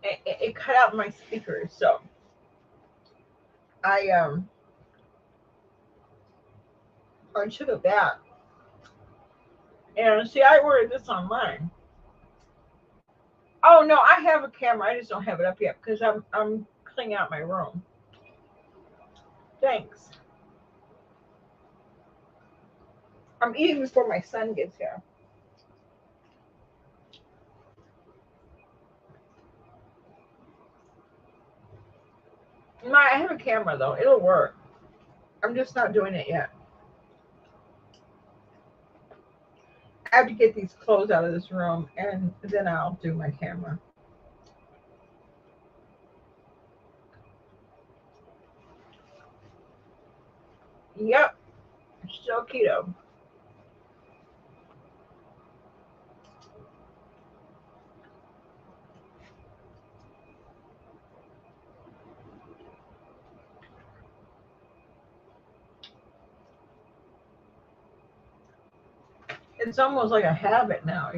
It cut out my speakers, so I I took it back. And see, I ordered this online. Oh no, I have a camera. I just don't have it up yet because I'm cleaning out my room. Thanks. I'm eating before my son gets here. I have a camera though. It'll work. I'm just not doing it yet. I have to get these clothes out of this room and then I'll do my camera. Yep. Still keto. It's almost like a habit now.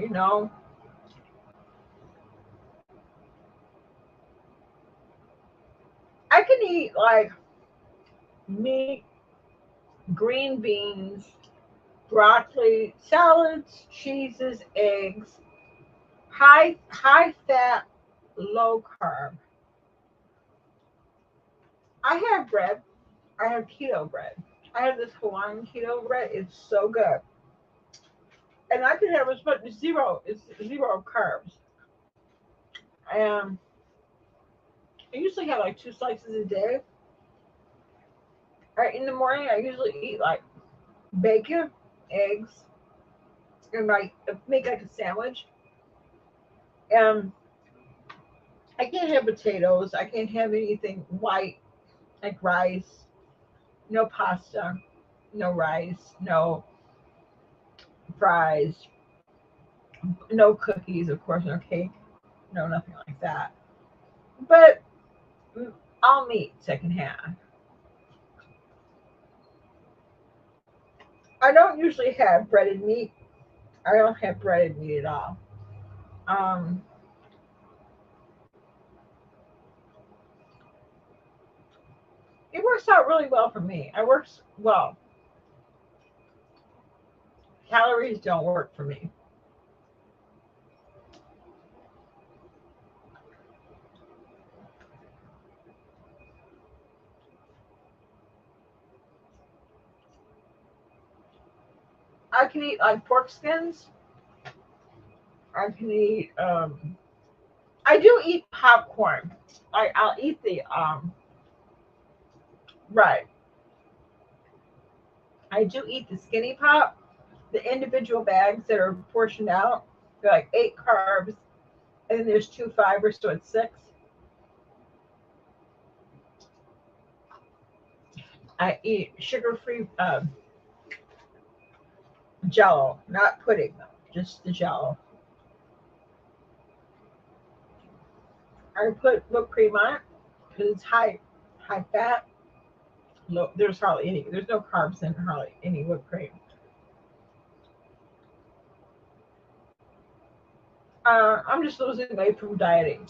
eat like meat, green beans, broccoli, salads, cheeses, eggs, high fat, low carb. I have bread. I have keto bread. I have this Hawaiian keto bread. It's so good, and I can have as much as zero. It's zero carbs. And I usually have like two slices a day. Right in the morning, I usually eat like bacon, eggs, and like make like a sandwich. And I can't have potatoes. I can't have anything white like rice. No pasta. No rice. No fries. No cookies, of course. No cake. No nothing like that. But all meats I can have. I don't usually have breaded meat. I don't have breaded meat at all. Um, it works out really well for me. It works well. Calories don't work for me. I can eat like pork skins. I can eat. I do eat popcorn. I'll eat the right. I do eat the skinny pop, the individual bags that are portioned out. They're like eight carbs, and then there's two fibers, so it's six. I eat sugar-free Jello, not pudding though, just the Jello. I put whipped cream on it because it's high fat. Low, there's hardly any. There's no carbs in hardly any whipped cream. I'm just losing weight from dieting.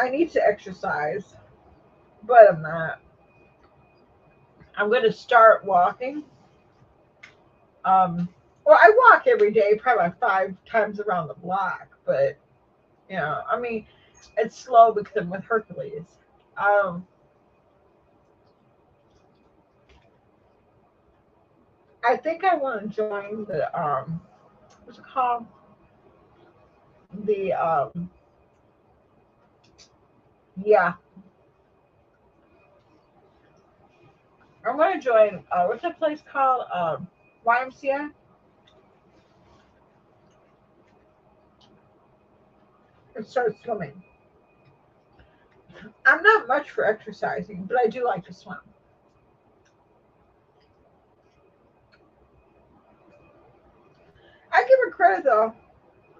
I need to exercise, but I'm not. I'm going to start walking. Well, I walk every day, probably like 5 times around the block, but I mean, it's slow because I'm with Hercules. Um, I think I want to join the what's it called? The yeah, I'm going to join. What's that place called? YMCA and start swimming. I'm not much for exercising, but I do like to swim. I give her credit though.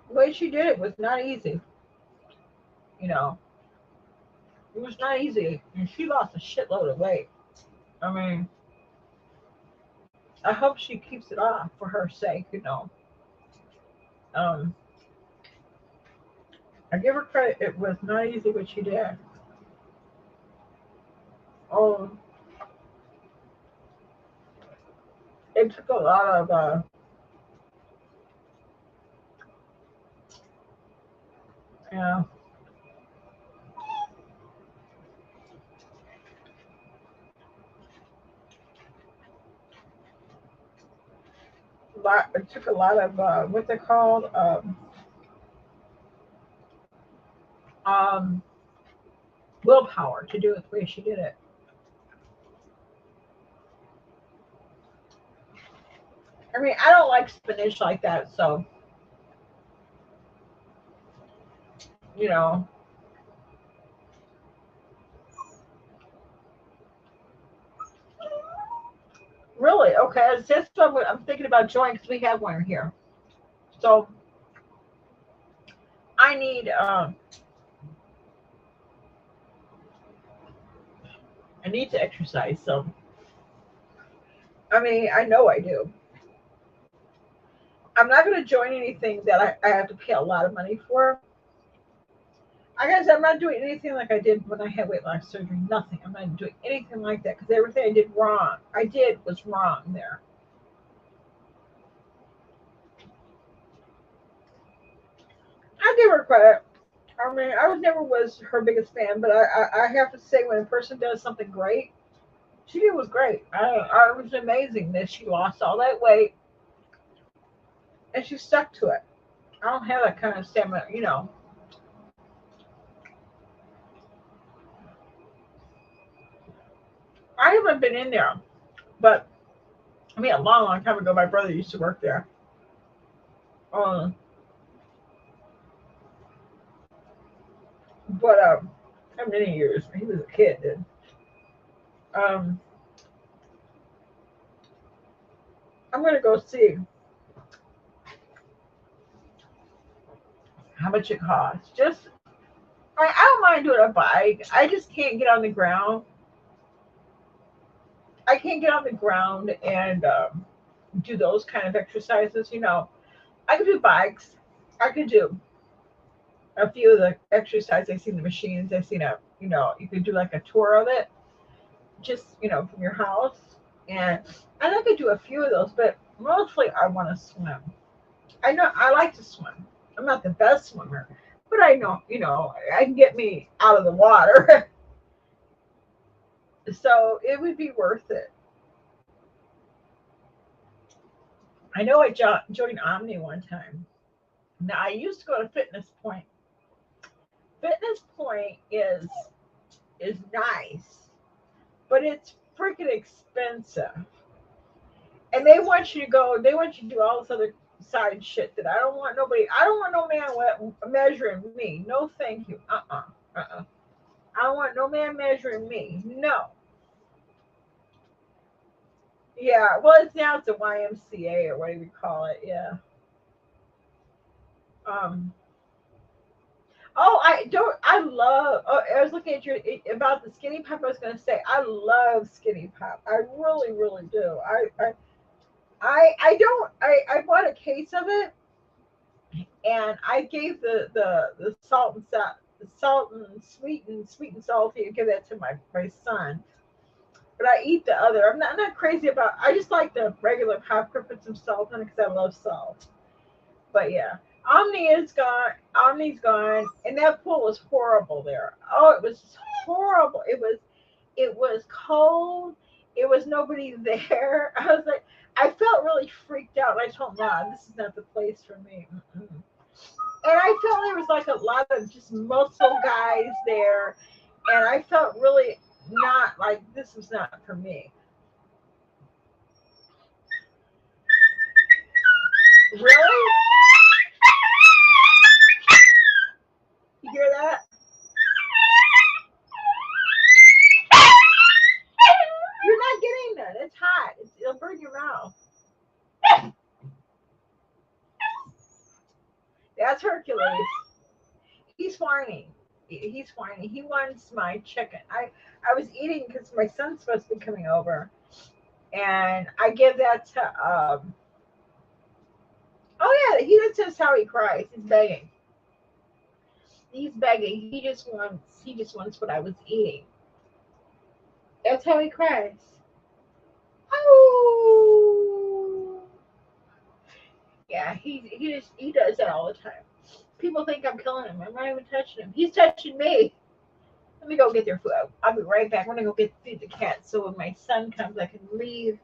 The way she did it was not easy. You know, it was not easy, and she lost a shitload of weight. I mean, I hope she keeps it off for her sake. Um, I give her credit. It was not easy what she did. Oh, it took a lot of you know, it took a lot of what they called um, willpower to do it the way she did it. I mean, I don't like spinach like that, so you know, really okay. That's what I'm thinking about joining because we have one here. So I need I need to exercise. So I mean, I know I do. I'm not going to join anything that I have to pay a lot of money for. I guess I'm not doing anything like I did when I had weight loss surgery. Nothing. I'm not doing anything like that because everything I did was wrong there. I give her credit. I mean, I was never was her biggest fan, but I have to say when a person does something great, she did was great. I it was amazing that she lost all that weight and she stuck to it. I don't have that kind of stamina. I haven't been in there, but I mean, a long, long time ago, my brother used to work there. Um, but how many years? He was a kid then. Um, I'm gonna go see how much it costs. I don't mind doing a bike. I just can't get on the ground. I can't get on the ground and do those kind of exercises. I could do bikes. I could do a few of the exercises. I've seen the machines. I've seen you could do like a tour of it, just from your house, and I could do a few of those. But mostly, I want to swim. I know I like to swim. I'm not the best swimmer, but I know I can get me out of the water, so it would be worth it. I know I joined Omni one time. Now I used to go to Fitness Point. Fitness Point is nice, but it's freaking expensive. And they want you to go. They want you to do all this other side shit that I don't want nobody. I don't want no man measuring me. No, thank you. Uh-uh. I don't want no man measuring me. No. Yeah. Well, it's a YMCA or whatever you call it. Yeah. Um. Oh, I don't. I love. Oh, I was looking at your about the skinny pop. I was going to say I love skinny pop. I really, really do. I don't. I bought a case of it, and I gave the salt and sweet and salty. I give that to my son. But I eat the other. I'm not crazy about. I just like the regular popcorn. Put some salt in it because I love salt. But yeah, Omni is gone. Omni's gone, and that pool was horrible there. Oh, it was horrible. It was cold. It was nobody there. I was like, I felt really freaked out. I told Mom, this is not the place for me. Mm-mm. And I felt there was like a lot of just muscle guys there, and I felt really not like this was not for me. Really? You hear that? You're not getting that. It's hot. It'll burn your mouth. That's Hercules. He's whining. He's whining. He wants my chicken. I was eating because my son's supposed to be coming over, and I give that to Oh yeah, that's how he cries. He's begging. He's begging. He just wants what I was eating. That's how he cries. Oh. Yeah, he does that all the time. People think I'm killing him. I'm not even touching him. He's touching me. Let me go get their food. I'll be right back. I'm gonna go get feed the cat so when my son comes I can leave.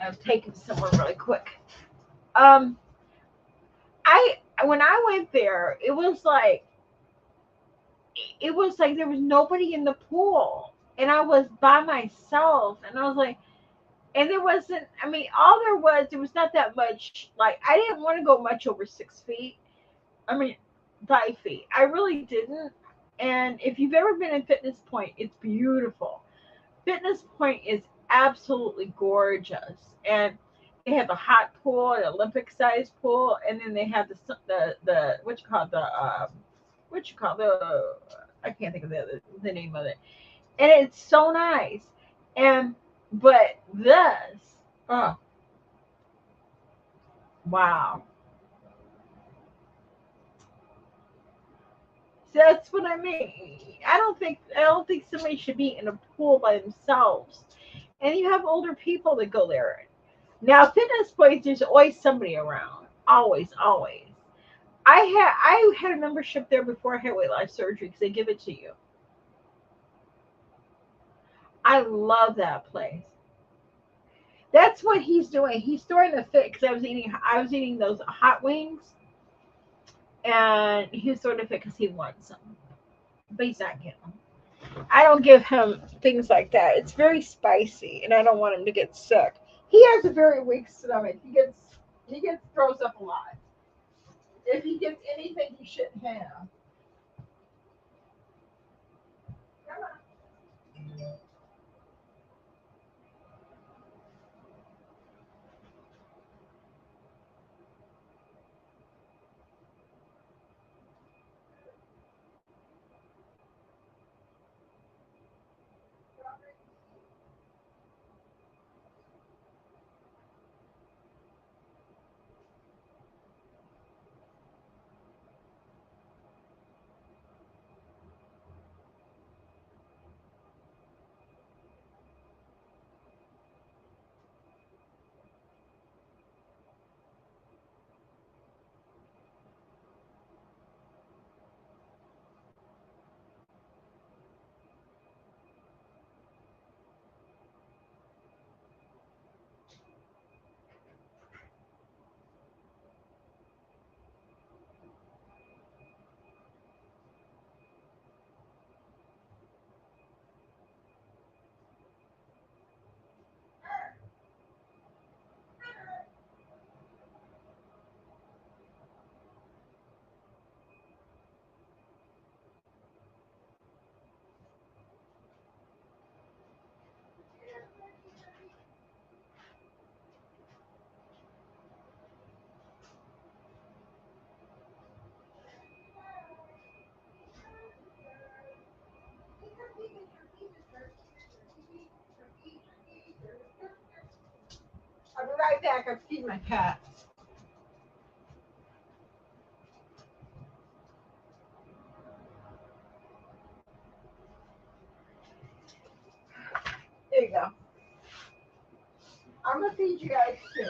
I'll take him somewhere really quick. Um I when I went there, it was like there was nobody in the pool. And I was by myself and I was like and there wasn't I mean all there was not that much like I didn't want to go much over 6 feet. I mean 5 feet. I really didn't. And if you've ever been in Fitness Point, it's beautiful. Fitness Point is absolutely gorgeous, and they have a hot pool, an Olympic sized pool, and then they have the what you call what you call the I can't think of the name of it, and it's so nice. And but this, oh wow, So that's what I mean. I don't think somebody should be in a pool by themselves. And you have older people that go there. Now, fitness points, there's always somebody around. Always, always. I had a membership there before I had weight loss surgery because they give it to you. I love that place. That's what he's doing. He's throwing the fit because I was eating those hot wings, and he was throwing the fit because he wants some, but he's not getting them. I don't give him things like that. It's very spicy, and I don't want him to get sick. He has a very weak stomach. He gets throws up a lot. If he gets anything he shouldn't have. Come on. I'll be right back. I'm feeding my cat. There you go. I'm gonna feed you guys too.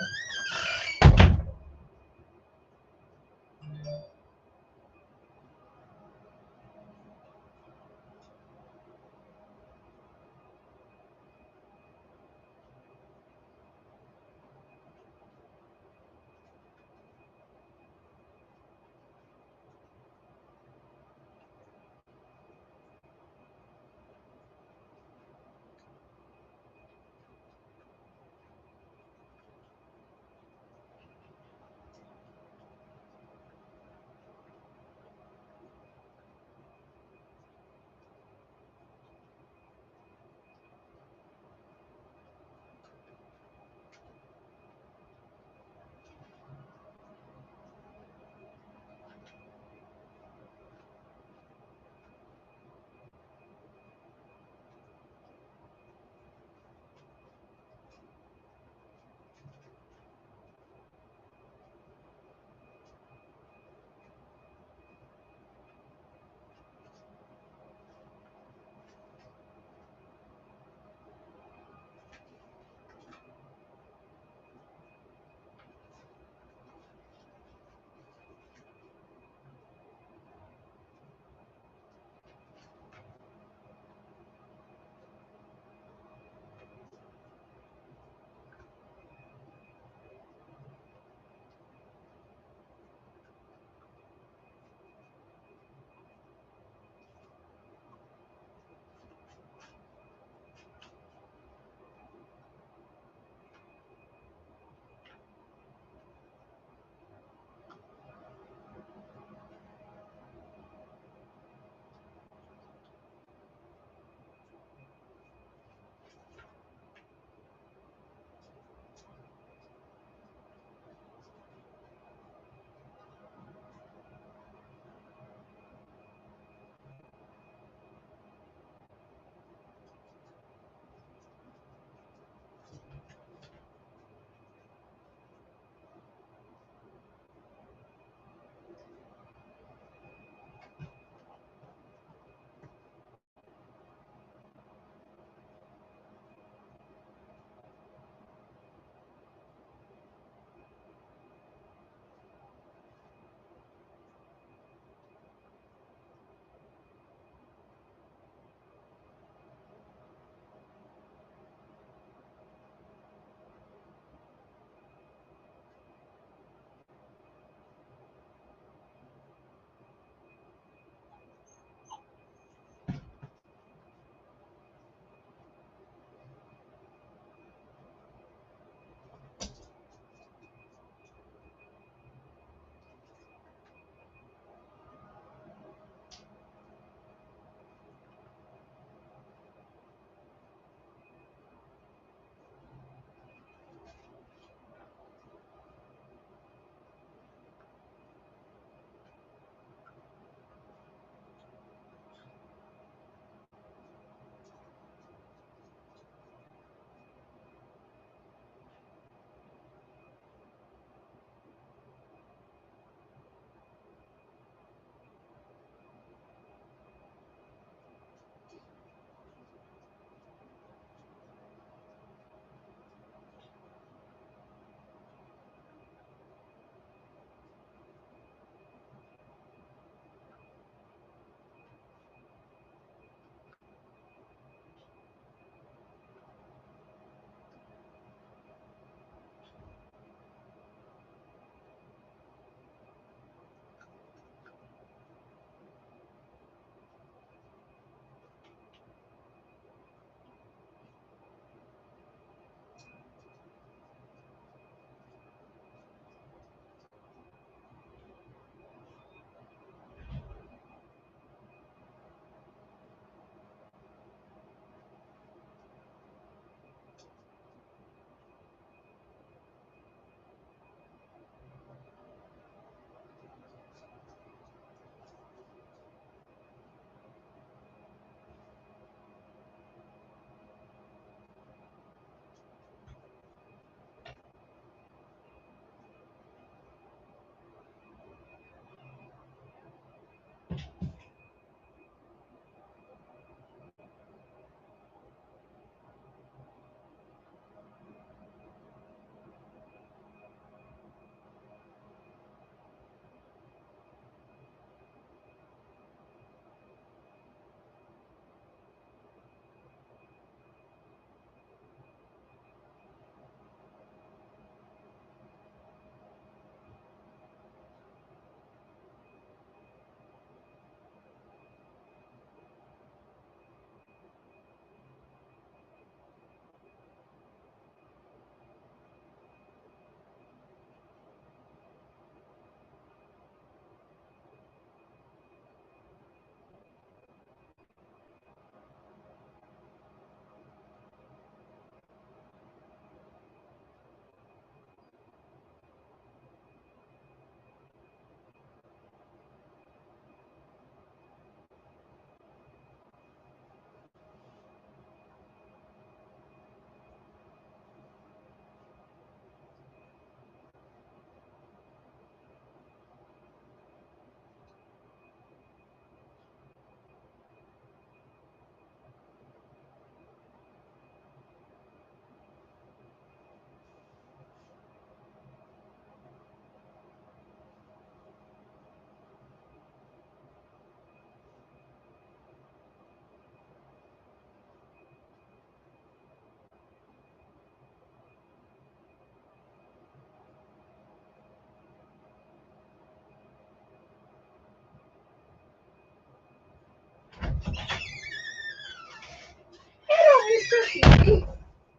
You eat.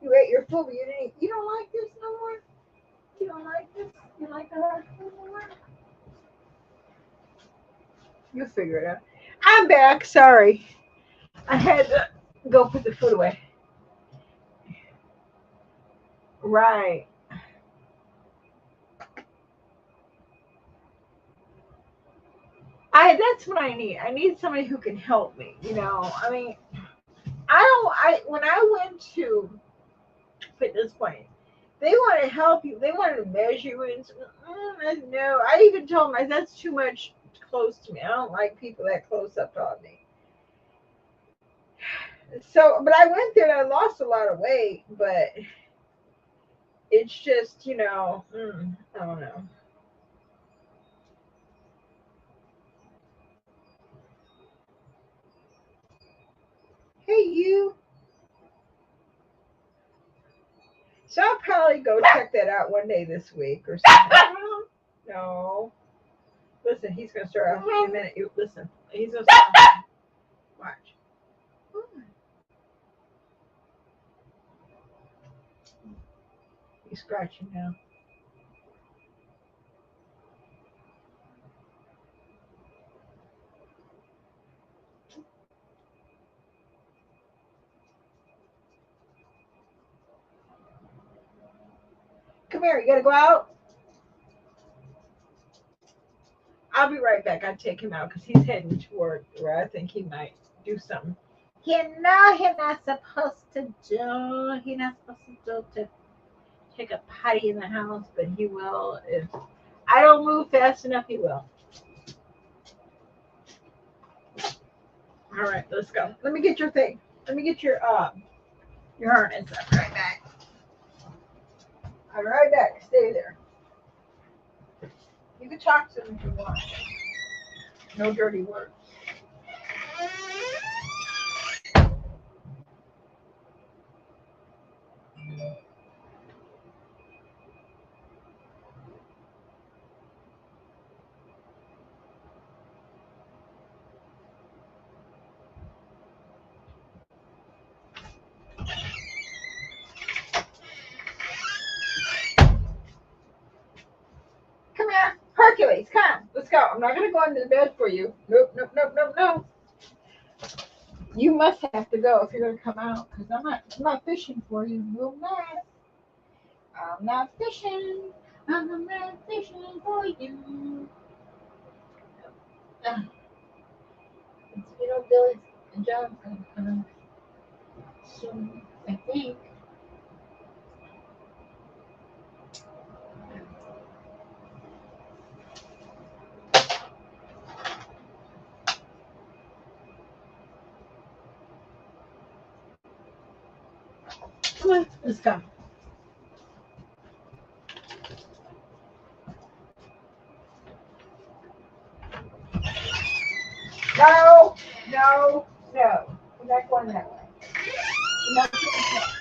You ate your food, but you didn't. You don't like this no more. You don't like this. You like the hard food no more. You'll figure it out. I'm back. Sorry, I had to go put the food away. Right. That's what I need. I need somebody who can help me. I mean, I don't. I when I went to fitness point, they want to help you. They want to measure you. And no, I even told them that's too much close to me. I don't like people that close up on me. So, but I went there and I lost a lot of weight. But it's just, I don't know. Hey, you. So I'll probably go check that out one day this week or something. No. Listen, he's going to start off in a minute. Listen, he's going to start off. Watch. He's scratching now. Come here. You got to go out? I'll be right back. I'll take him out because he's heading toward where I think he might do something. He's not supposed to do. He's not supposed to take a potty in the house, but he will if I don't move fast enough. He will. All right, let's go. Let me get your thing. Let me get your harness. I'll be right back. I'll be right back. Stay there. You can talk to him if you want. No dirty words. Come here, Hercules. Come, let's go. I'm not gonna go into the bed for you. Nope, nope, nope, nope, no. You must have to go if you're gonna come out because I'm not fishing for you. No, I'm not. I'm not fishing. I'm not fishing for you. Uh, Billy and John's gonna come soon, I think. Come on, let's go. No, no, no. We're not going that way. We're not going that way.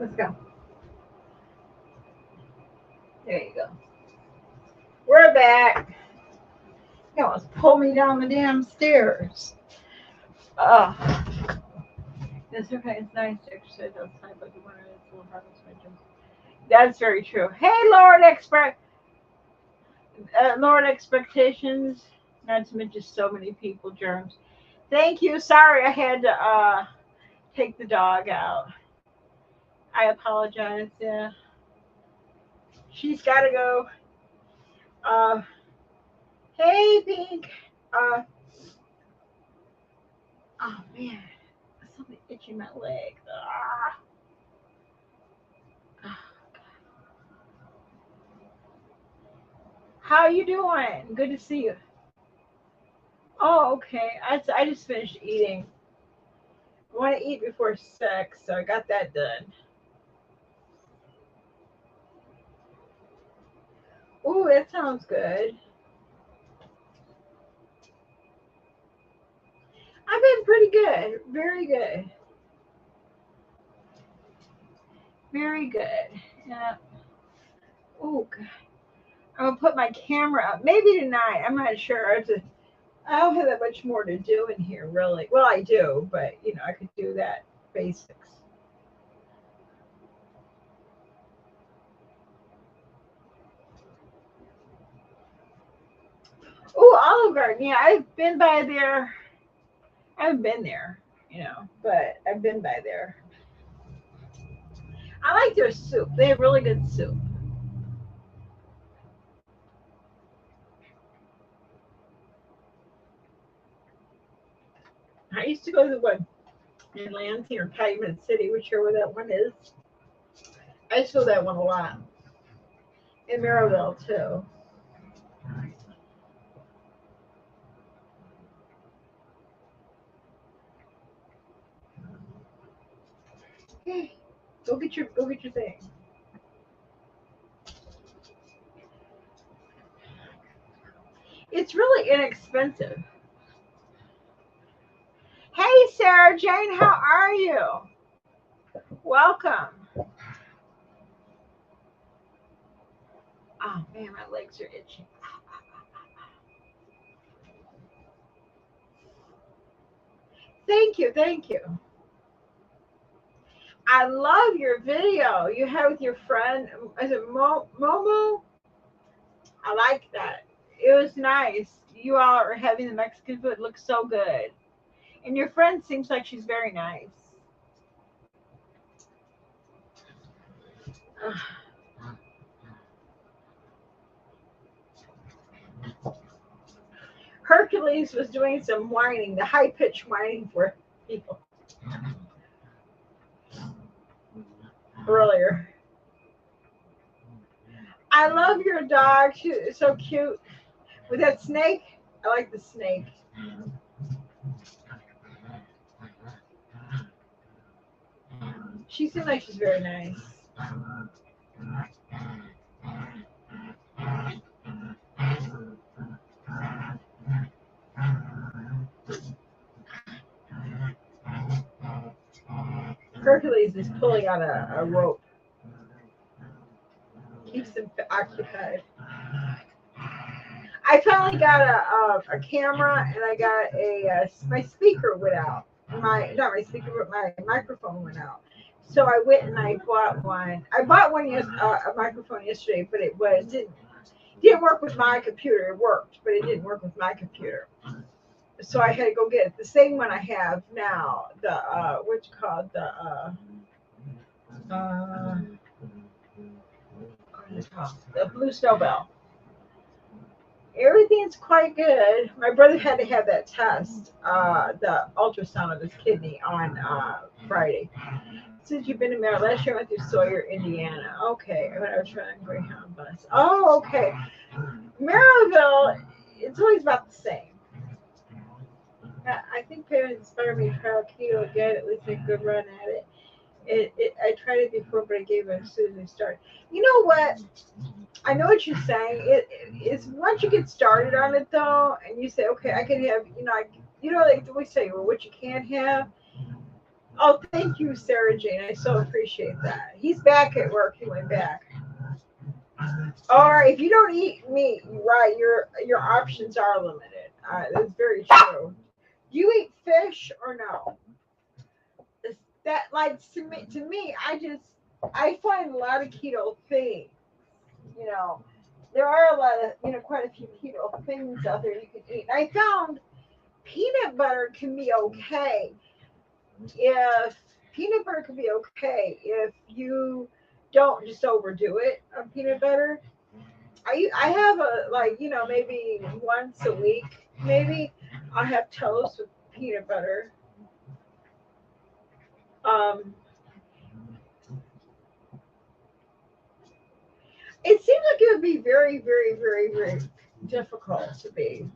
Let's go. There you go. We're back. You almost pull me down the damn stairs. Oh, it's okay. It's nice to exercise outside, but the winter is a little hard to switch. That's very true. Hey, Lord expectations. Not to mention so many people, germs. Thank you. Sorry, I had to take the dog out. I apologize. Yeah, she's got to go. Uh, hey, Pink. Uh, oh man, something itching my leg. Ah. How you doing? Good to see you. Oh, okay. I just finished eating. I want to eat before 6, so I got that done. Ooh, that sounds good. I've been pretty good. Very good. Very good. Yeah. Ooh, God. I'm gonna put my camera up. Maybe tonight. I'm not sure. I don't have that much more to do in here, really. Well, I do, but I could do that basics. Ooh, Olive Garden. Yeah, I've been by there. I haven't been there, but I've been by there. I like their soup. They have really good soup. I used to go to the one in Lansing or Calumet City, whichever that one is. I used to go to that one a lot. In Maryville, too. Hey, go get your thing. It's really inexpensive. Hey, Sarah Jane, how are you? Welcome. Oh man, my legs are itching. Thank you, thank you. I love your video you had with your friend. Is it Momo? I like that. It was nice. You all are having the Mexican food. It looks so good. And your friend seems like she's very nice. Ugh. Hercules was doing some whining, the high pitched whining for people earlier. I love your dog. She's so cute. With that snake, I like the snake. She seems like she's very nice. Hercules is pulling on a rope. Keeps him occupied. I finally got a camera and I got my speaker went out. Not my speaker, but my microphone went out. So I went and I bought one. I bought a microphone yesterday, but didn't work with my computer. It worked, but it didn't work with my computer. So I had to go get it. The same one I have now. The what's it called the Blue Snowbell. Everything's quite good. My brother had to have that test, the ultrasound of his kidney on Friday. Since you've been to Maryland, last year I went through Sawyer, Indiana. Okay, when I was running Greyhound bus. Oh, okay. Maryville, it's always about the same. I think parents inspired me to try keto again, at least make a good run at it. I tried it before, but I gave it as soon as I started. You know what? I know what you're saying. It's once you get started on it though, and you say, okay, I can have, like we say, well, what you can't have. Oh, thank you, Sarah Jane. I so appreciate that. He's back at work. He went back. Or if you don't eat meat, right, your options are limited. That's very true. Do you eat fish or no? Is that like to me, I find a lot of keto things. You know, there are a lot of quite a few keto things out there you can eat. And I found peanut butter can be okay if peanut butter can be okay if you don't just overdo it on peanut butter. I have a like maybe once a week maybe I'll have toast with peanut butter. Um, it seems like it would be very very difficult to be.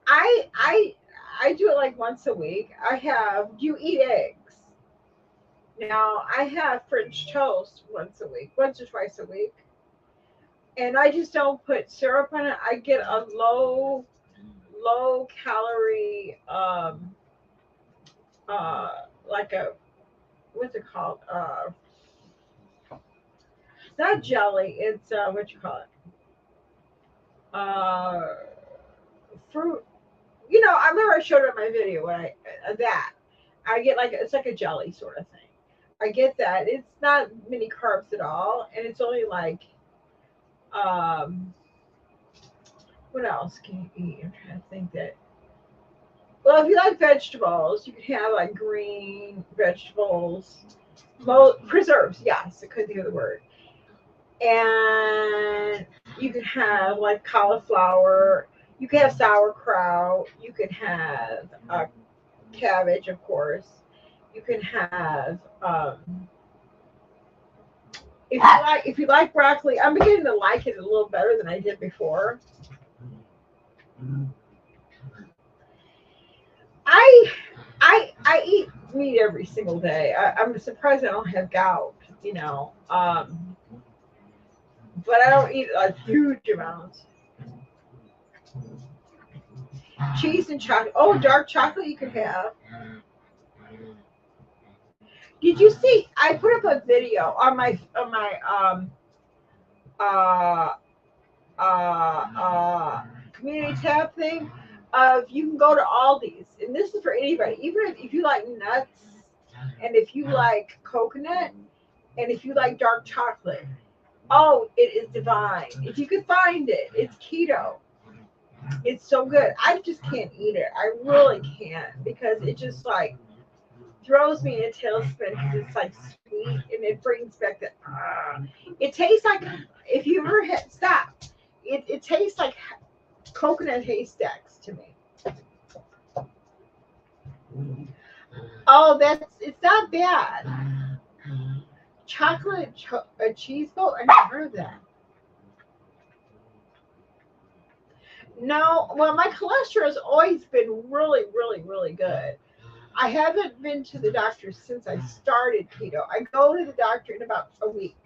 I I I do it like once a week. I have. Do you eat eggs? Now I have French toast once a week, once or twice a week, and I just don't put syrup on it. I get a low calorie like a what's it called? It's not jelly. It's what you call it? Uh, fruit. I remember I showed it in my video when that I get like it's like a jelly sort of thing. I get that. It's not many carbs at all, and it's only like um. What else can you eat? I'm trying to think that. Well, if you like vegetables, you can have like green vegetables, preserves. Yes, I couldn't think of the word. And you could have like cauliflower. You could have sauerkraut. You could have cabbage, of course. You can have if you like broccoli. I'm beginning to like it a little better than I did before. I I eat meat every single day. I'm surprised I don't have gout. But I don't eat a huge amount. Cheese and chocolate. Oh, dark chocolate you can have. Did you see? I put up a video on my uh community tab thing of you can go to Aldi's, and this is for anybody, even if you like nuts, and if you like coconut, and if you like dark chocolate. Oh, it is divine. If you could find it, it's keto. It's so good. I just can't eat it. I really can't because it just like throws me in a tailspin because it's like sweet and it brings back the. It tastes like if you ever hit stop. It tastes like coconut haystacks to me. Oh, it's not bad. Chocolate cheese boat. I never heard of that. No, well, my cholesterol has always been really good. I haven't been to the doctor since I started keto. I go to the doctor in about a week.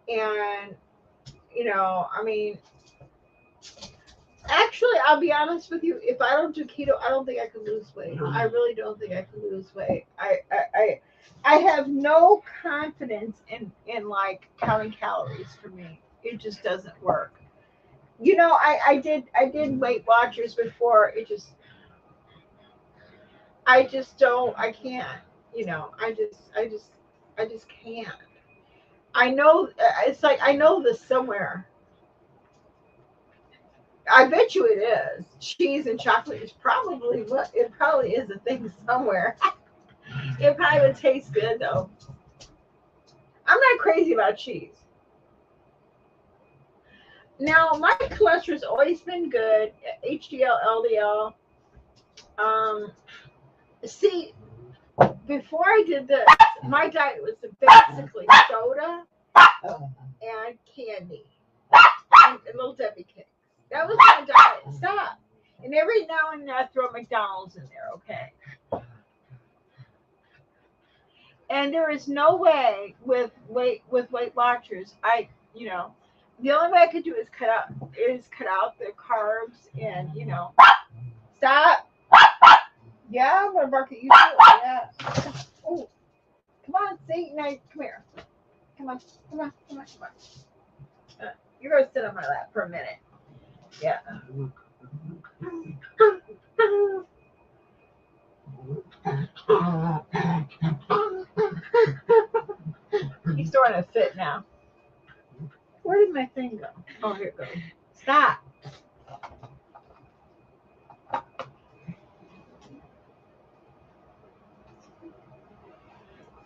And, I mean, actually, I'll be honest with you. If I don't do keto, I don't think I could lose weight. I really don't think I could lose weight. I have no confidence in like counting calories for me. It just doesn't work. I did Weight Watchers before. I just don't. I can't. I just can't. I know it's like I know this somewhere. I bet you it is. Cheese and chocolate is probably what it probably is a thing somewhere. It probably would taste good though. I'm not crazy about cheese. Now my cholesterol's always been good. HDL, LDL. Um, see, before I did this, my diet was basically soda and candy and little Debbie cakes. That was my diet. Stop. And every now and then I throw McDonald's in there, okay? And there is no way with Weight Watchers, the only way I could do is cut out the carbs and stop. Yeah, I'm gonna bark at you too. Yeah. Oh, come on, see, now come here. Come on, come on, come on, come on. You're gonna sit on my lap for a minute. Yeah. He's throwing a fit now. Where did my thing go? Oh, here it goes. Stop.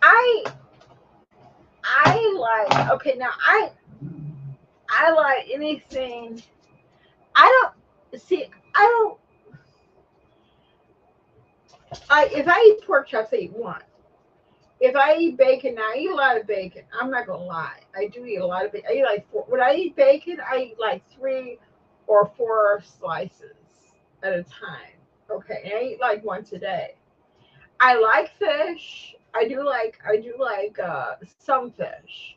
I like, okay, now I like anything. I don't see. I don't. If I eat pork chops, I eat one. If I eat bacon, now I eat a lot of bacon. I'm not gonna lie. I do eat a lot of bacon. I eat like four. When I eat bacon, I eat like 3 or 4 slices at a time. Okay, and I eat like once a day. I like fish. I do like some fish.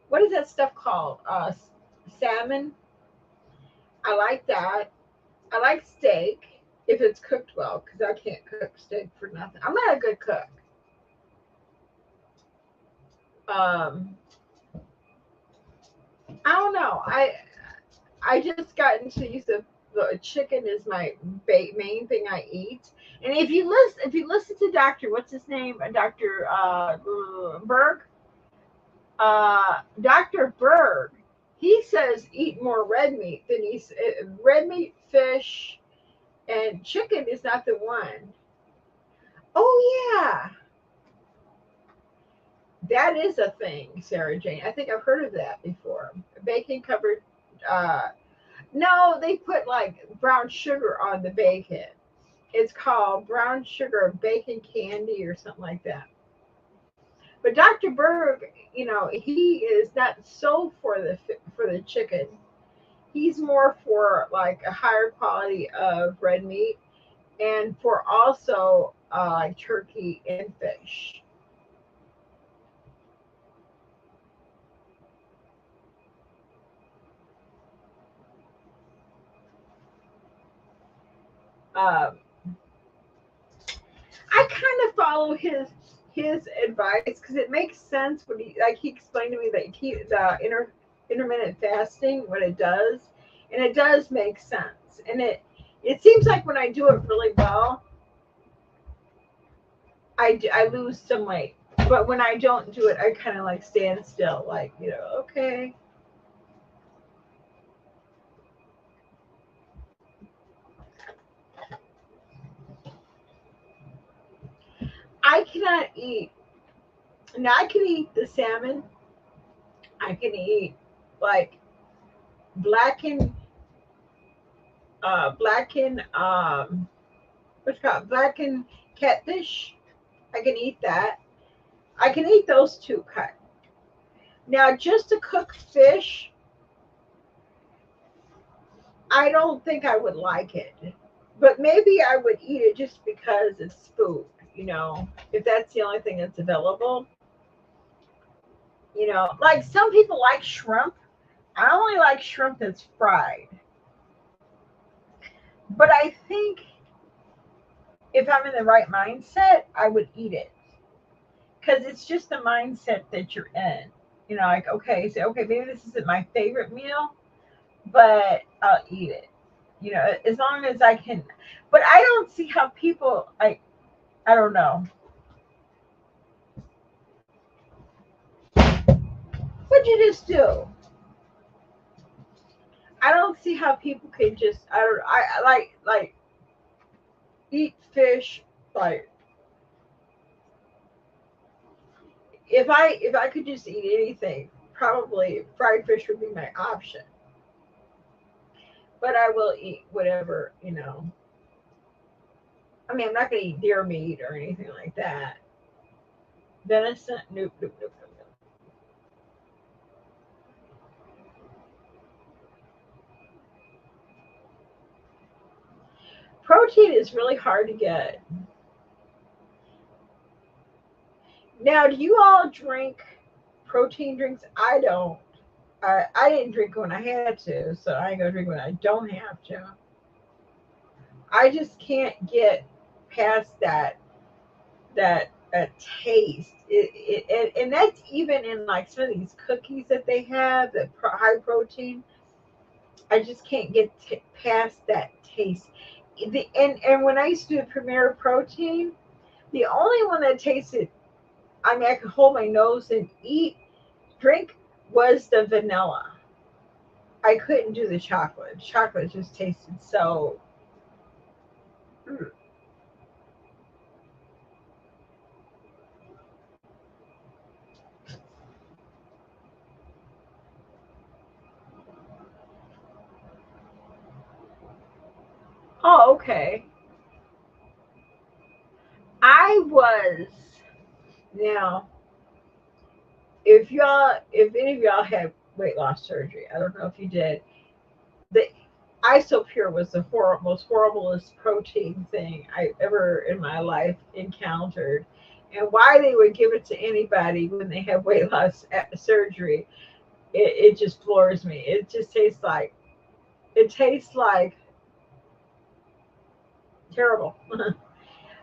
What is that stuff called? Salmon. I like that. I like steak if it's cooked well, because I can't cook steak for nothing. I'm not a good cook. Um, I don't know. I just got into use of the chicken is my main thing I eat. And if you listen to Doctor, what's his name, Doctor Berg, Doctor Berg, he says eat more red meat than red meat, fish, and chicken is not the one. Oh yeah, that is a thing, Sarah Jane. I think I've heard of that before. Bacon covered. Uh, no, they put like brown sugar on the bacon. It's called brown sugar bacon candy or something like that. But Dr. Berg, he is not so for the chicken. He's more for like a higher quality of red meat and for also like turkey and fish. Um, I kind of follow his advice because it makes sense when he explained to me that intermittent fasting what it does, and it does make sense. And it seems like when I do it really well, I lose some weight. But when I don't do it, I kind of like stand still, like okay. I cannot eat. Now I can eat the salmon. I can eat like blackened blackened what's it called blackened catfish. I can eat that. I can eat those two cut. Now, just to cook fish, I don't think I would like it. But maybe I would eat it just because it's food, if that's the only thing that's available. Like some people like shrimp. I only like shrimp that's fried. But I think if I'm in the right mindset, I would eat it. Because it's just the mindset that you're in. Like, okay, so, okay, maybe this isn't my favorite meal, but I'll eat it. As long as I can. But I don't see how people like. I don't know. What'd you just do? I don't see how people can just. I don't. I like eat fish. Like if I could just eat anything, probably fried fish would be my option. But I will eat whatever. I mean, I'm not gonna eat deer meat or anything like that. Venison, nope, nope, nope, nope, nope. Protein is really hard to get. Now, do you all drink protein drinks? I don't. I didn't drink when I had to, so I ain't gonna drink when I don't have to. I just can't get past that taste. And that's even in like some of these cookies that they have, the high protein. I just can't get past that taste. And when I used to do Premier Protein, the only one that tasted, I mean, I could hold my nose and drink was the vanilla. I couldn't do the chocolate. Chocolate just tasted so. Mm. Oh, okay. I was now. If any of y'all had weight loss surgery, I don't know if you did. The isopure was the most horriblest protein thing I ever in my life encountered. And why they would give it to anybody when they have weight loss surgery, it just floors me. It tastes like terrible.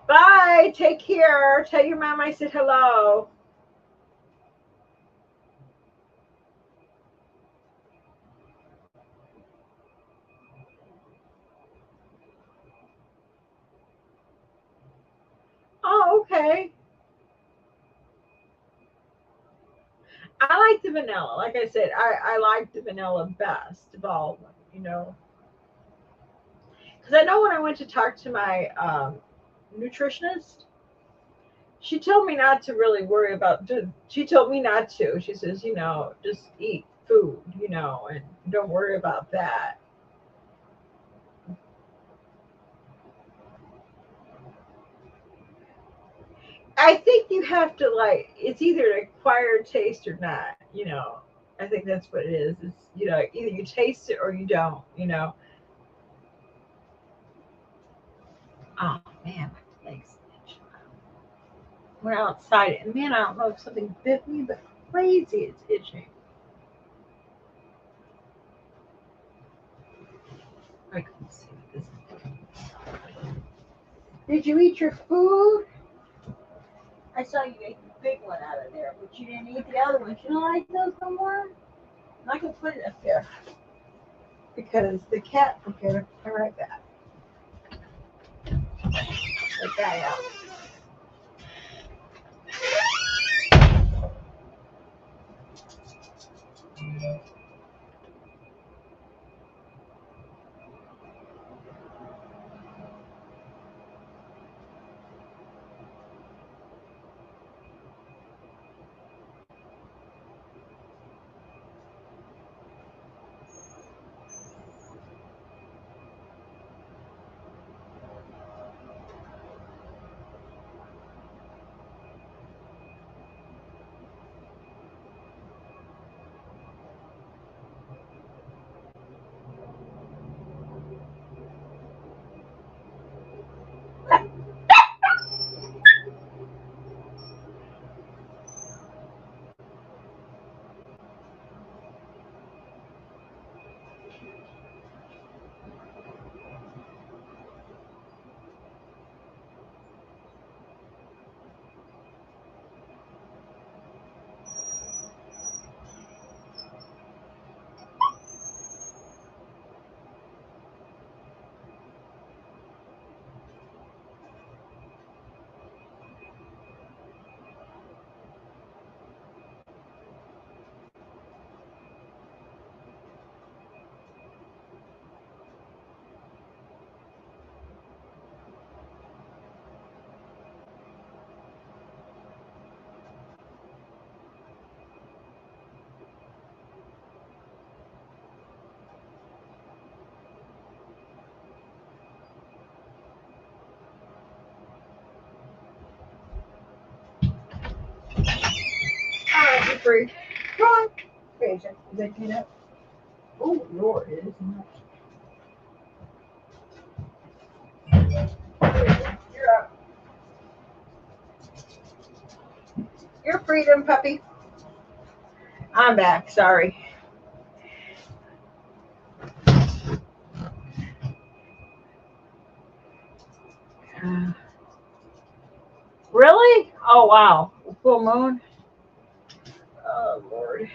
Bye. Take care. Tell your mom I said hello. Oh, okay. I like the vanilla. Like I said, I like the vanilla best of all of them, because I know when I went to talk to my nutritionist, she told me not to really worry about. She told me not to. She says, just eat food, and don't worry about that. I think you have to like. It's either an acquired taste or not. I think that's what it is. It's either you taste it or you don't. Oh man, my legs itch. Went outside and man, I don't know if something bit me, but crazy, it's itching. I couldn't see what this is. Did you eat your food? I saw you ate the big one out of there, but you didn't eat the other ones. You don't like those no more? I can put it up there because the cat. Okay, come right back. Let that out. All right, you're free. Come on. Okay, Jen. Is that clean up? Oh, Lord, it is not. You're up. Your freedom, puppy. I'm back. Sorry. Really? Oh wow. Full moon. Oh Lord.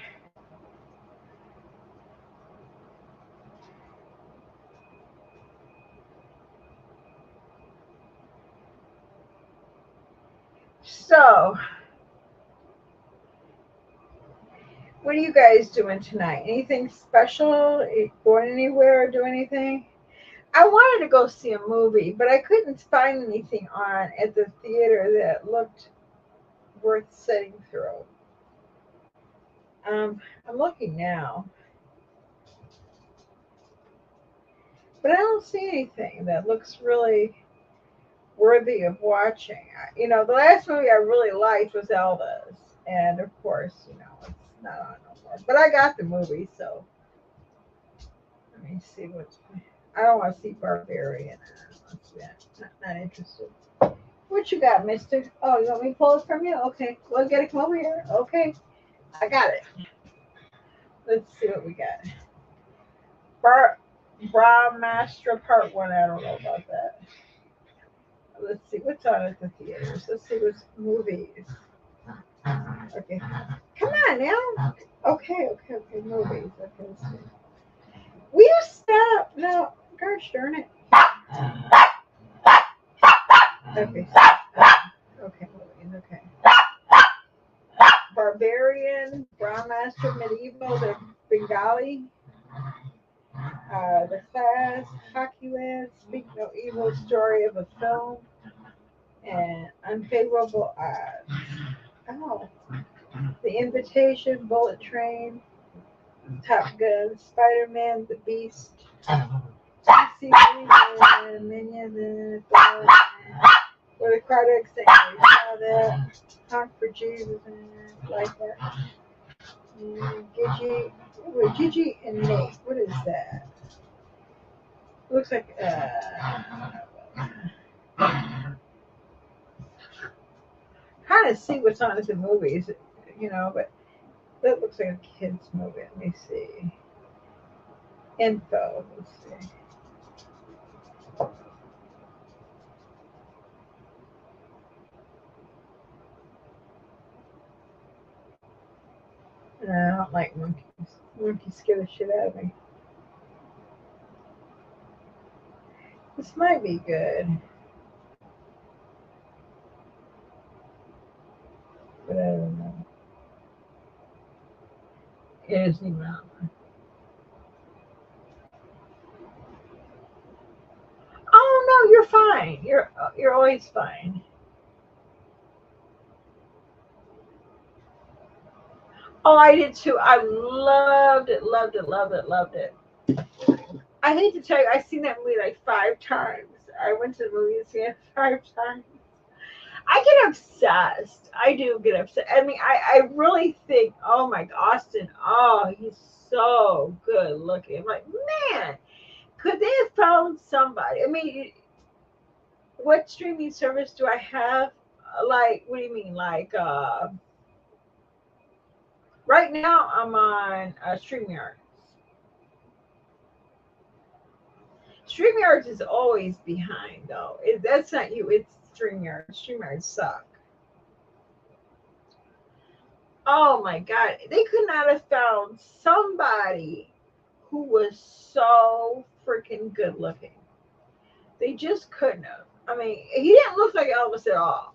So, what are you guys doing tonight? Anything special? Are you going anywhere or do anything? I wanted to go see a movie, but I couldn't find anything on at the theater that looked worth sitting through. I'm looking now, but I don't see anything that looks really worthy of watching. The last movie I really liked was Elvis, and of course, it's not on no more. But I got the movie, so let me see what's. I don't want to see Barbarian. I don't want to see that. Not interested. What you got, Mister? Oh, you want me to pull it from you? Okay. Well, gotta come over here. Okay, I got it. Let's see what we got. Bar Brahmastra Part One. I don't know about that. Let's see what's on at the theaters. Let's see what's movies. Okay. Come on now. Okay. Movies. Okay, let's see. Will you stop? No. Gosh darn it. Okay. Okay, movies. Okay. Barbarian, Brahmaster, Medieval, the Bengali, the Class, Hockey Land, Speak No Evil, Story of a Film, and Unfavorable Odds. Oh, The Invitation, Bullet Train, Top Gun, Spider Man, The Beast, DC Minion, Thor, where the Cardiac Singers, that, Honk for Jesus, and like that. Gigi, Gigi and Nate. What is that? Looks like kind of see what's on at the movies, but that looks like a kids movie. Let me see. Info. Let's see. I don't like monkeys. Monkeys scare the shit out of me. This might be good, but I don't know. It isn't even on. Oh no, you're fine. You're always fine. Oh, I did too. I loved it, loved it, loved it, loved it. I hate to tell you, I've seen that movie like 5 times. I went to the movie and seen it 5 times. I get obsessed. I do get upset. I mean, I really think, oh my Austin, oh, he's so good looking. I'm like, man, could they have found somebody? I mean, what streaming service do I have? Like, what do you mean? Like, right now I'm on StreamYard. StreamYard is always behind, though. That's not you. It's StreamYard. StreamYard suck. Oh my God. They could not have found somebody who was so freaking good looking. They just couldn't have. I mean, he didn't look like Elvis at all.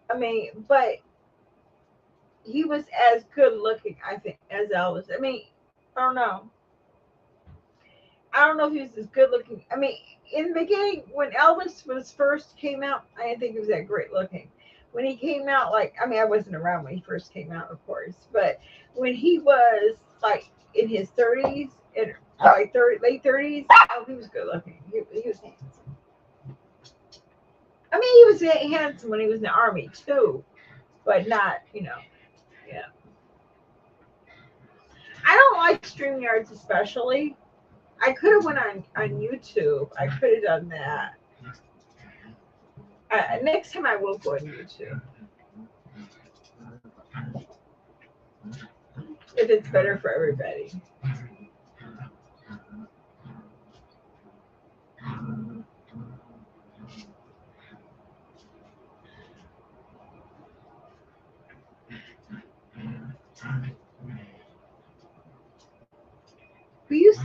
I mean, but he was as good looking, I think, as Elvis. I mean, I don't know. I don't know if he was as good looking. I mean, in the beginning, when Elvis was first came out, I didn't think he was that great looking. When he came out, like, I mean, I wasn't around when he first came out, of course, but when he was like in his 30s and like late 30s, oh, he was good looking. He was handsome. I mean, he was handsome when he was in the army too, but not, yeah. I don't like StreamYards especially. I could have went on YouTube. I could have done that. Next time I will go on YouTube if it's better for everybody.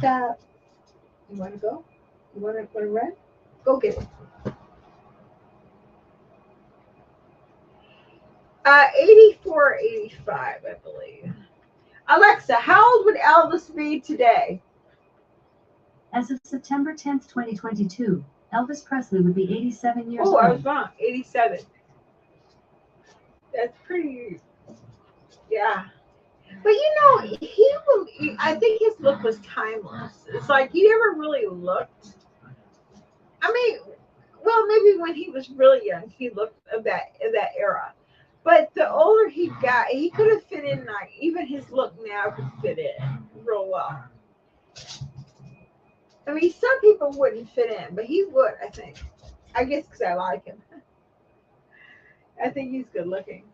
Stop. You want to go? You want to run? Go get it. 84, 85, I believe. Alexa, how old would Elvis be today? As of September 10th, 2022, Elvis Presley would be 87 years Oh, old. I was wrong. 87. That's pretty, yeah. But I think his look was timeless. It's like he never really looked. I mean, well, maybe when he was really young, he looked of that era. But the older he got, he could have fit in. Like even his look now could fit in real well. I mean, some people wouldn't fit in, but he would. I think. I guess because I like him. I think he's good looking.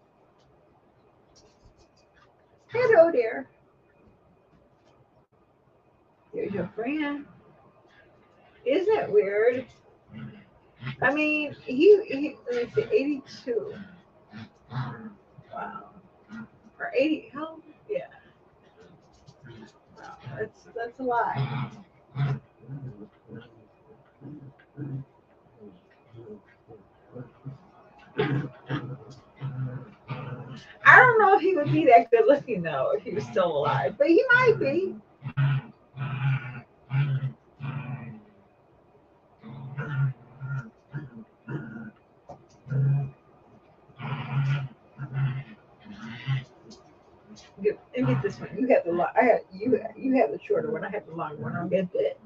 Hello there. Here's your friend. Isn't it weird? I mean, he let me see, 82. Wow. Or 80, how? Yeah. Wow, that's a lot. I don't know if he would be that good looking though if he was still alive, but he might be. Let me get this one. You have the long. You have the shorter one. I have the long one. I'll get it.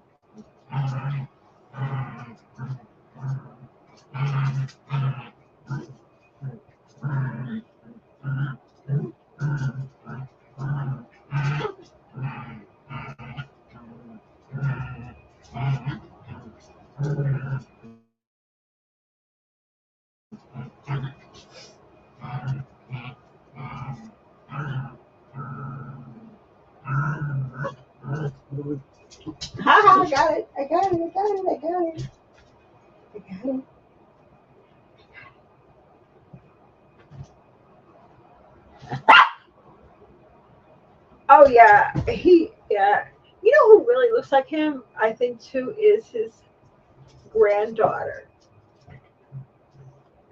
Haha, I got it. I got it. I got it. I got it. I got it. Oh yeah, yeah. You know who really looks like him? I think too is his granddaughter.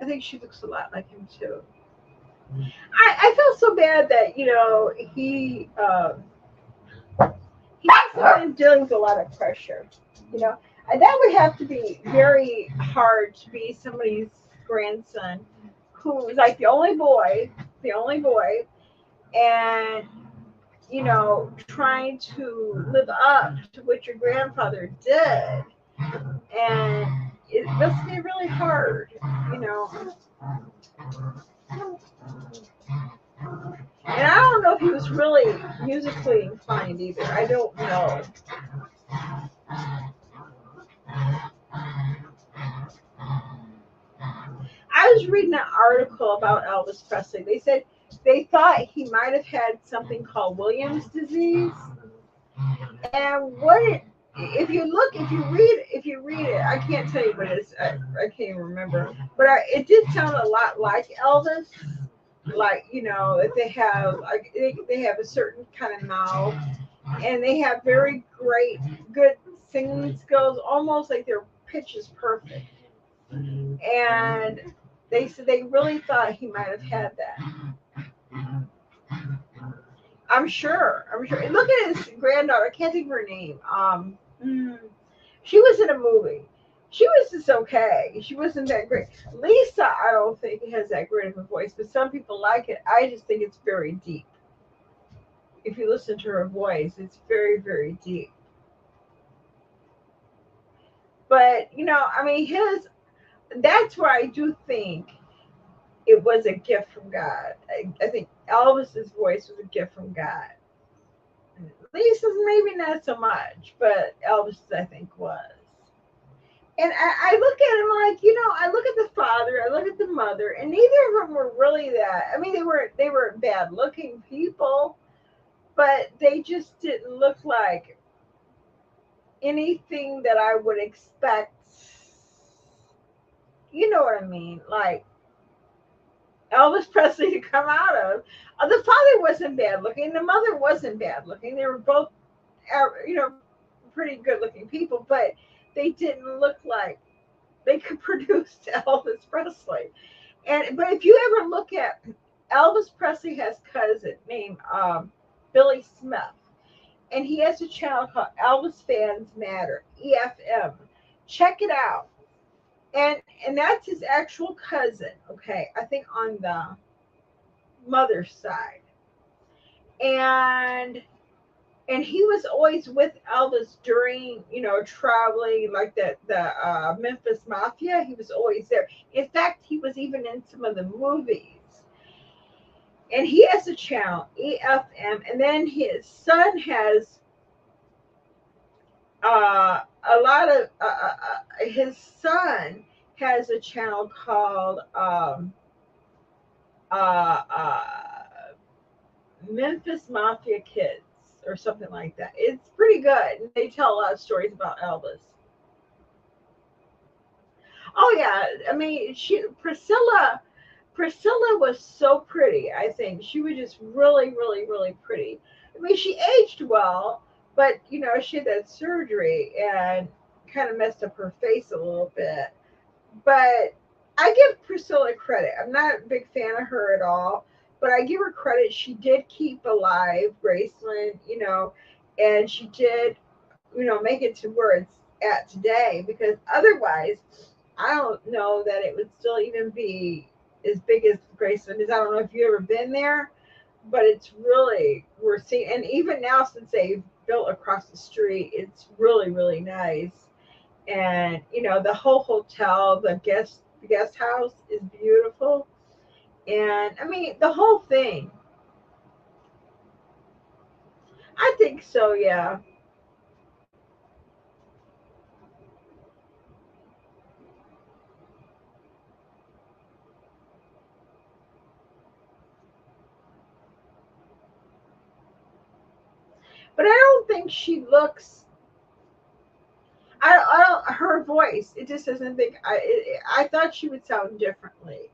I think she looks a lot like him too. I feel so bad that he must been dealing with a lot of pressure. You know, and that would have to be very hard to be somebody's grandson who was like the only boy, and trying to live up to what your grandfather did, and it must be really hard, you know. And I don't know if he was really musically inclined either. I don't know. I was reading an article about Elvis Presley. They said they thought he might have had something called Williams disease. And if you read it, I can't tell you what it is. I can't even remember. But it did sound a lot like Elvis. Like that they have a certain kind of mouth, and they have very good singing skills, almost like their pitch is perfect. And they said they really thought he might have had that. I'm sure. And look at his granddaughter. I can't think of her name. She was in a movie. She was just okay. She wasn't that great. Lisa, I don't think has that great of a voice, but some people like it. I just think it's very deep. If you listen to her voice, it's very, very deep. But I mean, that's where I do think it was a gift from God. I think Elvis's voice was a gift from God. Lisa's maybe not so much, but Elvis's I think was. And I look at him like, I look at the father, I look at the mother, and neither of them were really that. I mean, they were bad looking people, but they just didn't look like anything that I would expect. You know what I mean? Like Elvis Presley to come out of. The father wasn't bad looking. The mother wasn't bad looking. They were both, pretty good looking people, but they didn't look like they could produce Elvis Presley. And but if you ever look at Elvis Presley has a cousin named Billy Smith, and he has a channel called Elvis Fans Matter (EFM). Check it out. And that's his actual cousin. Okay, I think on the mother's side, and he was always with Elvis during, traveling like the Memphis Mafia. He was always there. In fact, he was even in some of the movies. And he has a channel, EFM, and then his son has a lot of his son has a channel called uh, uh, Memphis Mafia Kids or something like that. It's pretty good. And they tell a lot of stories about Elvis. Oh yeah, I mean, Priscilla was so pretty. I think she was just really, really, really pretty. I mean, she aged well, but she had that surgery and kind of messed up her face a little bit. But I give Priscilla credit. I'm not a big fan of her at all, but I give her credit. She did keep alive Graceland, and she did, make it to where it's at today, because otherwise, I don't know that it would still even be as big as Graceland is. I don't know if you've ever been there, but it's really, we're seeing, and even now since they've built across the street, it's really, really nice. And the whole hotel, the guest house is beautiful. And I mean, the whole thing, I think so, yeah. But I don't think she looks, I don't, her voice, it just doesn't think, I thought she would sound differently.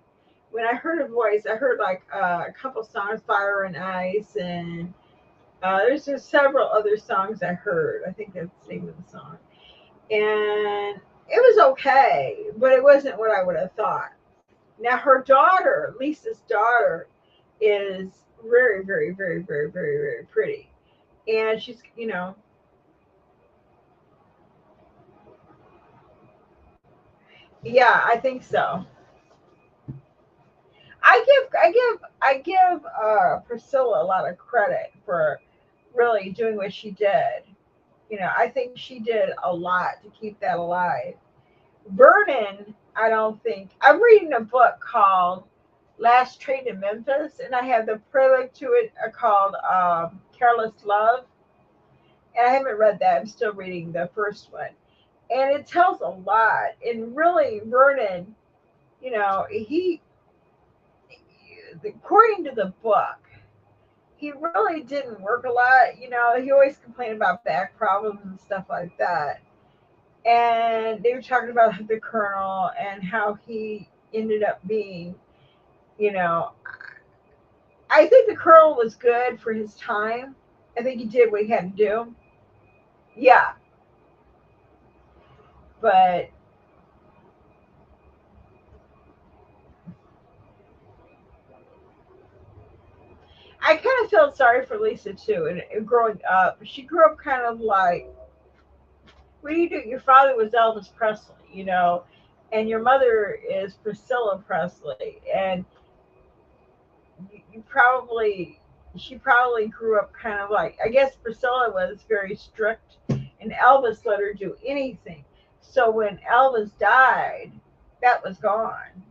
When I heard her voice, I heard like a couple songs, Fire and Ice, and there's just several other songs I heard. I think that's the name of the song. And it was okay, but it wasn't what I would have thought. Now, her daughter, Lisa's daughter, is very, very, very, very, very, very pretty. And she's, yeah, I think so. I give Priscilla a lot of credit for really doing what she did. I think she did a lot to keep that alive. Vernon, I don't think. I'm reading a book called Last Train to Memphis, and I have the prelude to it called Careless Love. And I haven't read that. I'm still reading the first one. And it tells a lot. And really, Vernon, he, according to the book, he really didn't work a lot. He always complained about back problems and stuff like that. And they were talking about the colonel and how he ended up being, you know, I think the colonel was good for his time. I think he did what he had to do. Yeah, but I kind of felt sorry for Lisa too. And growing up, she grew up kind of like, what do you do? Your father was Elvis Presley, and your mother is Priscilla Presley, and you probably, she probably grew up kind of like, I guess Priscilla was very strict, and Elvis let her do anything. So when Elvis died, that was gone.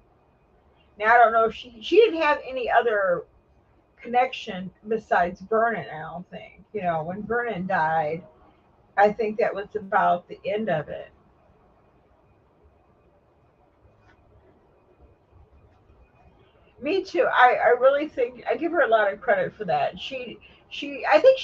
Now I don't know if she didn't have any other connection besides Vernon. I don't think, when Vernon died, I think that was about the end of it. Me too. I really think I give her a lot of credit for that. She I think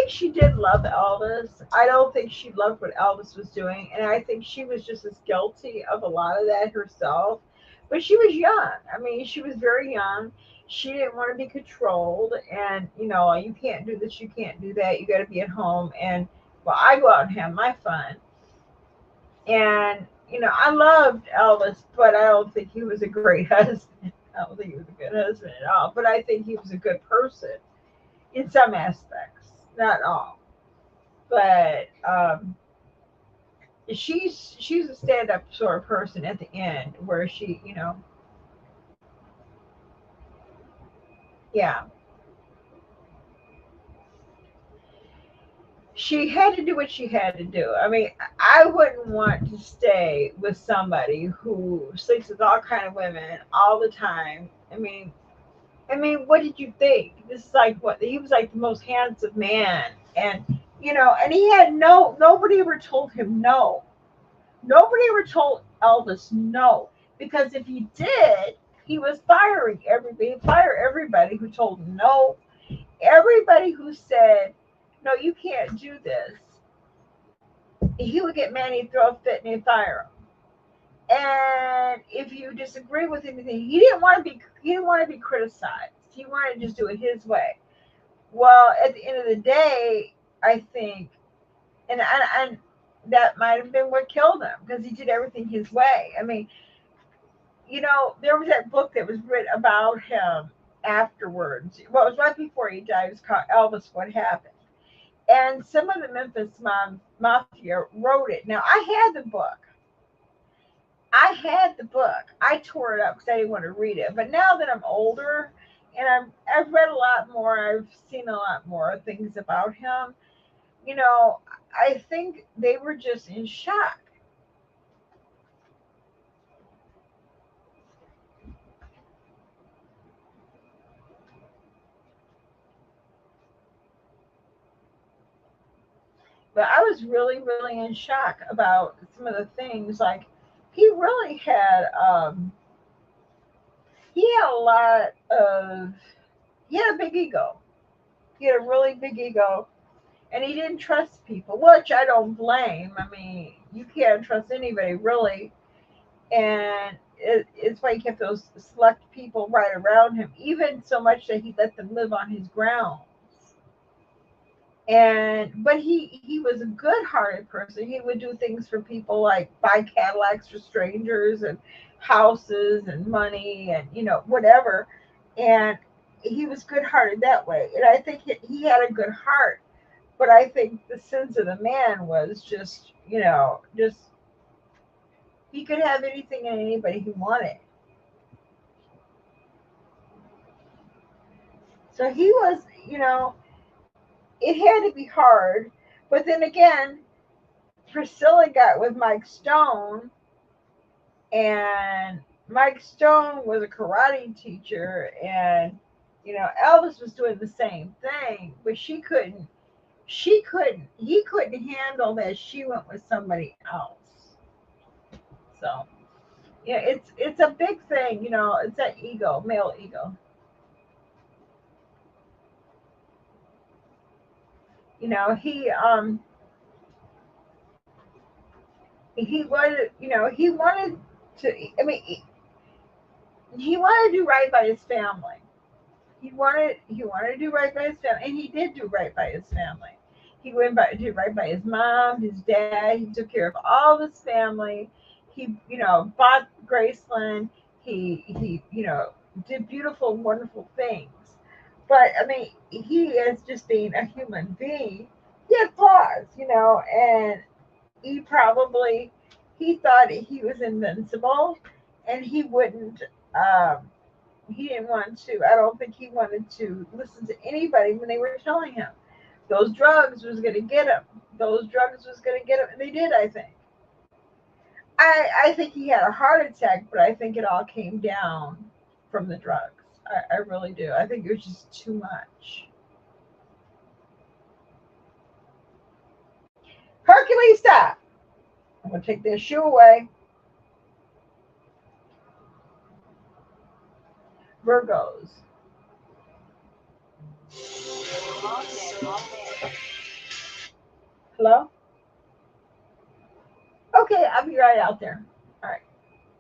she did love Elvis. I don't think she loved what Elvis was doing, and I think she was just as guilty of a lot of that herself. But she was young. I mean, she was very young. She didn't want to be controlled, and you can't do this, you can't do that. You got to be at home, and Well, I go out and have my fun. And, I loved Elvis, but I don't think he was a great husband. I don't think he was a good husband at all. But I think he was a good person in some aspects, not all. But she's a stand-up sort of person at the end, where she, yeah, she had to do what she had to do. I mean, I wouldn't want to stay with somebody who sleeps with all kind of women all the time. I mean, what did you think? This is like what he was like the most handsome man, and and he had nobody ever told him no. Nobody ever told Elvis no, because if he did, he was firing everybody. Fire everybody who told him no. Everybody who said no, you can't do this. He would get mad. He'd throw a fit and he'd fire him. And if you disagree with anything, he didn't want to be. He didn't want to be criticized. He wanted to just do it his way. Well, at the end of the day, I think, and that might have been what killed him, because he did everything his way. I mean, there was that book that was written about him afterwards. Well, it was right before he died. It was called Elvis: What Happened. And some of the Memphis Mafia wrote it. Now, I had the book. I tore it up because I didn't want to read it. But now that I'm older and I've read a lot more, I've seen a lot more things about him. You know, I think they were just in shock. But I was really, really in shock about some of the things. Like, he really he had a lot of, he had a big ego. He had a really big ego, and he didn't trust people, which I don't blame. I mean, you can't trust anybody really, and it's why he kept those select people right around him, even so much that he let them live on his grounds. And but he was a good-hearted person. He would do things for people, like buy Cadillacs for strangers and houses and money and whatever. And he was good-hearted that way. And I think he had a good heart. But I think the sins of the man was just, just he could have anything and anybody he wanted. So he was, it had to be hard. But then again, Priscilla got with Mike Stone, and Mike Stone was a karate teacher, and Elvis was doing the same thing, but he couldn't handle that she went with somebody else. So yeah, it's a big thing, it's that ego, male ego. He wanted, to, I mean, he wanted to do right by his family. He wanted to do right by his family, and he did do right by his family. He went by did right by his mom, his dad. He took care of all of his family. He bought Graceland. He did beautiful, wonderful things. But I mean, he is just being a human being. He had flaws, and he thought he was invincible, and um, he didn't want to. I don't think he wanted to listen to anybody when they were telling him those drugs was going to get him. Those drugs was going to get him, and they did. I think. I think he had a heart attack, but I think it all came down from the drugs. I really do. I think it was just too much. Hercules, stop! I'm gonna take this shoe away. Virgos. Hello? Okay, I'll be right out there. All right.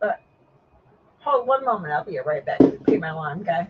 But hold one moment. I'll be right back. Pay my alarm, guy.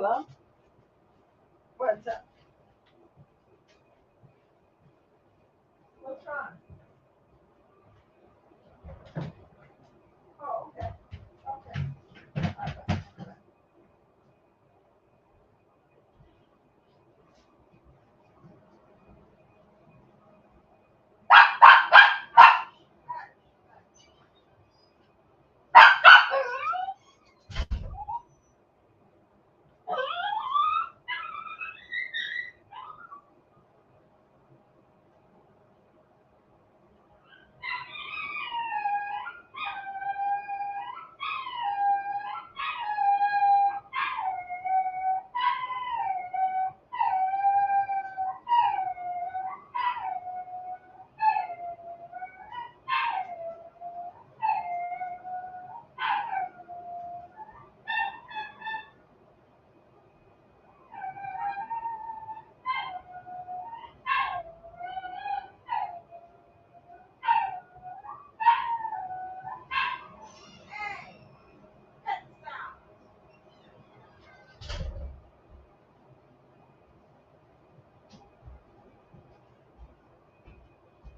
Hello? What's up? What's wrong? Oh, okay. Okay.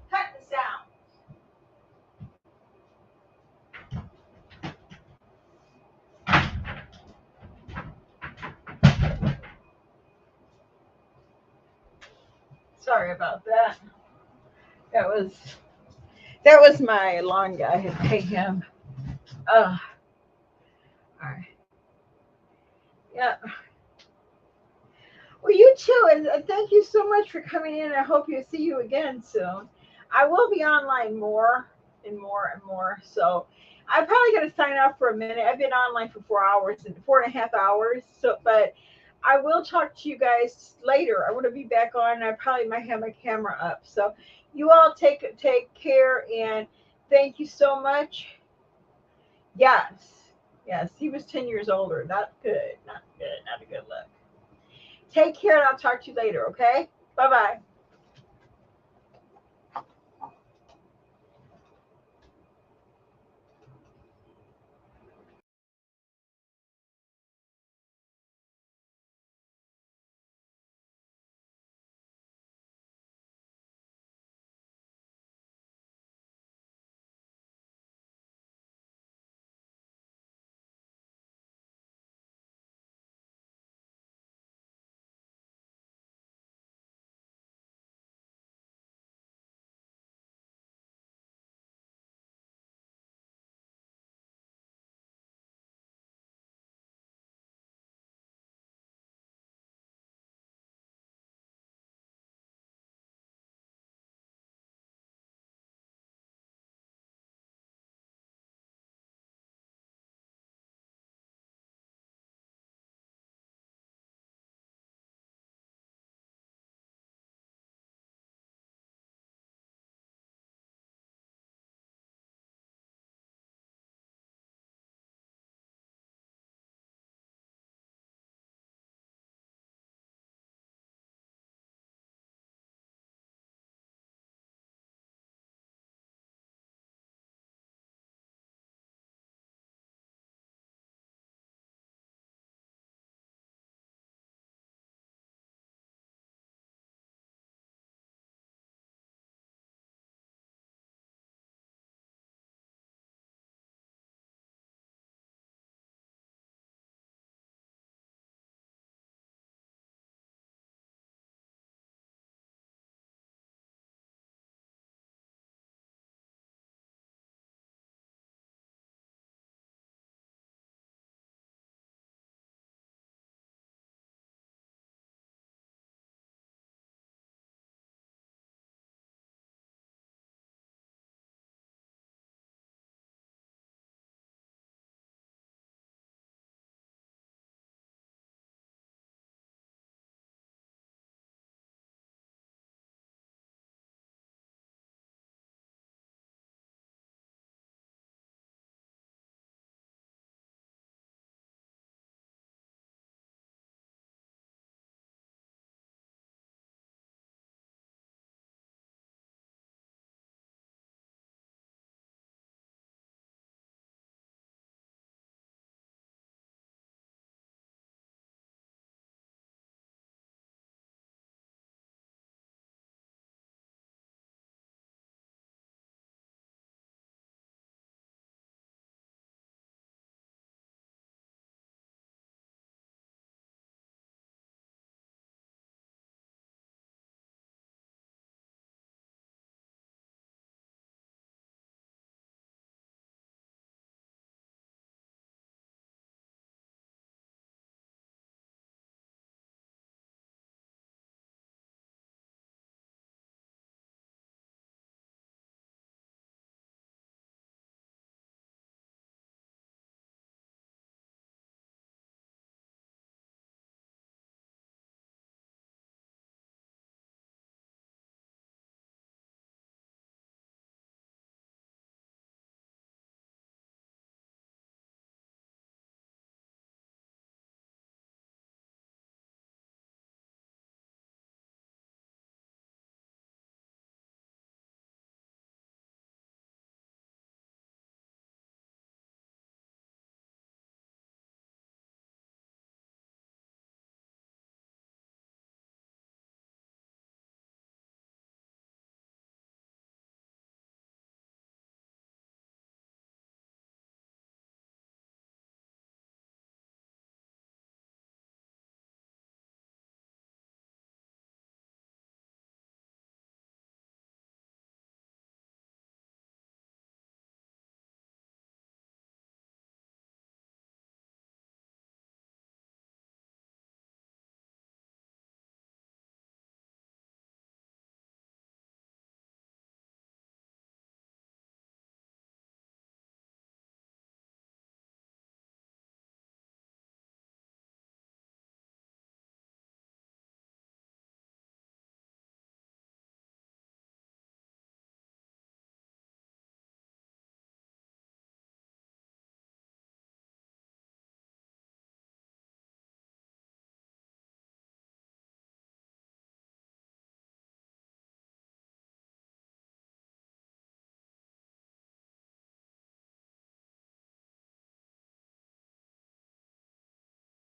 Cut the sound. Sorry about that. That was my lawn guy. I had to pay him. All right. Yeah. Well, you too, and thank you so much for coming in. I hope to see you again soon. I will be online more and more and more. So I'm probably going to sign off for a minute. I've been online for 4 hours and 4.5 hours. So, but I will talk to you guys later. I want to be back on. I probably might have my camera up. So you all take care, and thank you so much. Yes, yes, he was 10 years older. Not good. Not good. Not a good look. Take care, and I'll talk to you later. Okay. Bye bye.